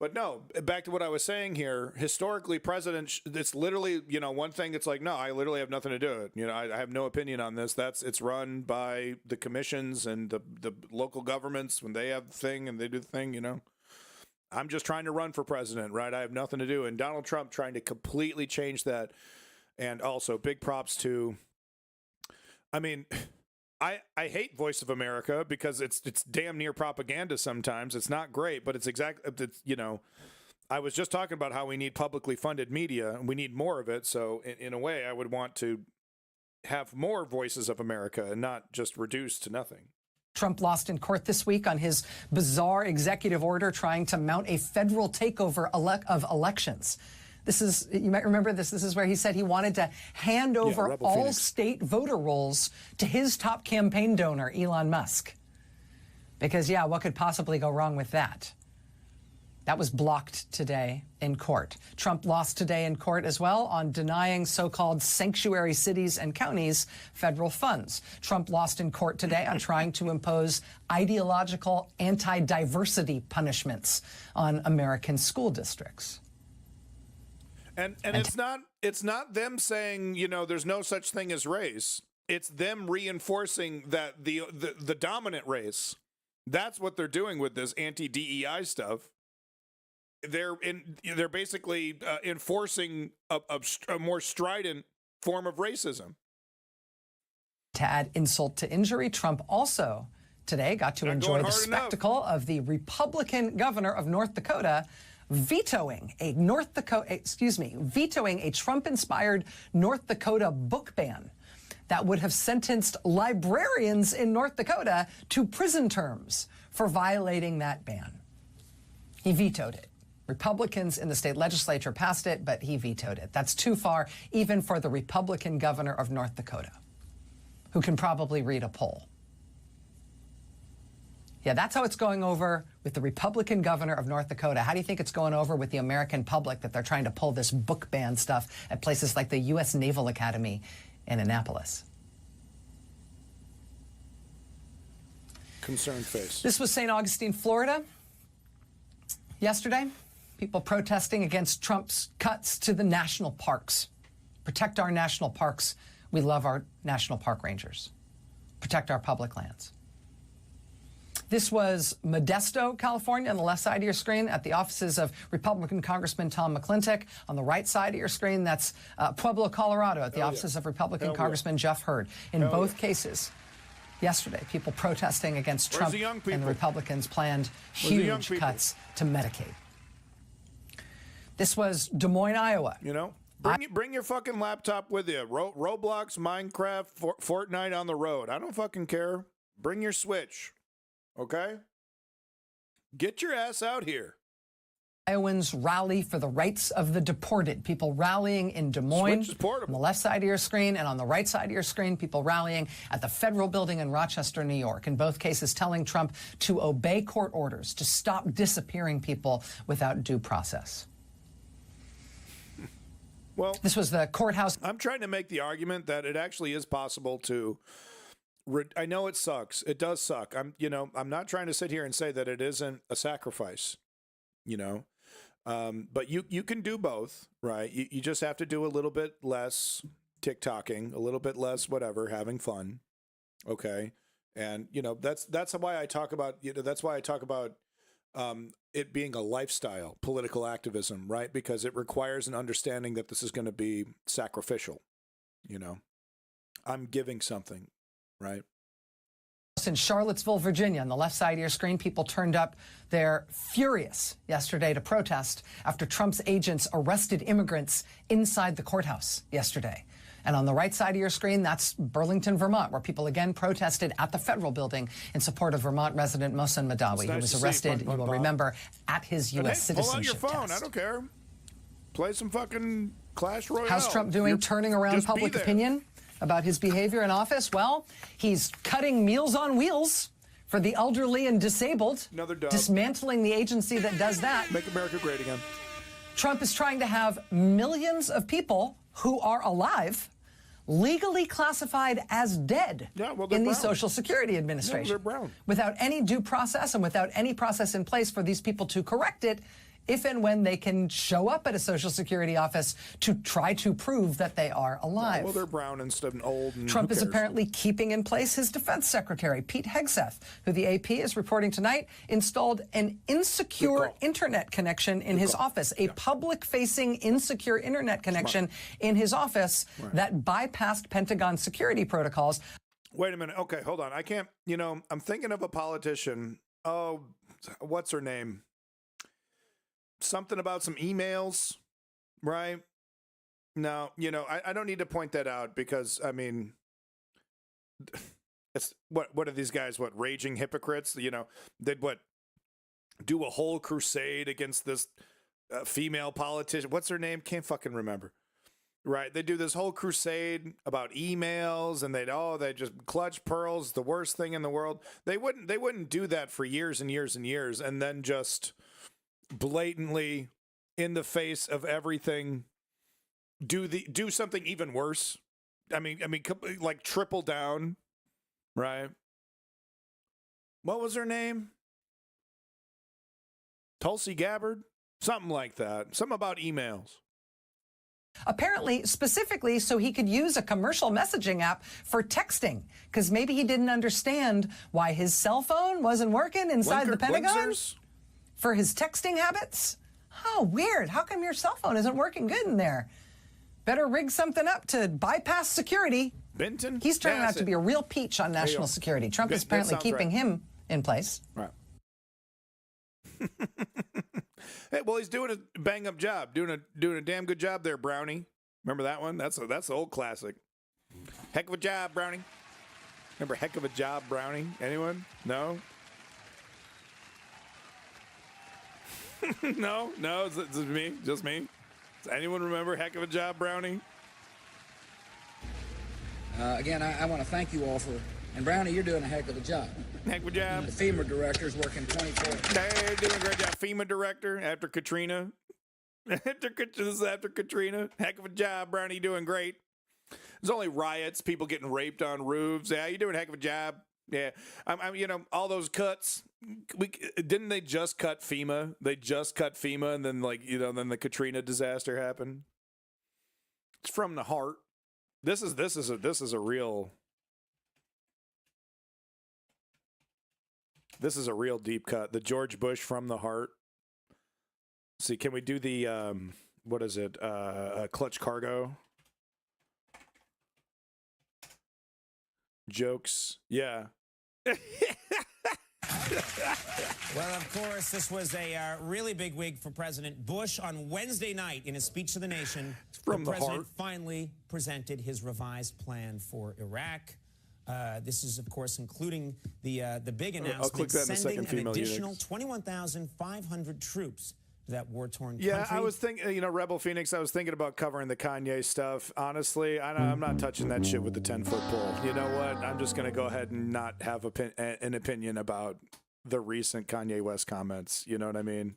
But no, back to what I was saying here. Historically, presidents, it's literally, one thing that's like, no, I literally have nothing to do with it. I have no opinion on this. It's run by the commissions and the local governments when they have the thing and they do the thing, I'm just trying to run for president, right? I have nothing to do. And Donald Trump trying to completely change that. And also big props to, I hate Voice of America because it's damn near propaganda sometimes. It's not great, but I was just talking about how we need publicly funded media and we need more of it. So in a way, I would want to have more Voices of America and not just reduced to nothing. Trump lost in court this week on his bizarre executive order trying to mount a federal takeover of elections. You might remember this is where he said he wanted to hand over all state voter rolls to his top campaign donor, Elon Musk. Because, what could possibly go wrong with that? That was blocked today in court. Trump lost today in court as well on denying so-called sanctuary cities and counties federal funds. Trump lost in court today on trying to impose ideological anti-diversity punishments on American school districts. And it's not them saying, there's no such thing as race. It's them reinforcing that the dominant race. That's what they're doing with this anti-DEI stuff. They're basically enforcing a more strident form of racism. To add insult to injury, Trump also today got to enjoy the spectacle of the Republican governor of North Dakota vetoing a Trump-inspired North Dakota book ban that would have sentenced librarians in North Dakota to prison terms for violating that ban. He vetoed it. Republicans in the state legislature passed it, but he vetoed it. That's too far, even for the Republican governor of North Dakota, who can probably read a poll. Yeah, that's how it's going over with the Republican governor of North Dakota. How do you think it's going over with the American public that they're trying to pull this book ban stuff at places like the U.S. Naval Academy in Annapolis? Concerned face. This was St. Augustine, Florida. Yesterday, people protesting against Trump's cuts to the national parks. Protect our national parks. We love our national park rangers. Protect our public lands. This was Modesto, California, on the left side of your screen at the offices of Republican Congressman Tom McClintock. On the right side of your screen, that's Pueblo, Colorado, at the offices of Republican Congressman Jeff Hurd. In both cases, yesterday, people protesting against Trump and the Republicans' planned huge cuts to Medicaid. This was Des Moines, Iowa. Bring your fucking laptop with you. Roblox, Minecraft, Fortnite on the road. I don't fucking care. Bring your Switch. Okay? Get your ass out here. Iowans rally for the rights of the deported. People rallying in Des Moines on the left side of your screen, and on the right side of your screen, people rallying at the federal building in Rochester, New York. In both cases, telling Trump to obey court orders, to stop disappearing people without due process. Well, this was the courthouse. I'm trying to make the argument that it actually is possible to. I know it sucks. It does suck. I'm not trying to sit here and say that it isn't a sacrifice, but you can do both, right? You just have to do a little bit less TikToking, a little bit less whatever, having fun, Okay. And, that's why I talk about, it being a lifestyle, political activism, right? Because it requires an understanding that this is going to be sacrificial. I'm giving something, right? In Charlottesville, Virginia, on the left side of your screen, people turned up. They're furious yesterday to protest after Trump's agents arrested immigrants inside the courthouse yesterday. And on the right side of your screen, that's Burlington, Vermont, where people again protested at the federal building in support of Vermont resident Mohsen Madawi, who was arrested, you will remember, at his U.S. citizenship pull out your phone. test. I don't care. Play some fucking Clash Royale. How's Trump doing turning around public opinion about his behavior in office? Well, he's cutting Meals on Wheels for the elderly and disabled, dismantling the agency that does that. Make America great again. Trump is trying to have millions of people who are alive legally classified as dead in the Social Security Administration. Yeah, they're brown. Without any due process and without any process in place for these people to correct it, if and when they can show up at a Social Security office to try to prove that they are alive. Well, they're brown instead of old. And Trump is apparently keeping in place his defense secretary, Pete Hegseth, who the AP is reporting tonight installed an insecure internet connection in his office, a public-facing insecure internet connection in his office that bypassed Pentagon security protocols. Wait a minute. Okay, hold on. I can't, I'm thinking of a politician. Oh, what's her name? Something about some emails, right? Now, I don't need to point that out because, it's what are these guys, raging hypocrites? They'd do a whole crusade against this female politician. What's her name? Can't fucking remember. Right? They do this whole crusade about emails and they just clutch pearls, the worst thing in the world. They wouldn't do that for years and years and years and then just blatantly in the face of everything do something even worse. I mean like triple down, right? What was her name? Tulsi Gabbard, something like that. Something about emails. Apparently, specifically so he could use a commercial messaging app for texting, because maybe he didn't understand why his cell phone wasn't working inside the Pentagon. For his texting habits? Oh, weird. How come your cell phone isn't working good in there? Better rig something up to bypass security. Benton? He's turning out to be a real peach on national security. Trump is apparently keeping him in place. Right. Hey, well, he's doing a bang-up job. Doing a damn good job there, Brownie. Remember that one? That's the old classic. Heck of a job, Brownie. Remember Heck of a Job, Brownie? Anyone? No? No, it's me, just me. Does anyone remember Heck of a Job, Brownie? Again, I want to thank you all and Brownie, you're doing a heck of a job. Heck of a job. The FEMA director's working 24. They're doing a great job. FEMA director after Katrina. This is after Katrina. Heck of a job, Brownie, doing great. There's only riots, people getting raped on roofs. Yeah, you doing a heck of a job. Yeah, all those cuts. Didn't they just cut FEMA? They just cut FEMA, and then then the Katrina disaster happened. It's from the heart. This is a real deep cut. The George Bush from the heart. See, can we do the what is it? Clutch Cargo jokes? Yeah. Well, of course, this was a really big week for President Bush. On Wednesday night, in his speech to the nation, the president finally presented his revised plan for Iraq. This is, of course, including the big announcement sending an additional 21,500 troops to that war-torn country. Yeah, I was thinking, Rebel Phoenix, I was thinking about covering the Kanye stuff. Honestly, I'm not touching that shit with the 10-foot pole. You know what? I'm just going to go ahead and not have an opinion about the recent Kanye West comments. You know what I mean?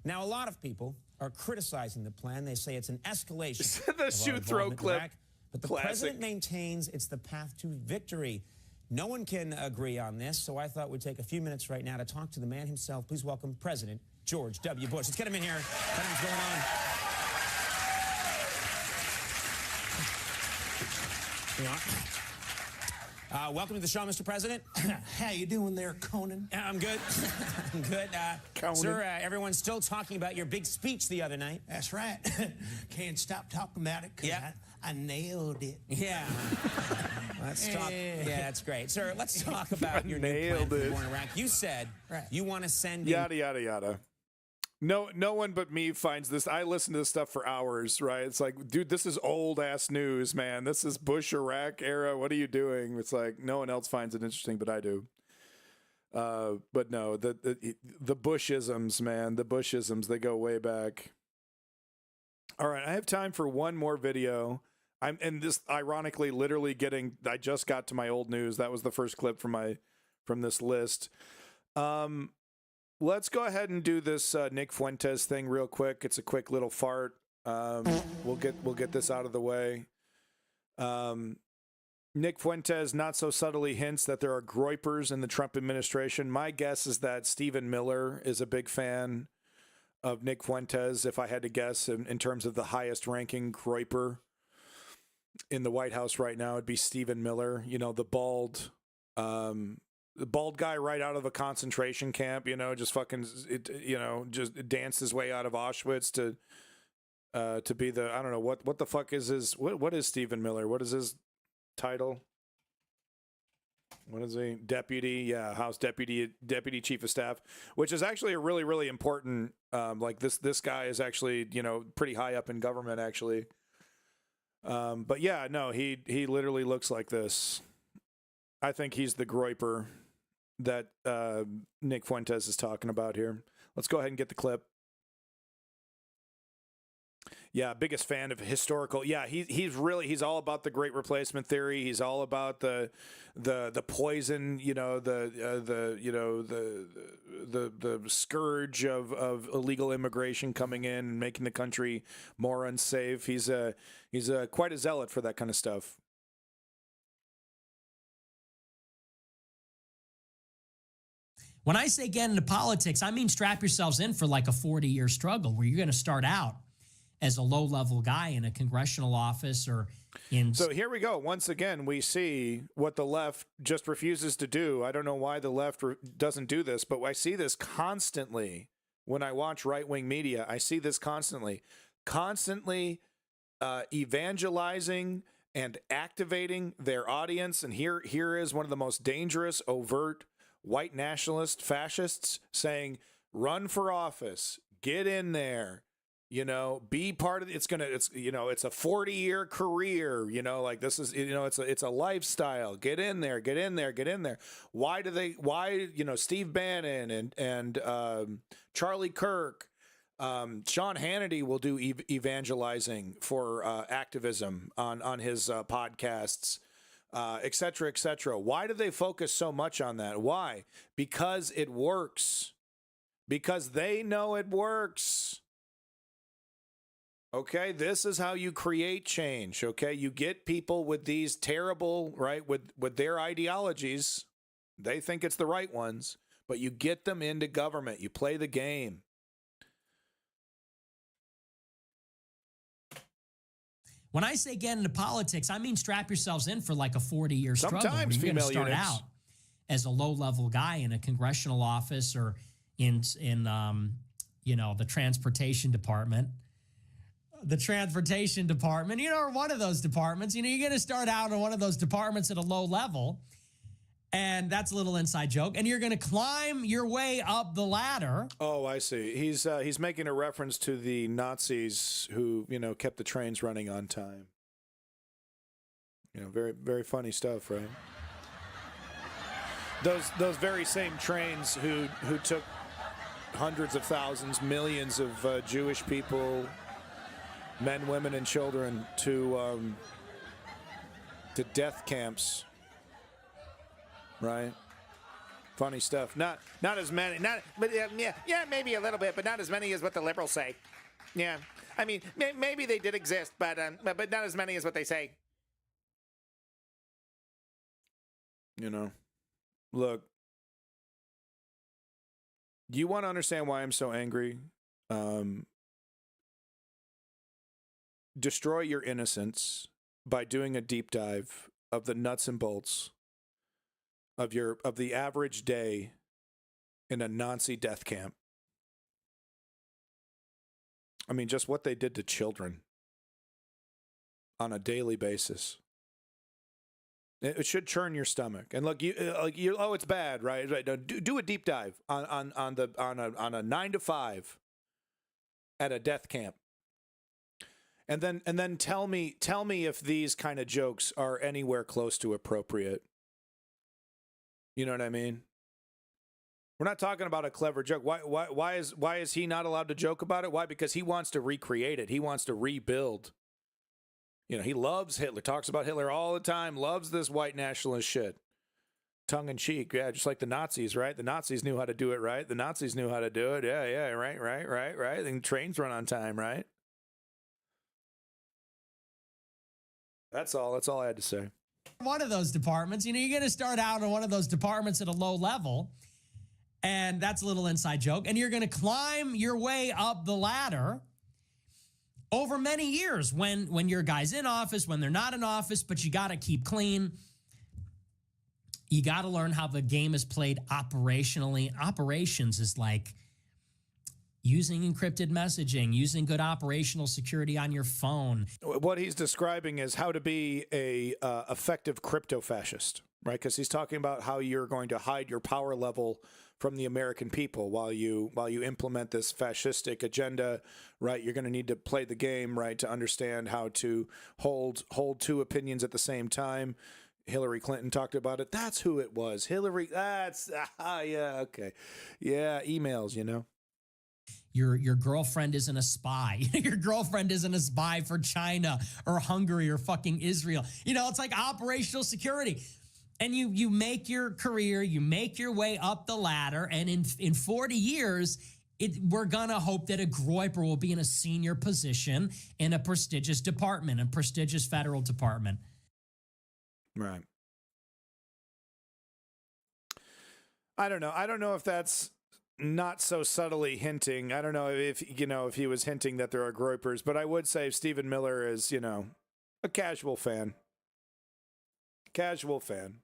Now, a lot of people are criticizing the plan. They say it's an escalation. The shoot-throw clip. But the president maintains it's the path to victory. No one can agree on this, so I thought we'd take a few minutes right now to talk to the man himself. Please welcome President George W. Bush. Let's get him in here. Tell him what's going Welcome to the show, Mr. President. How you doing there, Conan? I'm good. I'm good. Sir, everyone's still talking about your big speech the other night. That's right. Can't stop talking about it because I nailed it. Yeah. Let's talk. Yeah, that's great. Sir, let's talk about your new plan for the war in Iraq. You said you want to send yada, yada, yada. No one but me finds this. I listen to this stuff for hours, right? It's like, dude, this is old ass news, man. This is Bush Iraq era. What are you doing? It's like no one else finds it interesting, but I do. But no, the Bushisms, man, the Bushisms, they go way back. All right, I have time for one more video. And this ironically literally I just got to my old news. That was the first clip from this list. Let's go ahead and do this Nick Fuentes thing real quick. It's a quick little fart. We'll get this out of the way. Nick Fuentes not so subtly hints that there are groypers in the Trump administration. My guess is that Stephen Miller is a big fan of Nick Fuentes, if I had to guess, in terms of the highest ranking groyper in the White House right now. It'd be Stephen Miller, the bald guy right out of a concentration camp, just fucking, just danced his way out of Auschwitz to be the, I don't know, what the fuck is his, what is Stephen Miller? What is his title? What is he? Deputy, House Deputy Chief of Staff, which is actually a really, really important, like this guy is actually, pretty high up in government actually. But yeah, no, he literally looks like this. I think he's the groyper that Nick Fuentes is talking about here. Let's go ahead and get the clip. Yeah, biggest fan of historical. Yeah, he's all about the Great Replacement theory. He's all about the poison, the scourge of illegal immigration coming in and making the country more unsafe. He's quite a zealot for that kind of stuff. When I say get into politics, I mean strap yourselves in for like a 40-year struggle where you're going to start out as a low-level guy in a congressional office or in... So here we go. Once again, we see what the left just refuses to do. I don't know why the left doesn't do this, but I see this constantly when I watch right-wing media. I see this constantly evangelizing and activating their audience. And here is one of the most dangerous, overt white nationalist fascists saying, run for office, get in there, be part of it's a 40-year career, like this is, it's a lifestyle. Get in there. Why Steve Bannon and Charlie Kirk, Sean Hannity will do evangelizing for activism on his podcasts. Et cetera, et cetera. Why do they focus so much on that? Why? Because it works. Because they know it works. Okay, this is how you create change. Okay, you get people with these terrible, right, with their ideologies. They think it's the right ones, but you get them into government. You play the game. When I say get into politics, I mean strap yourselves in for like a 40-year struggle. Sometimes you're going to start units. out as a low-level guy in a congressional office or in the transportation department. The transportation department, or one of those departments. You're going to start out in one of those departments at a low level, and that's a little inside joke. And you're going to climb your way up the ladder. Oh, I see. He's making a reference to the Nazis who, kept the trains running on time. Very, very funny stuff, right? Those very same trains who took hundreds of thousands, millions of Jewish people, men, women, and children to death camps. Right, funny stuff. Not as many. Maybe a little bit, but not as many as what the liberals say. Yeah, I mean, maybe they did exist, but not as many as what they say. Look, you want to understand why I'm so angry? Destroy your innocence by doing a deep dive of the nuts and bolts of the average day in a Nazi death camp. I mean, just what they did to children on a daily basis. It should churn your stomach. And look, it's bad, right? Right. No, do a deep dive on a 9 to 5 at a death camp. And then tell me if these kind of jokes are anywhere close to appropriate. You know what I mean? We're not talking about a clever joke. Why is he not allowed to joke about it? Why? Because he wants to recreate it. He wants to rebuild. You know, he loves Hitler, talks about Hitler all the time, loves this white nationalist shit. Tongue in cheek, yeah, just like the Nazis, right? The Nazis knew how to do it, right? The Nazis knew how to do it, yeah, right. And trains run on time, right? That's all I had to say. One of those departments, you're going to start out in one of those departments at a low level, and that's a little inside joke, and you're going to climb your way up the ladder over many years when your guy's in office, when they're not in office, but you got to keep clean. You got to learn how the game is played operationally. Operations is like using encrypted messaging, using good operational security on your phone. What he's describing is how to be a effective crypto fascist, right? Because he's talking about how you're going to hide your power level from the American people while you implement this fascistic agenda, right? You're going to need to play the game, right, to understand how to hold two opinions at the same time. Hillary Clinton talked about it. That's who it was. Hillary. Yeah, okay, yeah, emails, you know. Your girlfriend isn't a spy. Your girlfriend isn't a spy for China or Hungary or fucking Israel. You know, it's like operational security. And you make your career, you make your way up the ladder, and in 40 years, we're going to hope that a Groyper will be in a senior position in a prestigious department, a prestigious federal department. Right. I don't know. I don't know if that's not so subtly hinting. I don't know if he was hinting that there are Groypers, but I would say Stephen Miller is, a casual fan. Casual fan.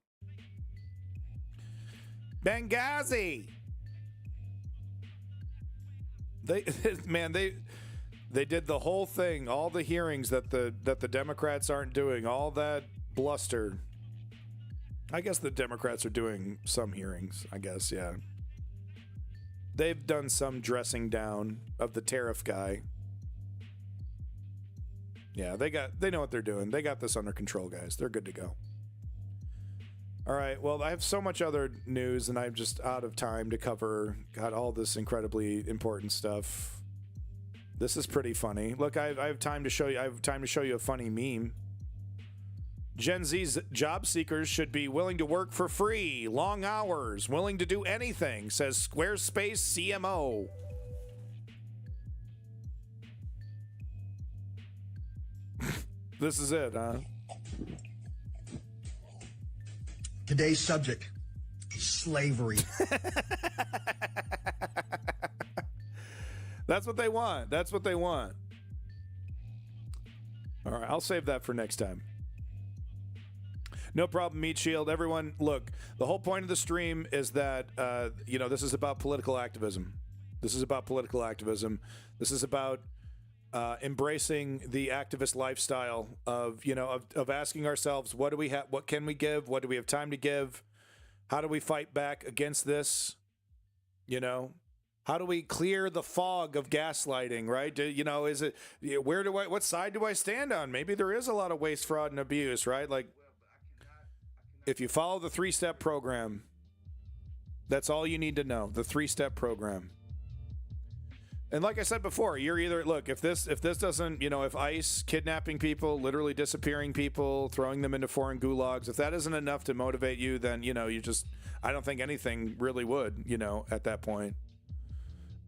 Benghazi. They did the whole thing, all the hearings that the Democrats aren't doing, all that bluster. I guess the Democrats are doing some hearings, I guess, yeah. They've done some dressing down of the tariff guy. Yeah, they know what they're doing. They got this under control, guys. They're good to go. All right, well, I have so much other news, and I'm just out of time to cover. Got all this incredibly important stuff. This is pretty funny. Look, I have time to show you. I have time to show you a funny meme. Gen Z's job seekers should be willing to work for free, long hours, willing to do anything, says Squarespace CMO. This is it, huh? Today's subject, slavery. That's what they want. That's what they want. All right, I'll save that for next time. No problem, Meat Shield. Everyone, look, the whole point of the stream is that, this is about political activism. This is about political activism. This is about embracing the activist lifestyle of asking ourselves, what do we have? What can we give? What do we have time to give? How do we fight back against this? How do we clear the fog of gaslighting, right? What side do I stand on? Maybe there is a lot of waste, fraud, and abuse, right? Like, if you follow the 3-step program, that's all you need to know, the 3-step program. And like I said before, you're either, look, if this doesn't, if ICE kidnapping people, literally disappearing people, throwing them into foreign gulags, if that isn't enough to motivate you, then, I don't think anything really would, at that point.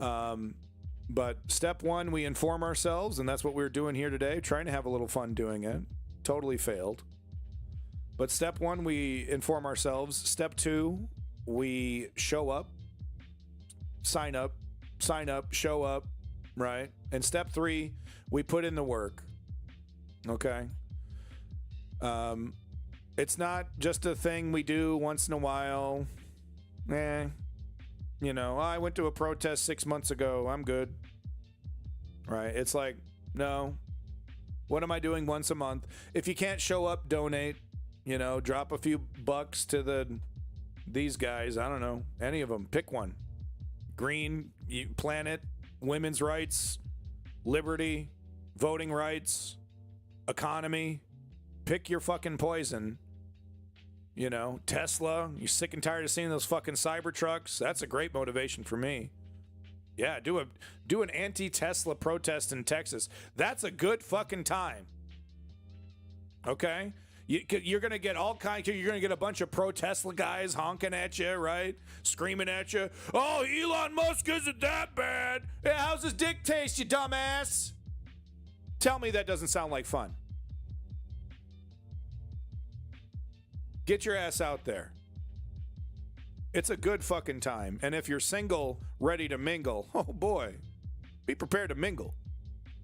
But step 1, we inform ourselves, and that's what we're doing here today, trying to have a little fun doing it. Totally failed. But step 1, we inform ourselves. Step 2, we show up, sign up, show up, right? And step 3, we put in the work. Okay. It's not just a thing we do once in a while. You know, I went to a protest 6 months ago. I'm good. Right? It's like, no. What am I doing once a month? If you can't show up, donate. You know, drop a few bucks to these guys. I don't know. Any of them. Pick one. Green, Planet, women's rights, liberty, voting rights, economy. Pick your fucking poison. You know, Tesla. You sick and tired of seeing those fucking Cybertrucks? That's a great motivation for me. Yeah, do an anti-Tesla protest in Texas. That's a good fucking time. Okay? You're going to get all kinds. You're going to get a bunch of pro-Tesla guys honking at you, right? Screaming at you. Oh, Elon Musk isn't that bad. Yeah, how's his dick taste, you dumbass? Tell me that doesn't sound like fun. Get your ass out there. It's a good fucking time. And if you're single, ready to mingle, oh boy, be prepared to mingle.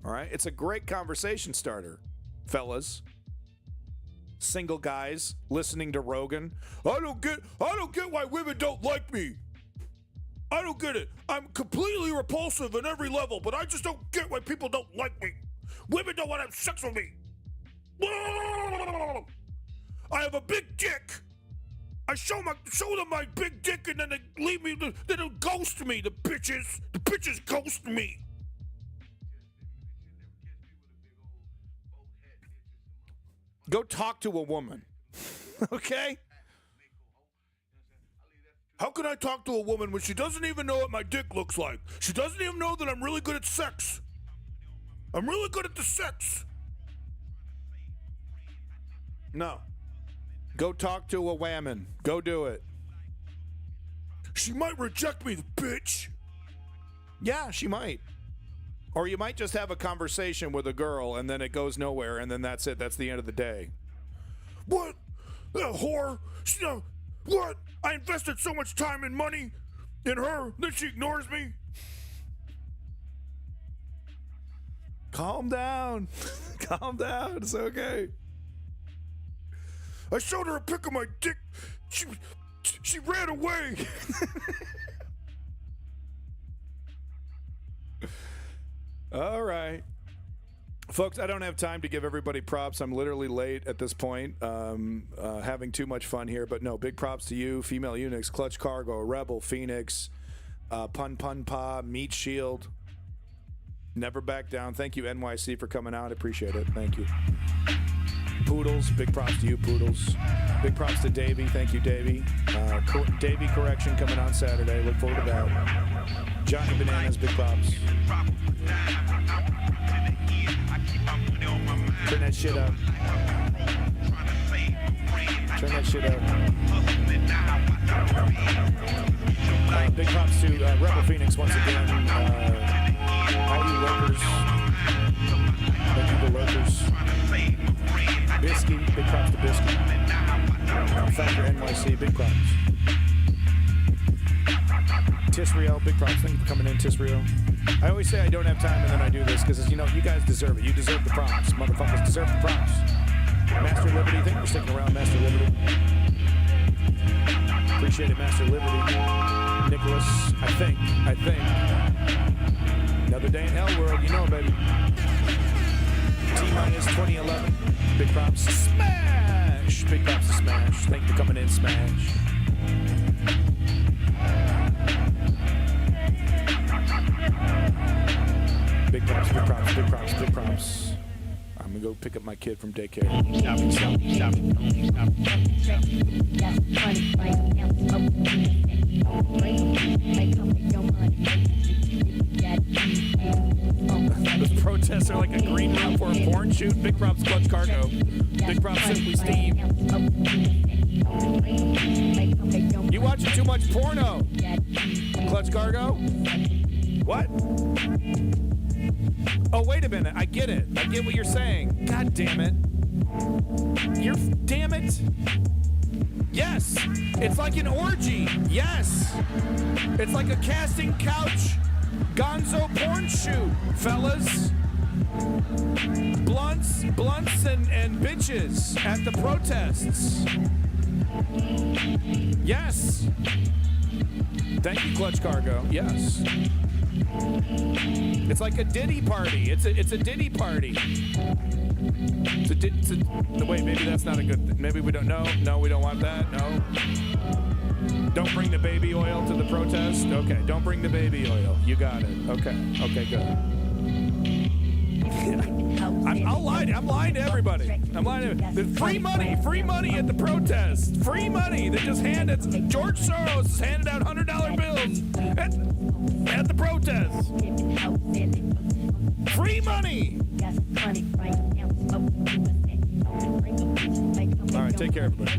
All right? It's a great conversation starter, fellas. Single guys listening to Rogan. I don't get why women don't like me. I don't get it. I'm completely repulsive in every level, but I just don't get why people don't like me. Women don't want to have sex with me. I have a big dick. I show them my big dick, and then they leave me. They don't ghost me. The bitches ghost me. Go talk to a woman, okay? How can I talk to a woman when she doesn't even know what my dick looks like? She doesn't even know that I'm really good at sex. I'm really good at the sex. No. Go talk to a whammon. Go do it. She might reject me, the bitch. Yeah, she might. Or you might just have a conversation with a girl and then it goes nowhere and then that's it. That's the end of the day. What? That whore? What? I invested so much time and money in her, then she ignores me? Calm down. Calm down. It's okay. I showed her a pic of my dick. She ran away. All right. Folks, I don't have time to give everybody props. I'm literally late at this point, having too much fun here. But no, big props to you, Female Eunuchs, Clutch Cargo, Rebel, Phoenix, Pun Pun Pa, Meat Shield. Never back down. Thank you, NYC, for coming out. I appreciate it. Thank you. Poodles, big props to you, Poodles. Big props to Davey. Thank you, Davey. Davey Correction coming on Saturday. Look forward to that. Johnny Bananas, big props. Turn that shit up. Turn that shit up. Big props to Rebel Phoenix once again. All you lurkers. Thank you, the lurkers. Bisky, big props to Bisky. Factor NYC, big props. Tisrio, big props. Thank you for coming in, Tisrio. I always say I don't have time and then I do this because, you know, you guys deserve it. You deserve the props. Motherfuckers deserve the props. Master Liberty, thank you for sticking around, Master Liberty. Appreciate it, Master Liberty. Nicholas, I think. Another day in hell world, you know, baby. T-minus 2011. Big props to Smash. Big props to Smash. Thank you for coming in, Smash. Big props, big props, big props, big props. I'm gonna go pick up my kid from daycare. Those protests are like a green room for a porn shoot. Big props, Clutch Cargo. Big props, Simply Steve. You watching too much porno, Clutch Cargo? What? Oh, wait a minute. I get it. I get what you're saying. God damn it. Damn it. Yes. It's like an orgy. Yes. It's like a casting couch gonzo porn shoot, fellas. Blunts and bitches at the protests. Yes. Thank you, Clutch Cargo. Yes. It's like a Diddy party. It's a Diddy party. Wait, maybe that's not a good. Maybe we don't know. No, we don't want that. No. Don't bring the baby oil to the protest. Okay, don't bring the baby oil. You got it. Okay, good. I'm lying to everybody. I'm lying to free money at the protest. Free money. They just handed George Soros has handed out $100 bills at the protest. Free money. All right, take care, everybody.